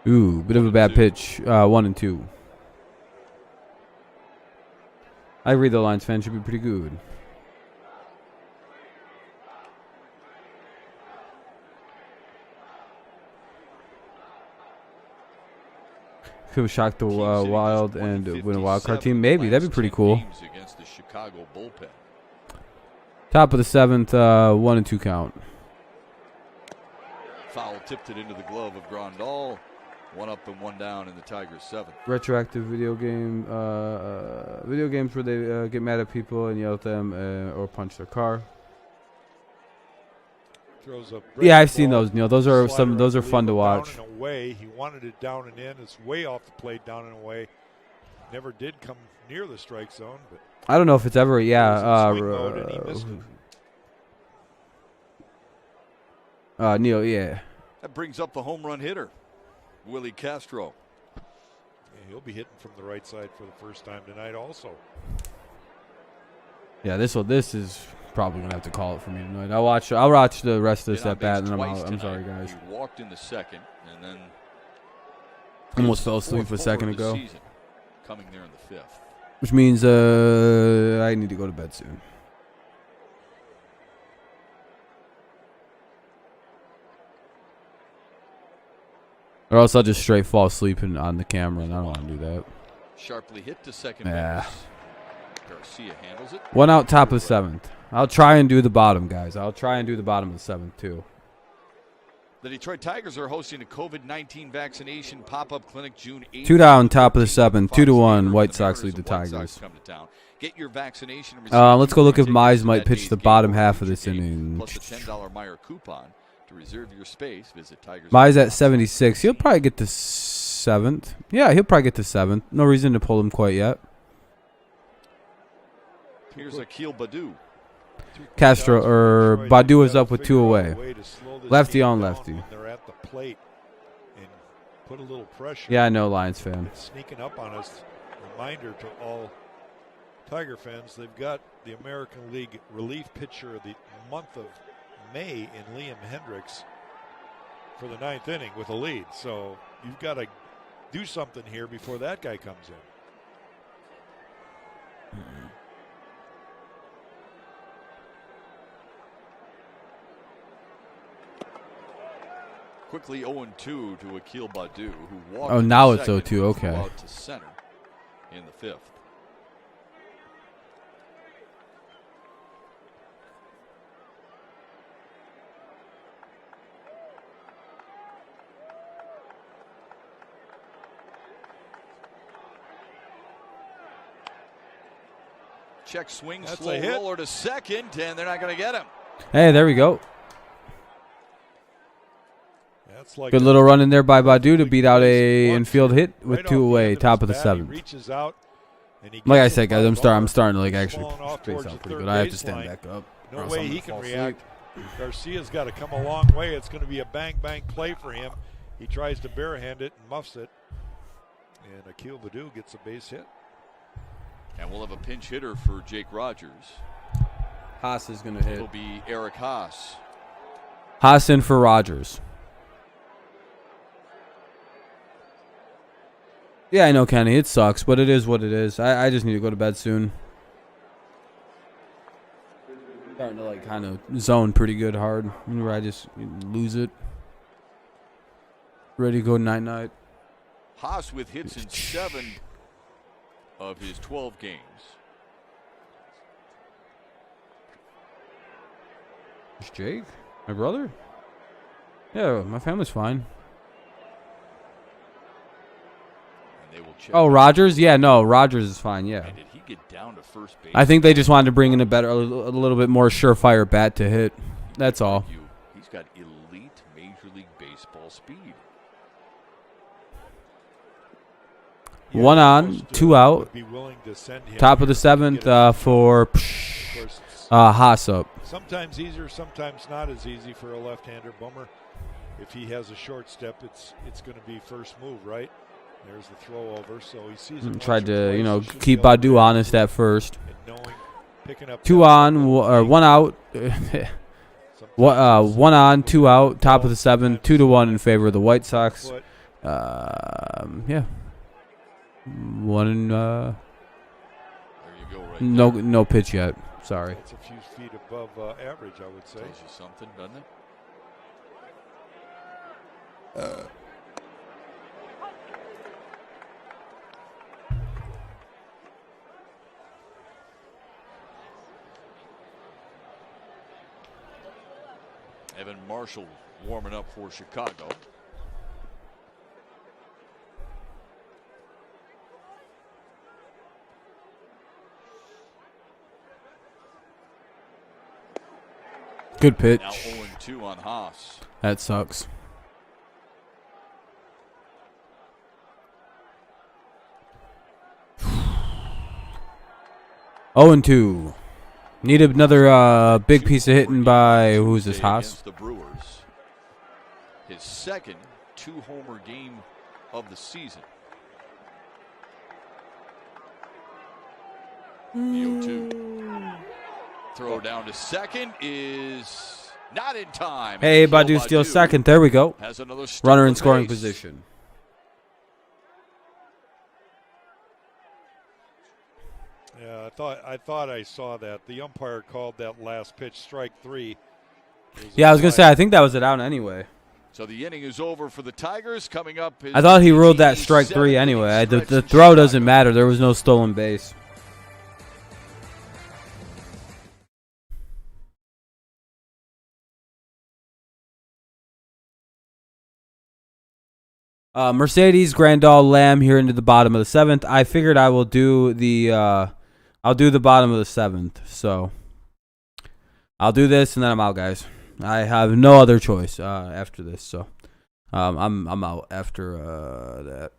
ooh, bit of a bad pitch. 1-2. I read the Lions fan should be pretty good. Could shock the Wild and win a wild card team. Maybe that'd be pretty cool. Against the Chicago bullpen. Top of the 7th, 1-2 count. Foul tipped it into the glove of Grandal. 1 up and 1 down in the Tigers' 7th. Retroactive video games where they get mad at people and yell at them or punch their car. Throws a Yeah, I've seen ball. those, Neil. Those are Slider, those I are fun to believe, watch. Down and away. He wanted it down and in. It's way off the plate, down and away. Never did come near the strike zone, but I don't know if it's ever swing mode and he missed it. Neil, yeah. That brings up the home run hitter, Willie Castro. Yeah, he'll be hitting from the right side for the first time tonight also. Yeah, this is probably gonna have to call it for me tonight. I'll watch the rest of this Been on at bat base and then I'm twice out. I'm sorry, tonight. guys. He walked in the 2nd and then Almost fell asleep a second of the ago, season, coming there in the 5th. which means I need to go to bed soon. Or else I'll just straight fall asleep on the camera, and I don't want to do that. Sharply hit to second Yeah. base. Garcia handles it. 1 out, top of the 7th. I'll try and do the bottom, guys. I'll try and do the bottom of the 7th too. The Detroit Tigers are hosting a COVID-19 vaccination pop-up clinic June 8th. 2 down, top of the 7th. 2-1. White Sox lead the Tigers. Come to town. Get your vaccination. Let's go look if Mize might pitch the bottom half of this inning. Plus a $10 Meyer coupon to reserve your space. Visit Tigers. Mize at 76. He'll probably get to 7th. Yeah, he'll probably get to 7th. No reason to pull him quite yet. Here's Akil Badu. Castro or Badu is up with 2 away. Lefty on lefty. They're at the plate and put a little pressure. Yeah, I know, Lions fan. It's sneaking up on us. Reminder to all Tiger fans, they've got the American League relief pitcher of the month of May in Liam Hendricks for the 9th inning with a lead. So you've got to do something here before that guy comes in. Quickly 0-2 to Akil Badu, who walked. Oh, in now the it's second 0-2, and threw okay. out to center in the 5th. Check swing, That's slow a hit. roller to second, and they're not going to get him. Hey, there we go. That's like Good little run in there by Badu to beat out a infield hit with 2 away, top of the 7th. Reaches out, and he Like I gets said, it guys, by I'm Bummer. starting to like He's actually falling off space towards out the pretty third good. I have to stand baseline. back up. No or else way I'm he gonna can fall react. Garcia's got to come a long way. It's going to be a bang-bang play for him. He tries to barehand it and muffs it. And Akil Baddoo gets a base hit. And we'll have a pinch hitter for Jake Rogers. Haas is going to hit. It'll be Eric Haas. Haas in for Rogers. Yeah, I know, Kenny. It sucks, but it is what it is. I just need to go to bed soon. Starting to like kind of zone pretty good hard. Where I just lose it. Ready to go night-night. Haas with hits in 7 of his 12 games. It's Jake? My brother? Yeah, my family's fine. And they will check. Oh, Rogers? Yeah, no, Rogers is fine, yeah. And did he get down to first base? I think they just wanted to bring in a little bit more surefire bat to hit. That's all. He's got elite Major League Baseball speed. Yeah, 1 on, almost, 2 out. would be willing to send him Top of the here to 7th get it. for Of course, it's Haas up. sometimes easier, sometimes not as easy for a left-hander. Bummer. If he has a short step, it's going to be first move, right? There's the throw over, so he sees it. Tried once or to, twice. He should keep be able to Badu react honest to it. at first. And knowing, picking up 2 that on, little 1 out. sometimes 1 on, 2 out. Top of the 7th, 2-1 in favor of the White Sox. foot. Yeah. 1 and There you go, right no pitch yet. Sorry. That's a few feet above average, I would say. there. Tells you something, doesn't it? Evan Marshall warming up for Chicago. Good pitch. Now 0-2 on Haas. That sucks. Oh and 2. Need another big piece of hitting by who's this, Haas? Against the Brewers. His second 2-homer game of the season. The 0-2. Throw down to second is not in time. Hey, And Joe Badu steals Badu second. There we go. has another Runner stolen in scoring base. position. Yeah, I thought I saw that. The umpire called that last pitch strike 3. Yeah, I was gonna say I think that was it out anyway. So the inning is over for the Tigers. Coming up, is I thought he the ruled that strike 3 7th anyway. inning The stretch in throw doesn't Chicago. matter. There was no stolen base. Mercedes, Grandal, Lamb here into the bottom of the 7th. I figured I will do the I'll do the bottom of the 7th. So I'll do this and then I'm out, guys. I have no other choice after this. So I'm out after that.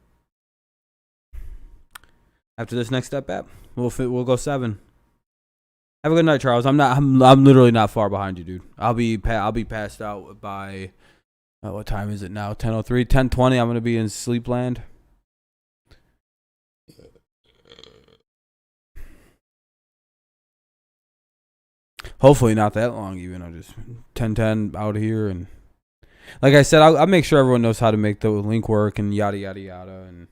After this next step back, we'll go 7. Have a good night, Charles. I'm literally not far behind you, dude. I'll be passed out by what time is it now? 10:03, 10:20. I'm gonna be in sleep land. Hopefully not that long. Even I'll just 10:10 out of here, and like I said, I'll make sure everyone knows how to make the link work and yada yada yada, and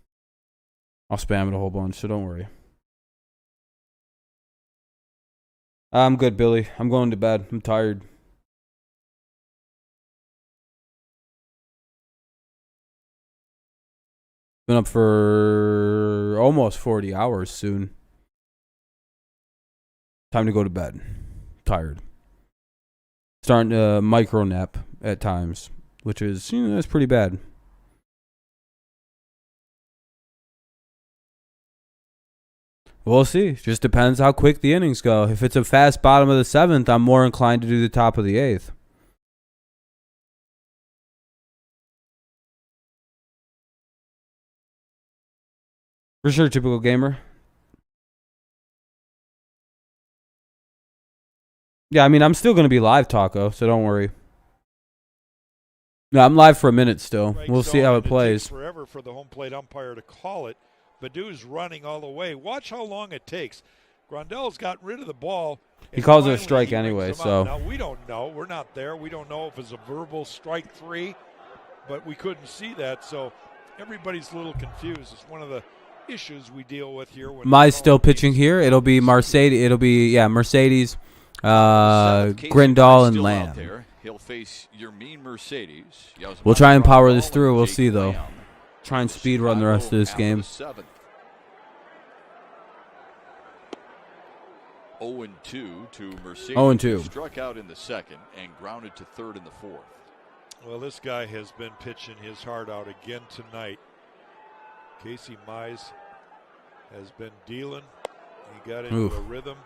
I'll spam it a whole bunch. So don't worry. I'm good, Billy. I'm going to bed. I'm tired. Been up for almost 40 hours soon. Time to go to bed. Tired. Starting to micro nap at times, which is, that's pretty bad. We'll see. Just depends how quick the innings go. If it's a fast bottom of the 7th, I'm more inclined to do the top of the 8th. For sure, typical gamer. Yeah, I mean, I'm still going to be live, Taco, so don't worry. No, I'm live for a minute still. We'll see how it plays. Forever for the home plate umpire to call it. Badu's running all the way. Watch how long it takes. Grandal's got rid of the ball. He calls it a strike anyway, so. Now, we don't know. We're not there. We don't know if it's a verbal strike 3, but we couldn't see that, so everybody's a little confused. It's one of the issues we deal with here. Mai's still pitching here. It'll be Mercedes. Mercedes, Grindal, and Lamb. He'll face your mean Mercedes. We'll try and power this through. We'll see, though. Try and speed run the rest of this game. 0-2 to Mercedes. 0-2. Struck out in the 2nd and grounded to 3rd in the 4th. Well, this guy has been pitching his heart out again tonight. Casey Mize has been dealing. He got into a rhythm.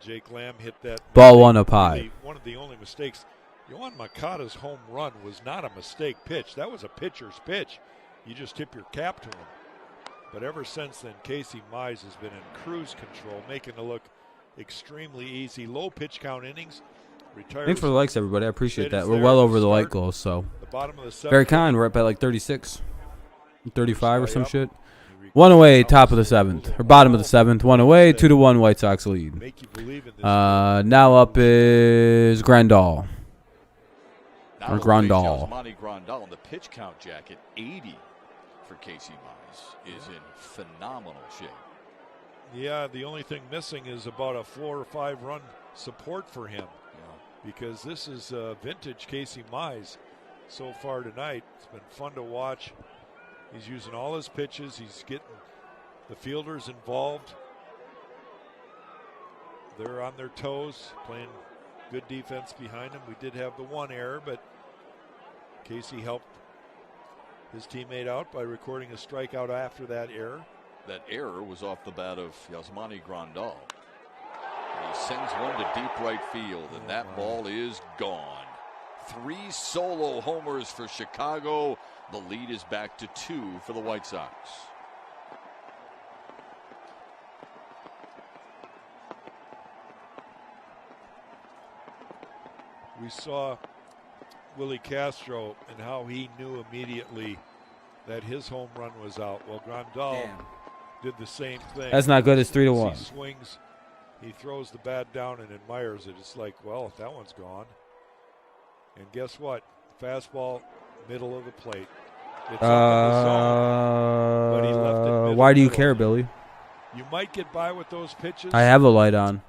Jake Lamb hit that ball one up high. One of the only mistakes. Yohan Makata's home run was not a mistake pitch. That was a pitcher's pitch. You just tip your cap to him. But ever since then, Casey Mize has been in cruise control, making it look extremely easy. Low pitch count innings. Thanks for the likes, everybody. I appreciate that. We're well over the like goal, so. The bottom of the 7th. Very kind. We're up at like 36, 35 or some shit. 1 away, top of the 7th, or bottom of the 7th. 1 away, 2-1 White Sox lead. Now up is Grandal. Or Grandal. Grandal in the pitch count jacket, 80 for Casey Mize, is in phenomenal shape. Yeah, the only thing missing is about a 4 or 5 run support for him. Because this is vintage Casey Mize so far tonight. It's been fun to watch. He's using all his pitches. He's getting the fielders involved. They're on their toes, playing good defense behind him. We did have the one error, but Casey helped his teammate out by recording a strikeout after that error. That error was off the bat of Yasmani Grandal. And he sends one to deep right field, and that ball is gone. 3 solo homers for Chicago. The lead is back to 2 for the White Sox. We saw Willie Castro and how he knew immediately that his home run was out. Well, Grandal did the same thing. That's not good. It's 3-1. He swings, he throws the bat down and admires it. It's like, well, that one's gone. And guess what? Fastball, middle of the plate. It's up in the zone, but he left it why do you care, Billy? You might get by with those pitches. I have a light on.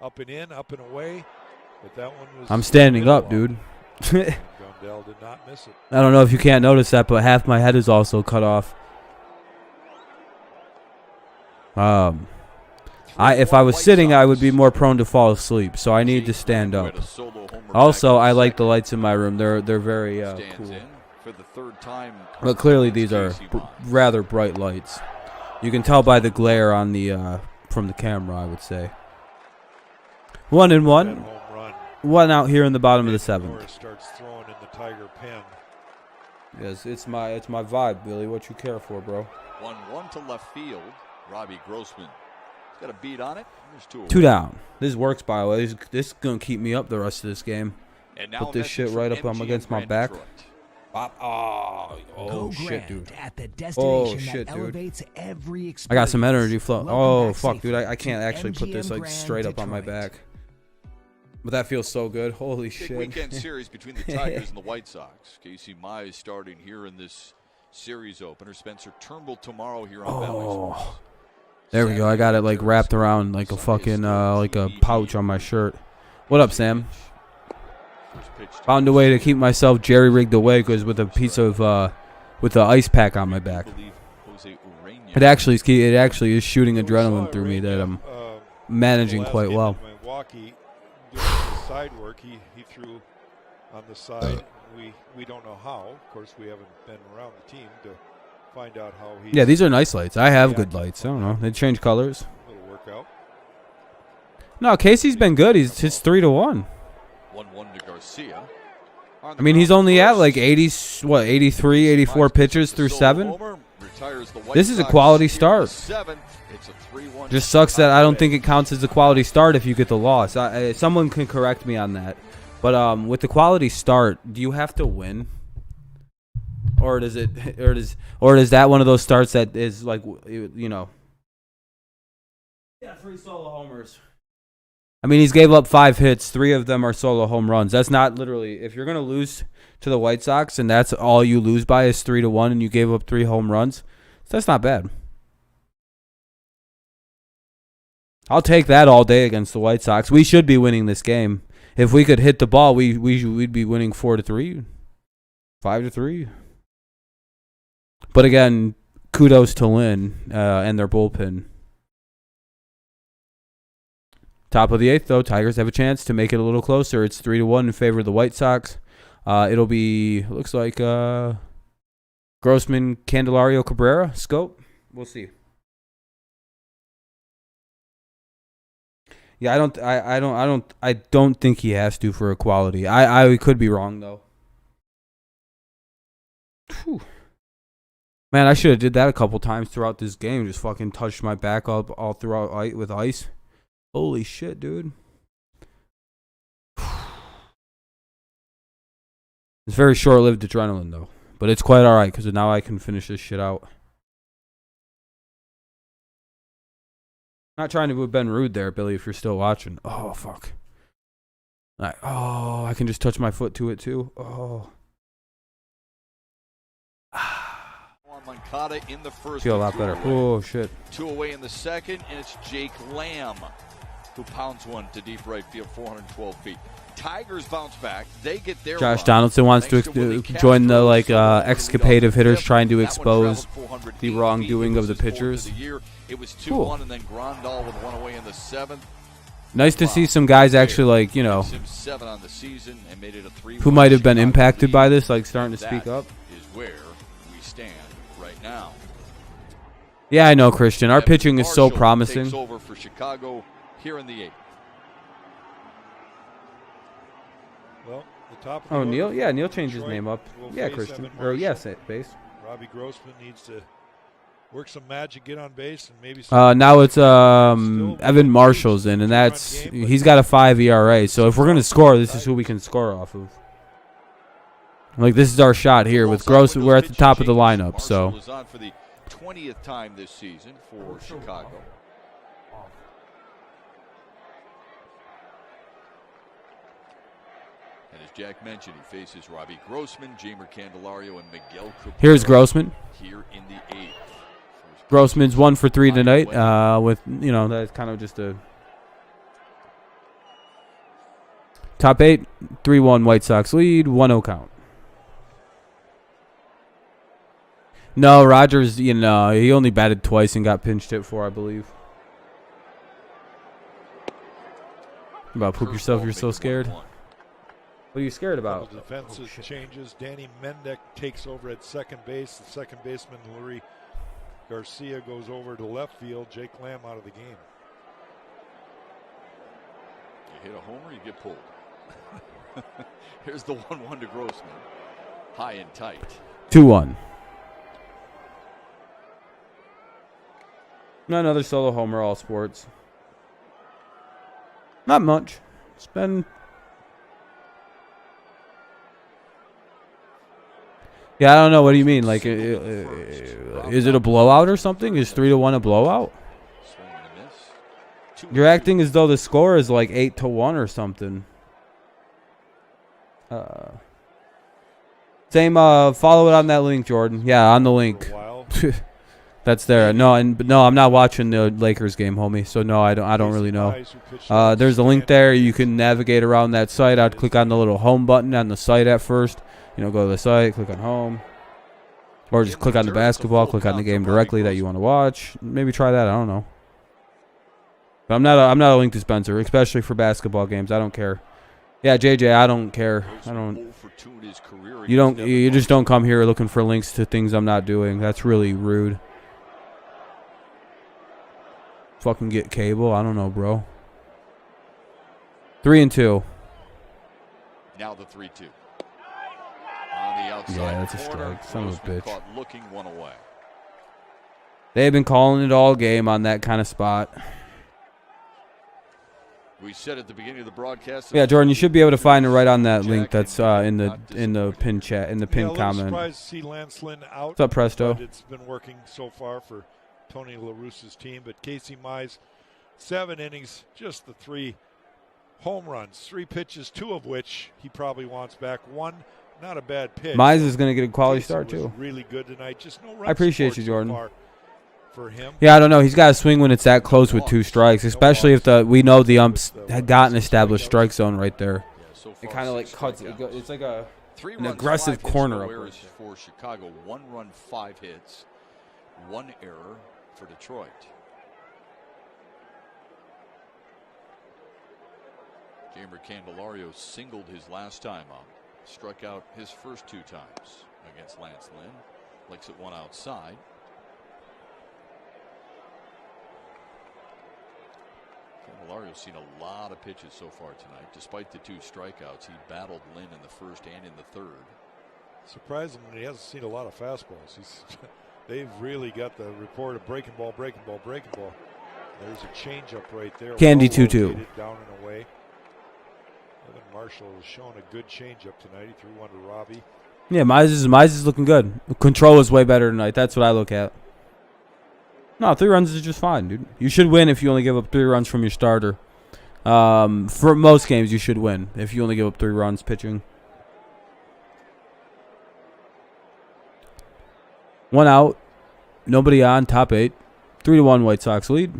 Up and in, up and away. But that one was. I'm standing up, dude. Grandal did not miss it. I don't know if you can't notice that, but half my head is also cut off. If I was sitting, I would be more prone to fall asleep, so I need to stand up. Also, I like the lights in my room. They're very cool. But clearly, these are rather bright lights. You can tell by the glare on the from the camera, I would say. 1-1. 1 out here in the bottom of the 7th. Starts throwing in the Tiger pen. Yes, it's my vibe, Billy. What you care for, bro? 1-1 to left field. Robbie Grossman got a beat on it. There's 2 down. This works, by the way. This is gonna keep me up the rest of this game. And now put this shit right up against my back. Oh shit, dude. Oh shit, dude. I got some energy flow. Oh fuck, dude. I can't actually put this like straight up on my back. But that feels so good. Holy shit. Big weekend series between the Tigers and the White Sox. Casey Mize starting here in this series opener. Spencer Turnbull tomorrow here on Valley Sports. There we go. I got it like wrapped around like a fucking like a pouch on my shirt. What up, Sam? Found a way to keep myself jerry-rigged away because with a piece of with the ice pack on my back. It actually is shooting adrenaline through me that I'm managing quite well. Side work, he threw on the side. We don't know how. Of course, we haven't been around the team to find out how he. Yeah, these are nice lights. I have good lights. I don't know. They change colors. Little workout. No, Casey's been good. He's 3-1. 1-1 to Garcia. I mean, he's only at like 83, 84 pitches through 7. This is a quality start. Just sucks that I don't think it counts as a quality start if you get the loss. Someone can correct me on that. But with the quality start, do you have to win? Or does it or is that one of those starts that is like, you know? Yeah, 3 solo homers. I mean, he's gave up 5 hits. 3 of them are solo home runs. That's not literally, if you're going to lose to the White Sox and that's all you lose by is 3-1 and you gave up 3 home runs, that's not bad. I'll take that all day against the White Sox. We should be winning this game. If we could hit the ball, we'd be winning 4-3, 5-3. But again, kudos to Lynn and their bullpen. Top of the 8th, though, Tigers have a chance to make it a little closer. It's 3-1 in favor of the White Sox. It'll be, looks like Grossman, Candelario, Cabrera, Scope. We'll see. Yeah, I don't think he has to for equality. I could be wrong though. Whew. Man, I should have did that a couple times throughout this game. Just fucking touched my back all throughout with ice. Holy shit, dude. It's very short-lived adrenaline, though. But it's quite all right, because now I can finish this shit out. Not trying to have been rude there, Billy, if you're still watching. Oh, fuck. Oh, I can just touch my foot to it, too. Oh. Moncada in the first. Feel a lot better. Oh, shit. 2 away in the second, and it's Jake Lamb who pounds one to deep right field, 412 feet. Tigers bounce back. They get their Josh run. Donaldson wants to Willie join the Castro, excapative hitters fifth. trying to That one expose traveled 408 the wrongdoing feet. of the It was his fourth pitchers. of the year. It was 2-1, Cool. and then Grandal with 1 away in the 7th. Nice to see some guys actually, like, you know, Gives him 7 on the season and made it a 3-1 who might have been Chicago impacted lead. by this, like starting to speak That up. is where we stand right now. Yeah, I know, Christian. Our Evan pitching is so Marshall promising. Takes over for Chicago here in the 8th. Well, the top. Of the Oh, order, Neil? Yeah, Neil changed his Detroit name up. will Yeah, face Christian. Evan Or, Marshall. yes, base. Robbie Grossman needs to work some magic, get on base, and maybe. Some Now it's Evan Marshall's in, and that's he's got a 5 ERA. So if we're gonna score, this is who we can score off of. Like, this is our shot here with Grossman. We're at the top of the lineup, so. Marshall is on for the 20th time this season for Chicago. And as Jack mentioned, he faces Robbie Grossman, Jamer Candelario, and Miguel Cabrera. Here's Grossman. Here in the 8th. Grossman's 1 for 3 tonight. With, you know, that's kind of just a top 8, 3-1 White Sox lead, 1-0 count. No, Rogers, you know, he only batted twice and got pinch hit for, I believe. You about to poop yourself? You're so scared. What are you scared about? Couple defensive changes. Danny Mendick takes over at second base. The second baseman, Lurie Garcia, goes over to left field. Jake Lamb out of the game. You hit a homer, you get pulled. Here's the 1-1 to Grossman. High and tight. 2-1. Another solo homer, all sports. Not much. It's been... Yeah, I don't know. What do you mean? Like, is it a blowout or something? Is 3-1 a blowout? Swing and a miss. You're acting as though the score is like 8-1 or something. Same. Follow it on that link, Jordan. Yeah, on the link. For a while. That's there. No, I'm not watching the Lakers game, homie. So no, I don't really know. There's a link there. You can navigate around that site. I'd click on the little home button on the site at first. You know, go to the site, click on home, or just click on the basketball, click on the game directly that you want to watch. Maybe try that. I don't know. But I'm not a link dispenser, especially for basketball games. I don't care. Yeah, JJ, I don't care. I don't. You just don't come here looking for links to things I'm not doing. That's really rude. Fucking get cable. I don't know, bro. 3-2. Now the 3-2. On the outside. Yeah, that's a strike. Son of a bitch. Caught looking one away. They've been calling it all game on that kind of spot. We said at the beginning of the broadcast. Yeah, Jordan, you should be able to find it right on that link that's in the pin chat, in the pin comment. Surprised to see Lance Lynn out. What's up, Presto? It's been working so far for Tony La Russa's team, but Casey Mize, 7 innings, just the 3 home runs, 3 pitches, 2 of which he probably wants back. 1, not a bad pitch. Mize is going to get a quality Casey start was too. really good tonight. Just no runs I appreciate you, scored Jordan. so far for him. Yeah, I don't know. He's got to swing when it's that close with 2 strikes, especially if we know the umps had got an established strike zone right there. It kind of like cuts. It's like an aggressive corner up. For Chicago, 1 run, 5 hits, 1 error for Detroit. Jamer Candelario singled his last time up, struck out his first 2 times against Lance Lynn. Likes it 1 outside. Candelario's seen a lot of pitches so far tonight. Despite the 2 strikeouts, he battled Lynn in the first and in the third. Surprisingly, he hasn't seen a lot of fastballs. They've really got the report of breaking ball, breaking ball, breaking ball. There's a changeup right there. Candy well 2-2. Down and away. Evan Marshall has shown a good changeup tonight. He threw 1 to Robbie. Yeah, Mize is looking good. Control is way better tonight. That's what I look at. No, 3 runs is just fine, dude. You should win if you only give up 3 runs from your starter. For most games, you should win if you only give up 3 runs pitching. 1 out. Nobody on. Top 8. 3-1 White Sox lead.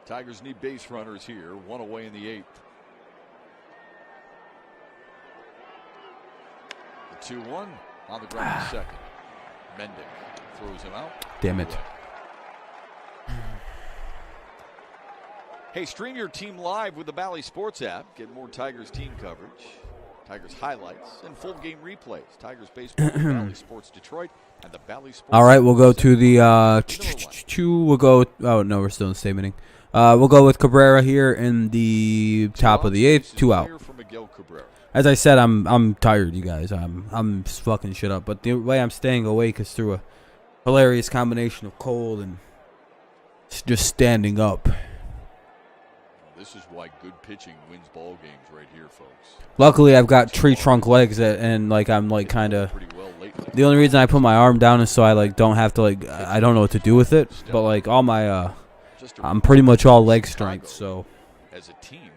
Tigers need base runners here. 1 away in the 8th. The 2-1 on the ground in second. Mendick throws him out. Damn it. Hey, stream your team live with the Bally Sports app. Get more Tigers team coverage, Tigers highlights, and full game replays. Tigers baseball, Bally Sports Detroit, and the Bally Sports. All right, we'll go to the we'll go. Oh no, we're still in statementing. We'll go with Cabrera here in the top of the 8th. 2 out. As I said, I'm tired, you guys. I'm fucking shit up. But the way I'm staying awake is through a hilarious combination of cold and just standing up. This is why good pitching wins ball games right here, folks. Luckily, I've got tree trunk legs and like I'm like kind of. The only reason I put my arm down is so I like don't have to like I don't know what to do with it. But like all my I'm pretty much all leg strength, so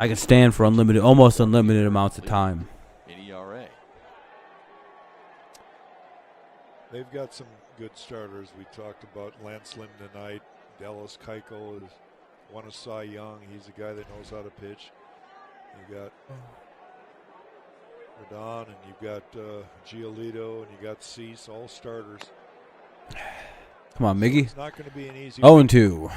I can stand for almost unlimited amounts of time. They've got some good starters. We talked about Lance Lynn tonight. Dallas Keuchel is won a Cy Young. He's a guy that knows how to pitch. You got Rodon, and you've got Giolito, and you got Cease, all starters. Come on, Miggy. It's not going to be an easy 0-2.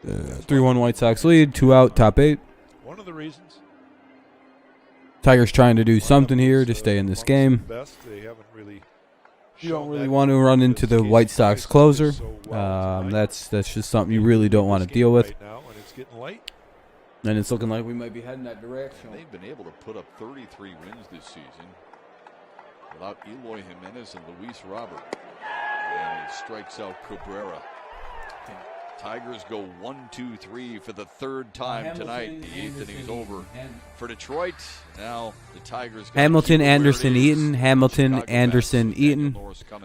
3-1 White Sox lead. 2 out. Top 8. One of the reasons. Tigers trying to do something here to stay in this game. You don't really want to run into the White Sox closer. That's just something you really don't want to deal with. And it's looking like we might be heading that direction. They've been able to put up 33 wins this season without Eloy Jimenez and Luis Robert. And he strikes out Cabrera. Tigers go 1-2-3 for the 3rd time tonight. The 8th inning's over for Detroit. Now the Tigers. Hamilton, Anderson, Eaton. Hamilton, Anderson, Eaton.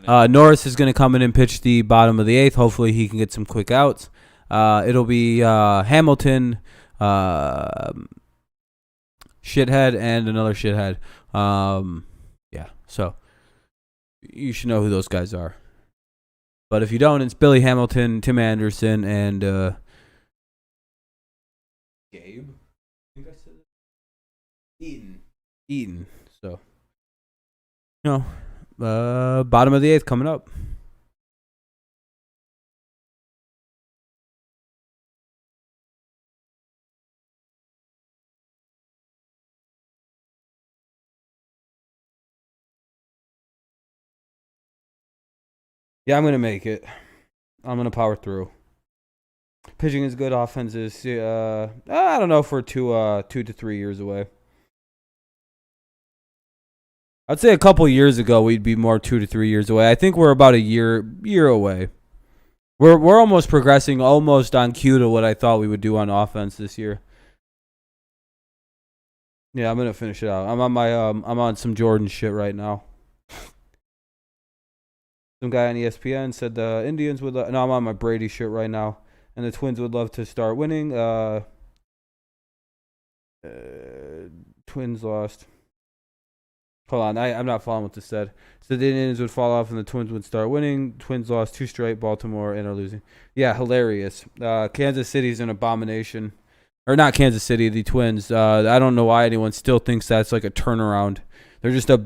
Norris is going to come in and pitch the bottom of the 8th. Hopefully he can get some quick outs. It'll be Hamilton, shithead, and another shithead. Yeah, so you should know who those guys are. But if you don't, it's Billy Hamilton, Tim Anderson, and Gabe. I think I said it. Eaton. So, bottom of the 8th coming up. Yeah, I'm gonna make it. I'm gonna power through. Pitching is good. Offense is. I don't know if we're 2 to 3 years away. I'd say a couple years ago we'd be more 2 to 3 years away. I think we're about a year away. We're almost progressing, almost on cue to what I thought we would do on offense this year. Yeah, I'm gonna finish it out. I'm on my I'm on some Jordan shit right now. Some guy on ESPN said the Indians would. No, I'm on my Brady shit right now, and the Twins would love to start winning. Twins lost. Hold on, I'm not following what this said. So the Indians would fall off and the Twins would start winning. Twins lost 2 straight, Baltimore, and are losing. Yeah, hilarious. Kansas City's an abomination. Or not Kansas City, the Twins. I don't know why anyone still thinks that's like a turnaround. They're just they're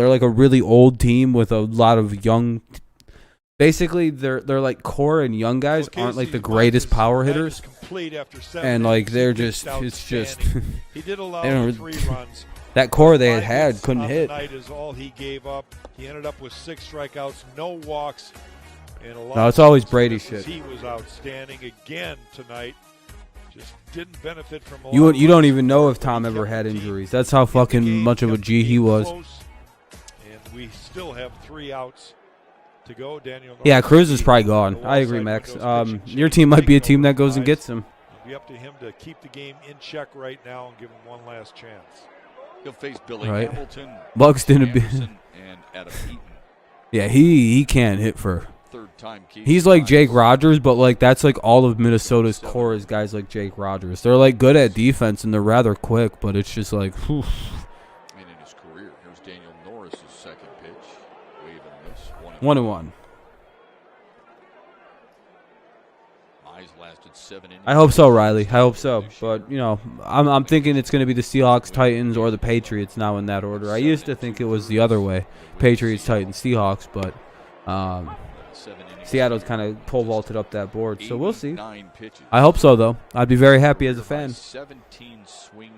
like a really old team with a lot of young. Basically, they're like core and young guys aren't like the greatest power hitters. And like they're just He did allow 3 runs. That core they had couldn't hit. Tonight is all he gave up. He ended up with 6 strikeouts, no walks, and a lot. No, it's always Brady shit. He was outstanding again tonight. Just didn't benefit from. You don't even know if Tom ever had injuries. That's how fucking much of a G he was. And we still have 3 outs to go. Daniel. Yeah, Cruz is probably gone. I agree, Max. Your team might be a team that goes and gets him. It'll be up to him to keep the game in check right now and give him one last chance. He'll face Billy Hamilton, Buxton and Adam Eaton. Yeah, he can't hit for. Third-time He's like Jake Rogers, but like that's like all of Minnesota's core is guys like Jake Rogers. They're like good at defense and they're rather quick, but it's just like. Whew. And in his career, here's Daniel Norris' second pitch, wave and miss, 1-1. Lasted 7 innings. I hope so, Riley. I hope so. But, you know, I'm thinking it's going to be the Seahawks, Titans, or the Patriots now in that order. I used to think it was the other way. Patriots, Titans, Seahawks, but Seattle's kind of pole vaulted up that board. So we'll see. I hope so, though. I'd be very happy as a fan.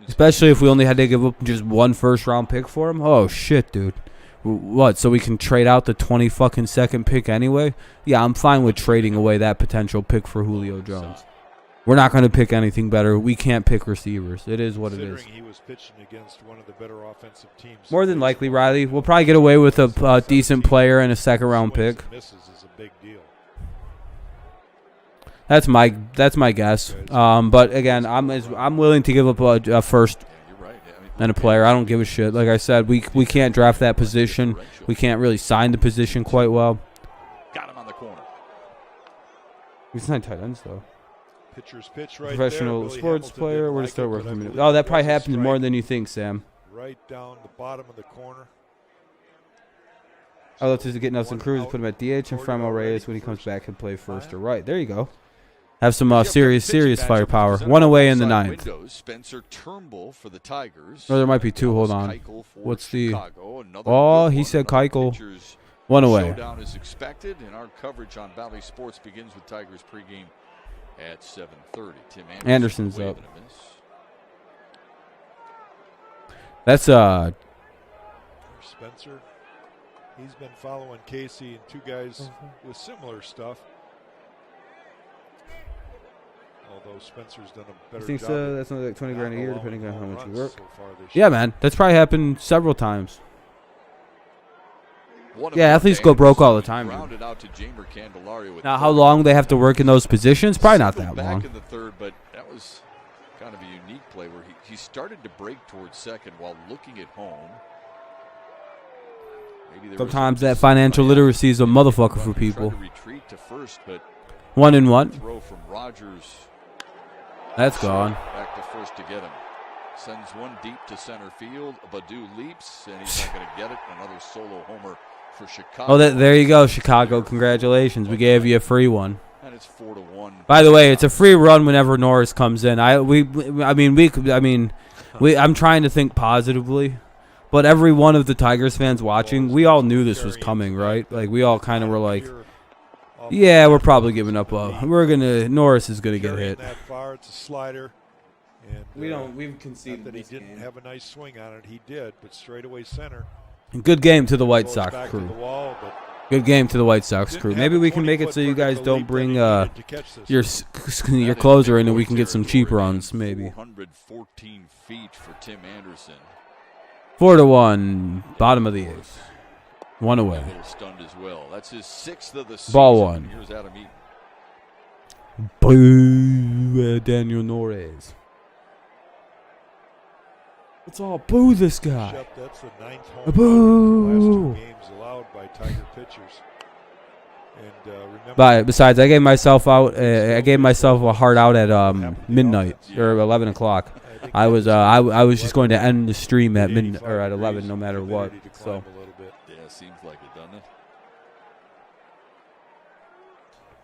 Especially if we only had to give up just 1 first-round pick for him. Oh, shit, dude. What, so we can trade out the 22nd pick anyway? Yeah, I'm fine with trading away that potential pick for Julio Jones. We're not going to pick anything better. We can't pick receivers. It is what it is. He was pitching against one of the better offensive teams. More than likely, Riley. We'll probably get away with a decent player and a second-round pick. That's my guess. But again, I'm willing to give up a first and a player. I don't give a shit. Like I said, we can't draft that position. We can't really sign the position quite well. Got him on the corner. We signed tight ends though. Pitcher's pitch right Professional there. sports player. We're to start working. Oh, that probably happens more than you think, Sam. Right down the bottom of the corner. I'd love to get Nelson Cruz, put him at DH, and Franmil Reyes when he comes back and play first or right. There you go. Have some serious firepower. 1 away in the 9th. Spencer Turnbull for the Tigers. Or there might be 2. Hold on. What's the? Oh, he said Keuchel. 1 away. Showdown is expected, and our coverage on Valley Sports begins with Tigers pregame at 7:30. Tim Anderson's up. That's Spencer. He's been following Casey and 2 guys with similar stuff. Although Spencer's done a better I think job. so. That's another like 20 grand a year, depending on how much you work. Yeah, man. That's probably happened several times. Yeah, athletes go broke all the time. Now, how long they have to work in those positions? Probably not that long. Back in the 3rd, but that was kind of a unique play where he started to break towards second while looking at home. Sometimes that financial literacy is a motherfucker for people. Retreat to first, but 1-1. Throw from Rogers. That's gone. Back to first to get him. Sends one deep to center field. Badu leaps, and he's not going to get it. Another solo homer for Chicago. Oh, there you go, Chicago. Congratulations. We gave you a free one. And it's 4-1. By the way, it's a free run whenever Norris comes in. I'm trying to think positively, but every one of the Tigers fans watching, we all knew this was coming, right? Like we all kind of were like, yeah, we're probably giving up. Norris is gonna get hit. That far, it's a slider. And we've conceded that he didn't have a nice swing on it. He did, but straightaway center. Good game to the White Sox crew. To the wall, but Good game to the White Sox crew. Maybe we can make it so you guys don't bring your closer in and we can get some cheap runs, maybe. 414 feet for Tim Anderson. 4-1, bottom of the 8th. One away. A little stunned as well. That's his 6th of the season. Ball 1. Here's Adam Eaton. Boo, Daniel Norris. Let's all boo this guy. Shep, that's the 9th home Boo. run in the last 2 games allowed by Tiger pitchers. And remember, Besides, I gave myself a hard out at midnight or 11 o'clock. I was just going to end the stream at midnight or at 11, no matter what. So. Yeah, seems like it, doesn't it?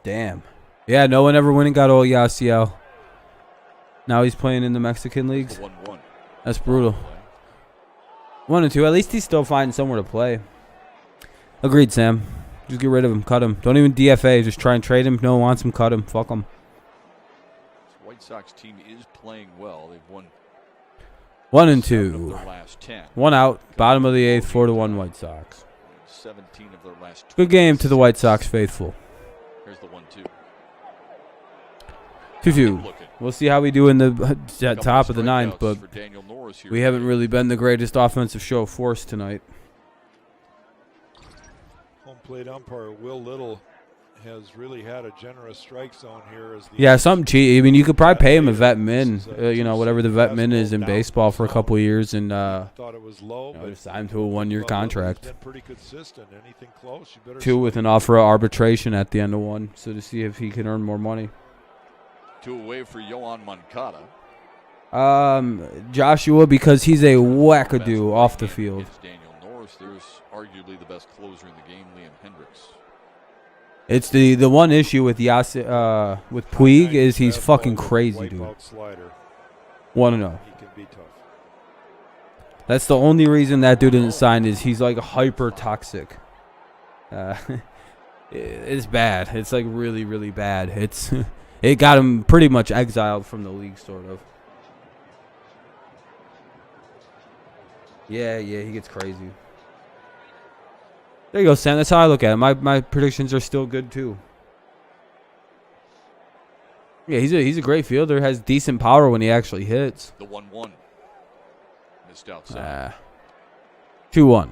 Damn. Yeah, no one ever went and got old Yasiel. Now he's playing in the Mexican leagues. 1-1. That's brutal. 1 and 2. At least he's still finding somewhere to play. Agreed, Sam. Just get rid of him. Cut him. Don't even DFA. Just try and trade him. No one wants him. Cut him. Fuck him. This White Sox team is playing well. They've won 1 and 7 of 2. their last 10. 1 out. Bottom of the 8th. 4-1 White Sox. 17 of their last 20. Good game to the White Sox faithful. Here's the 1-2. 2-2. We'll see how we do in the top of the 9th, but we haven't really been the greatest offensive show of force tonight. home plate umpire Will Little has really had a generous strike zone here. As the yeah, something cheap. I mean, you could probably pay him a vet min, you know, whatever the vet min is in baseball for a couple of years, and thought it was low, you know, just sign him to a 1-year contract. Been pretty consistent. Anything close, you better 2 with an offer of arbitration at the end of 1, so to see if he can earn more money. 2 away for Yohan Moncada. Joshua, because he's a wackadoo off the field. Against Daniel Norris, there's arguably the best closer in the game, Liam Hendricks. It's the one issue with with Puig is he's fucking crazy, dude. 1-0. He can be tough. That's the only reason that dude didn't sign is he's like hyper toxic. It's bad. It's like really, really bad. It got him pretty much exiled from the league, sort of. Yeah, he gets crazy. There you go, Sam. That's how I look at it. My predictions are still good too. Yeah, he's a great fielder. Has decent power when he actually hits. The 1-1 missed outside. 2-1.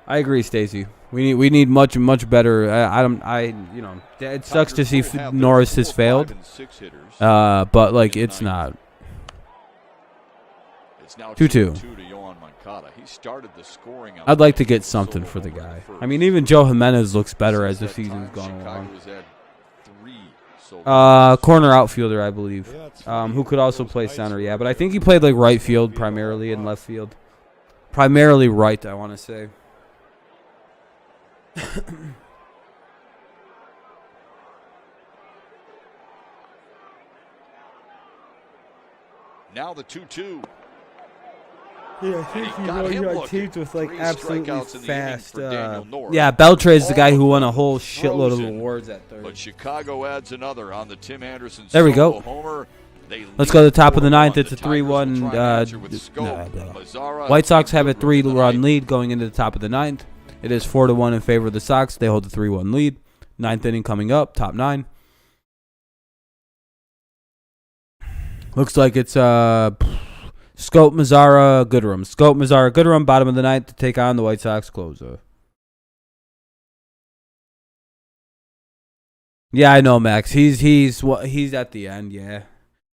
I agree, Stacy. We need much better. You know, it sucks to see Norris has failed. But like it's not. It's now 2-2. to Yohan Moncada. He started the scoring. I'd like to get something for the guy. I mean, even Joe Jimenez looks better as the season's gone along. Corner outfielder, I believe. Who could also play center, yeah. But I think he played like right field primarily and left field. Primarily right, I want to say. Now the 2-2. Yeah, I think he got teams with like 3 absolutely strikeouts in the fast. inning for Daniel Norris. Yeah, Beltre is the guy who won a whole shitload of awards at third. But Chicago adds another on the Tim Anderson. There we go. Homer. Let's go to the top of the 9th. It's a 3-1. White Sox have a 3-run lead going into the top of the 9th. It is 4-1 in favor of the Sox. They hold the 3-1 lead. 9th inning coming up, top 9. Looks like it's Scope, Mazzara, Goodrum. Scope, Mazzara, Goodrum, bottom of the 9th to take on the White Sox closer. Yeah, I know, Max. He's at the end, yeah.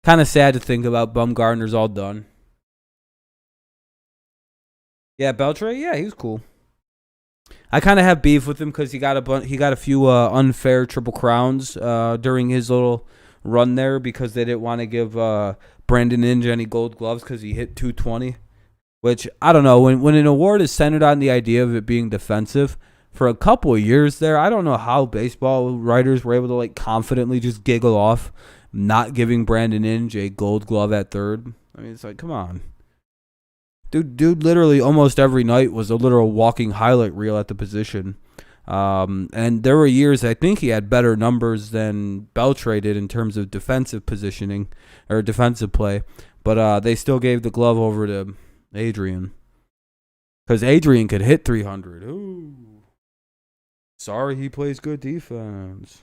Kind of sad to think about. Bumgarner's all done. Yeah, Beltre, yeah, he was cool. I kind of have beef with him because he got a few unfair triple crowns during his little run there because they didn't want to give Brandon Inge any gold gloves because he hit 220. Which, I don't know, when an award is centered on the idea of it being defensive, for a couple of years there, I don't know how baseball writers were able to like confidently just giggle off not giving Brandon Inge a gold glove at third. I mean, it's like, come on. Dude literally almost every night was a literal walking highlight reel at the position. And there were years I think he had better numbers than Beltre did in terms of defensive positioning or defensive play. But they still gave the glove over to Adrian. Because Adrian could hit 300. Ooh. Sorry, he plays good defense.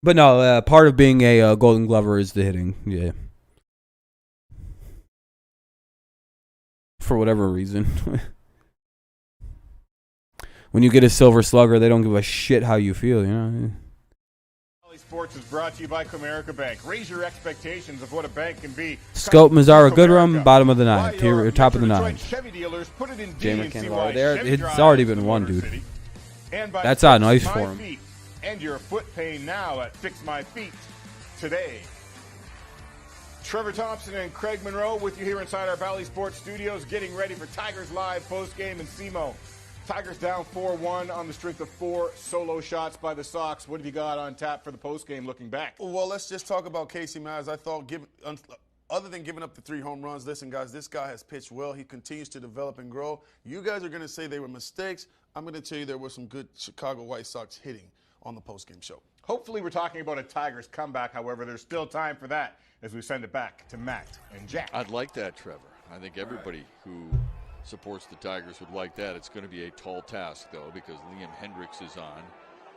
But no, part of being a Golden Glover is the hitting. Yeah. For whatever reason. When you get a Silver Slugger, they don't give a shit how you feel, you know? Sports is brought to you by Comerica Bank. Raise your expectations of what a bank can be. Scope Mazzara, good run, bottom of the ninth. Here, top of the ninth. Jamer Candelora there. It's already been won, dude. That's on ice for him. And your foot pain now at Fix My Feet today. Trevor Thompson and Craig Monroe with you here inside our Valley Sports studios, getting ready for Tigers Live postgame in SEMO. Tigers down 4-1 on the strength of 4 solo shots by the Sox. What have you got on tap for the postgame looking back? Well, let's just talk about Casey Mize. I thought, other than giving up the 3 home runs, listen, guys, this guy has pitched well. He continues to develop and grow. You guys are going to say they were mistakes. I'm going to tell you there was some good Chicago White Sox hitting on the postgame show. Hopefully we're talking about a Tigers comeback. However, there's still time for that as we send it back to Matt and Jack. I'd like that, Trevor. I think everybody who supports the Tigers would like that. It's going to be a tall task, though, because Liam Hendricks is on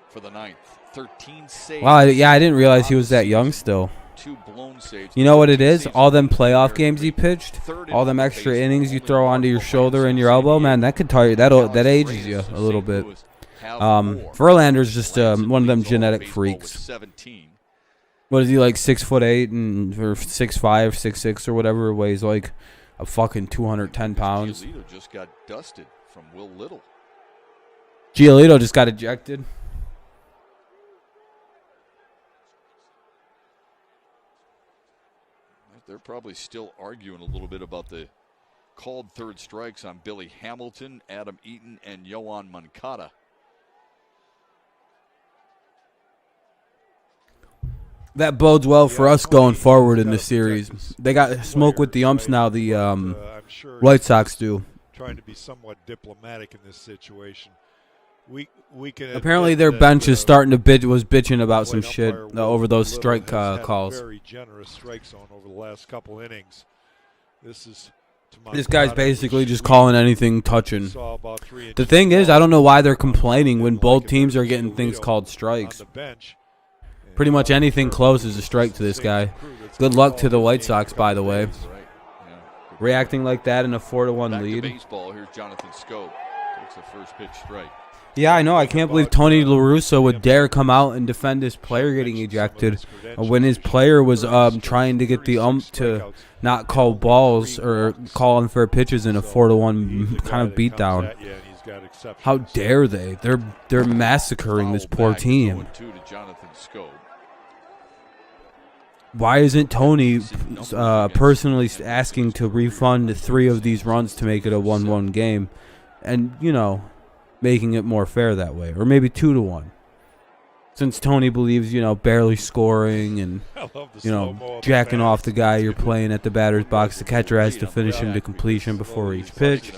for the 9th. 13 saves. Wow, yeah, I didn't realize he was that young still. 2 blown saves. You know what it is? All them playoff games he pitched, all them extra innings you throw onto your shoulder and your elbow, man, that could tire you. That ages you a little bit. Verlander's just one of them genetic freaks. What is he, like 6'8" and or 6'5", 6'6" or whatever? Weighs like a fucking 210 pounds. Giolito just got dusted from Will Little. Giolito just got ejected. They're probably still arguing a little bit about the called third strikes on Billy Hamilton, Adam Eaton, and Yoan Moncada. That bodes well for us going forward in the series. They got smoke with the umps now, the White Sox do. Trying to be somewhat diplomatic in this situation. We can apparently their bench is starting to bitching about some shit over those strike calls. Very generous strike zone over the last couple innings. This guy's basically just calling anything touching. The thing is, I don't know why they're complaining when both teams are getting things called strikes. Pretty much anything close is a strike to this guy. Good luck to the White Sox, by the way. Reacting like that in a 4-1 lead. Baseball. Here's Jonathan Scope. Takes the first pitch strike. Yeah, I know. I can't believe Tony La Russa would dare come out and defend his player getting ejected when his player was trying to get the ump to not call balls or call unfair pitches in a 4-1 kind of beatdown. How dare they? They're massacring this poor team. Why isn't Tony personally asking to refund 3 of these runs to make it a 1-1 game, and making it more fair that way, or maybe 2-1? Since Tony believes barely scoring and jacking off the guy you're playing at the batter's box, the catcher has to finish him to completion before each pitch.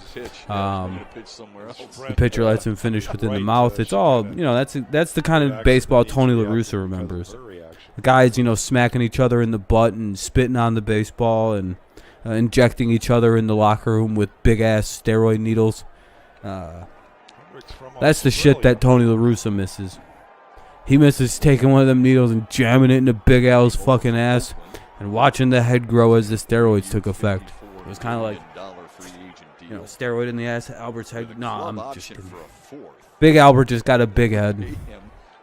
The pitcher lets him finish within the mouth. It's all that's the kind of baseball Tony La Russa remembers. The guys, smacking each other in the butt and spitting on the baseball and injecting each other in the locker room with big-ass steroid needles. That's the shit that Tony La Russa misses. He misses taking one of them needles and jamming it into Big Al's fucking ass and watching the head grow as the steroids took effect. It was kind of like, steroid in the ass, Albert's head. No, I'm just kidding. Big Albert just got a big head.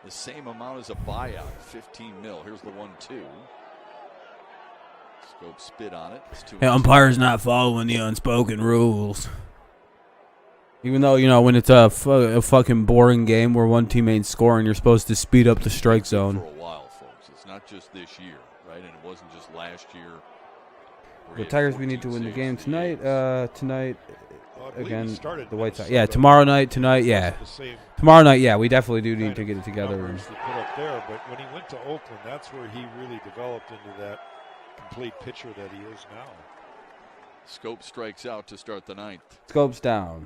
The same amount as a buyout, $15 million. Here's the 1-2. Scope spit on it. Hey, umpire's not following the unspoken rules. Even though, when it's a fucking boring game where one team ain't scoring, you're supposed to speed up the strike zone. For a while, folks. It's not just this year, right? And it wasn't just last year. The Tigers, we need to win the game tonight. Tonight, again, the White Sox. Yeah, tomorrow night, tonight, yeah. Tomorrow night, yeah, we definitely do need to get it together. Put up there, but when he went to Oakland, that's where he really developed into that complete pitcher that he is now. Scope strikes out to start the 9th. Scope's down.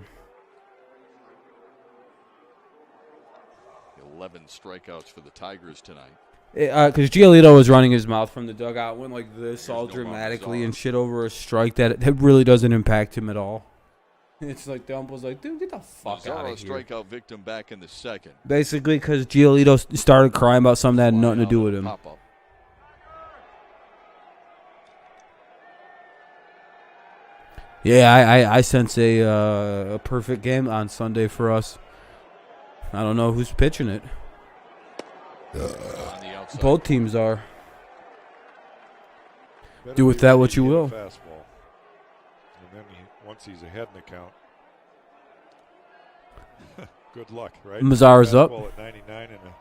11 strikeouts for the Tigers tonight. Because Giolito was running his mouth from the dugout, went like this all no dramatically Mazzara. and shit over a strike that really doesn't impact him at all. It's like the ump's like, dude, get the fuck out Mazzara, of here. strikeout victim back in the second. Basically, because Giolito started crying about something that had nothing to do with him. Pop-up. Yeah, I sense a perfect game on Sunday for us. I don't know who's pitching it. On the outside. Both teams are. Better Do with be that ready what to you hit a will. Fastball. And then once he's ahead in the count, good luck, right? Mazzara's up. Fastball at 99 and a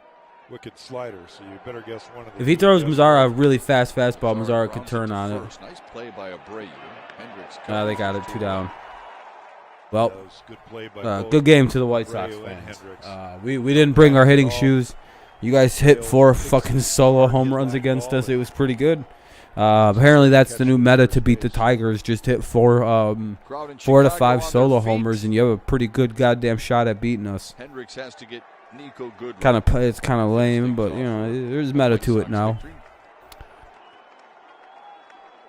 wicked slider, so you better guess one of the If he two throws guesses. Mazzara a really fast fastball, Mazzara could grounds turn to on it. first. Nice play by Abreu. Hendricks They covers got for it 2 down. Well, That was good play by both good game to the White Sox Abreu and fans. Hendricks. We didn't bring our hitting shoes. You guys hit 4 fucking solo home runs against us. It was pretty good. Apparently that's the new meta to beat the Tigers. Just hit 4 Crowd in 4 to Chicago 5 on solo their feet. homers, and you have a pretty good goddamn shot at beating us. Hendricks has to get Nico Goodwin. It's kind of lame, but you know there's meta to it now.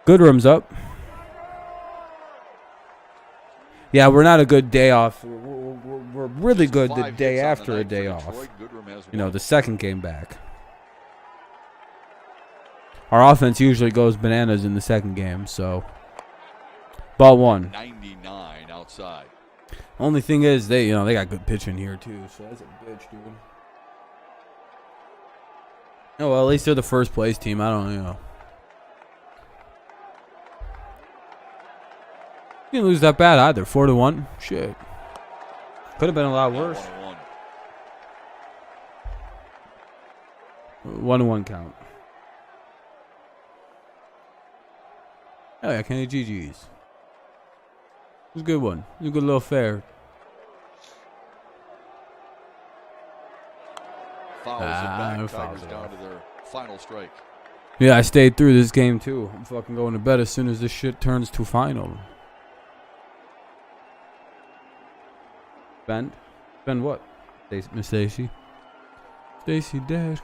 Goodrum's up. Yeah, we're not a good day off. We're really Just good the 5 day hits on the after a night day for off. Detroit. Goodrum has You know, one. the second game back. Our offense usually goes bananas in the second game, so. Ball 1. 99 outside. Only thing is, they got good pitching here too, so that's a bitch, dude. Oh well, at least they're the first place team. I don't know. You didn't lose that bad either. 4-1. Shit. Could have been a lot worse. 1-1 count. Oh yeah, Kenny GG's. It was a good one. It was a good little fair. Fouls it back. fouls Tigers it down off. to their final strike. Yeah, I stayed through this game too. I'm fucking going to bed as soon as this shit turns to final. Ben what? Miss Stacy. Stacy Dash.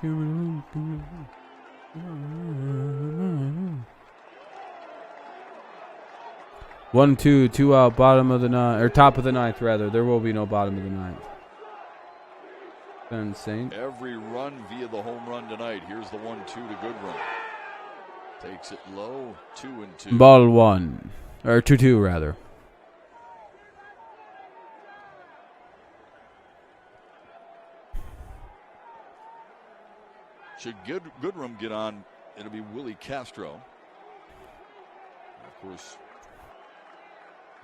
1-2, 2 out, bottom of the ninth, or top of the ninth rather. There will be no bottom of the ninth. Ben Saint. Every run via the home run tonight. Here's the 1-2 to Goodrum. Takes it low. 2-2. Ball 1, or 2-2 rather. Should Goodrum get on, it'll be Willie Castro. Of course,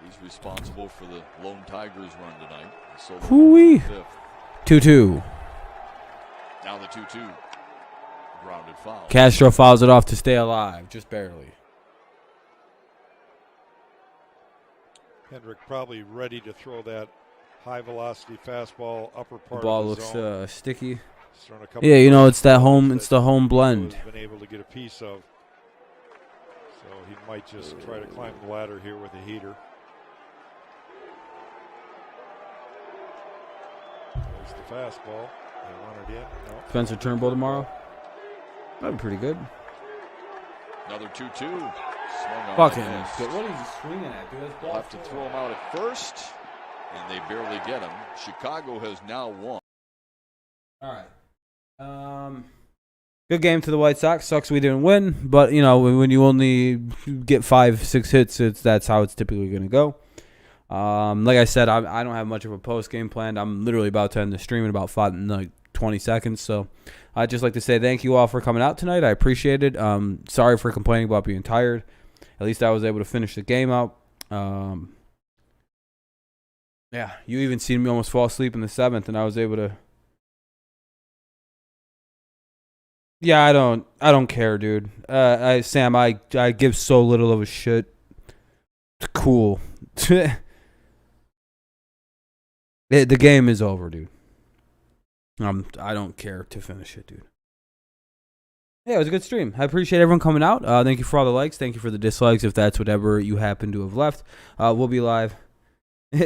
he's responsible for the Lone Tigers run tonight. So Hoo-wee. 2-2. now the 2-2. Grounded foul. Castro fouls it off to stay alive, just barely. Hendrick probably ready to throw that high velocity fastball upper The part ball of the looks zone. sticky. He's thrown a couple Yeah, you know, of it's that home. balls It's the home that blend. Joe's been able to get a piece of. So he might just try to climb the ladder here with a heater. There's the fastball. They run it in. No. Spencer Turnbull tomorrow. That'd be pretty good. Another 2-2. Swung on Fucking. and missed. What is he swinging at, dude? That's They'll have to throw him out at first, and they barely get him. Chicago has now won. All right. Good game to the White Sox. Sucks we didn't win, but you know when you only get 5-6 hits, that's how it's typically going to go. Like I said, I don't have much of a post game planned. I'm literally about to end the stream in about 20 seconds. So I'd just like to say thank you all for coming out tonight. I appreciate it. Sorry for complaining about being tired. At least I was able to finish the game out. Yeah, you even seen me almost fall asleep in the 7th, and I was able to. Yeah, I don't care, dude. Sam, I give so little of a shit. It's cool. The game is over, dude. I don't care to finish it, dude. Yeah, it was a good stream. I appreciate everyone coming out. Thank you for all the likes. Thank you for the dislikes, if that's whatever you happen to have left. We'll be live.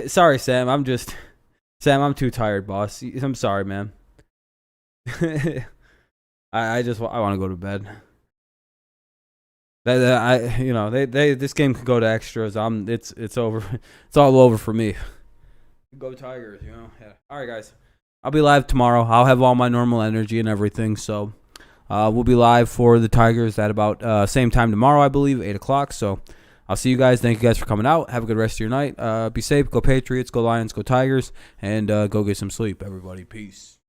Sorry, Sam. I'm too tired, boss. I'm sorry, man. I want to go to bed. This game could go to extras. It's over. It's all over for me. Go Tigers, Yeah. All right, guys. I'll be live tomorrow. I'll have all my normal energy and everything. So we'll be live for the Tigers at about same time tomorrow, I believe, 8 o'clock. So I'll see you guys. Thank you guys for coming out. Have a good rest of your night. Be safe. Go Patriots. Go Lions. Go Tigers. And go get some sleep, everybody. Peace.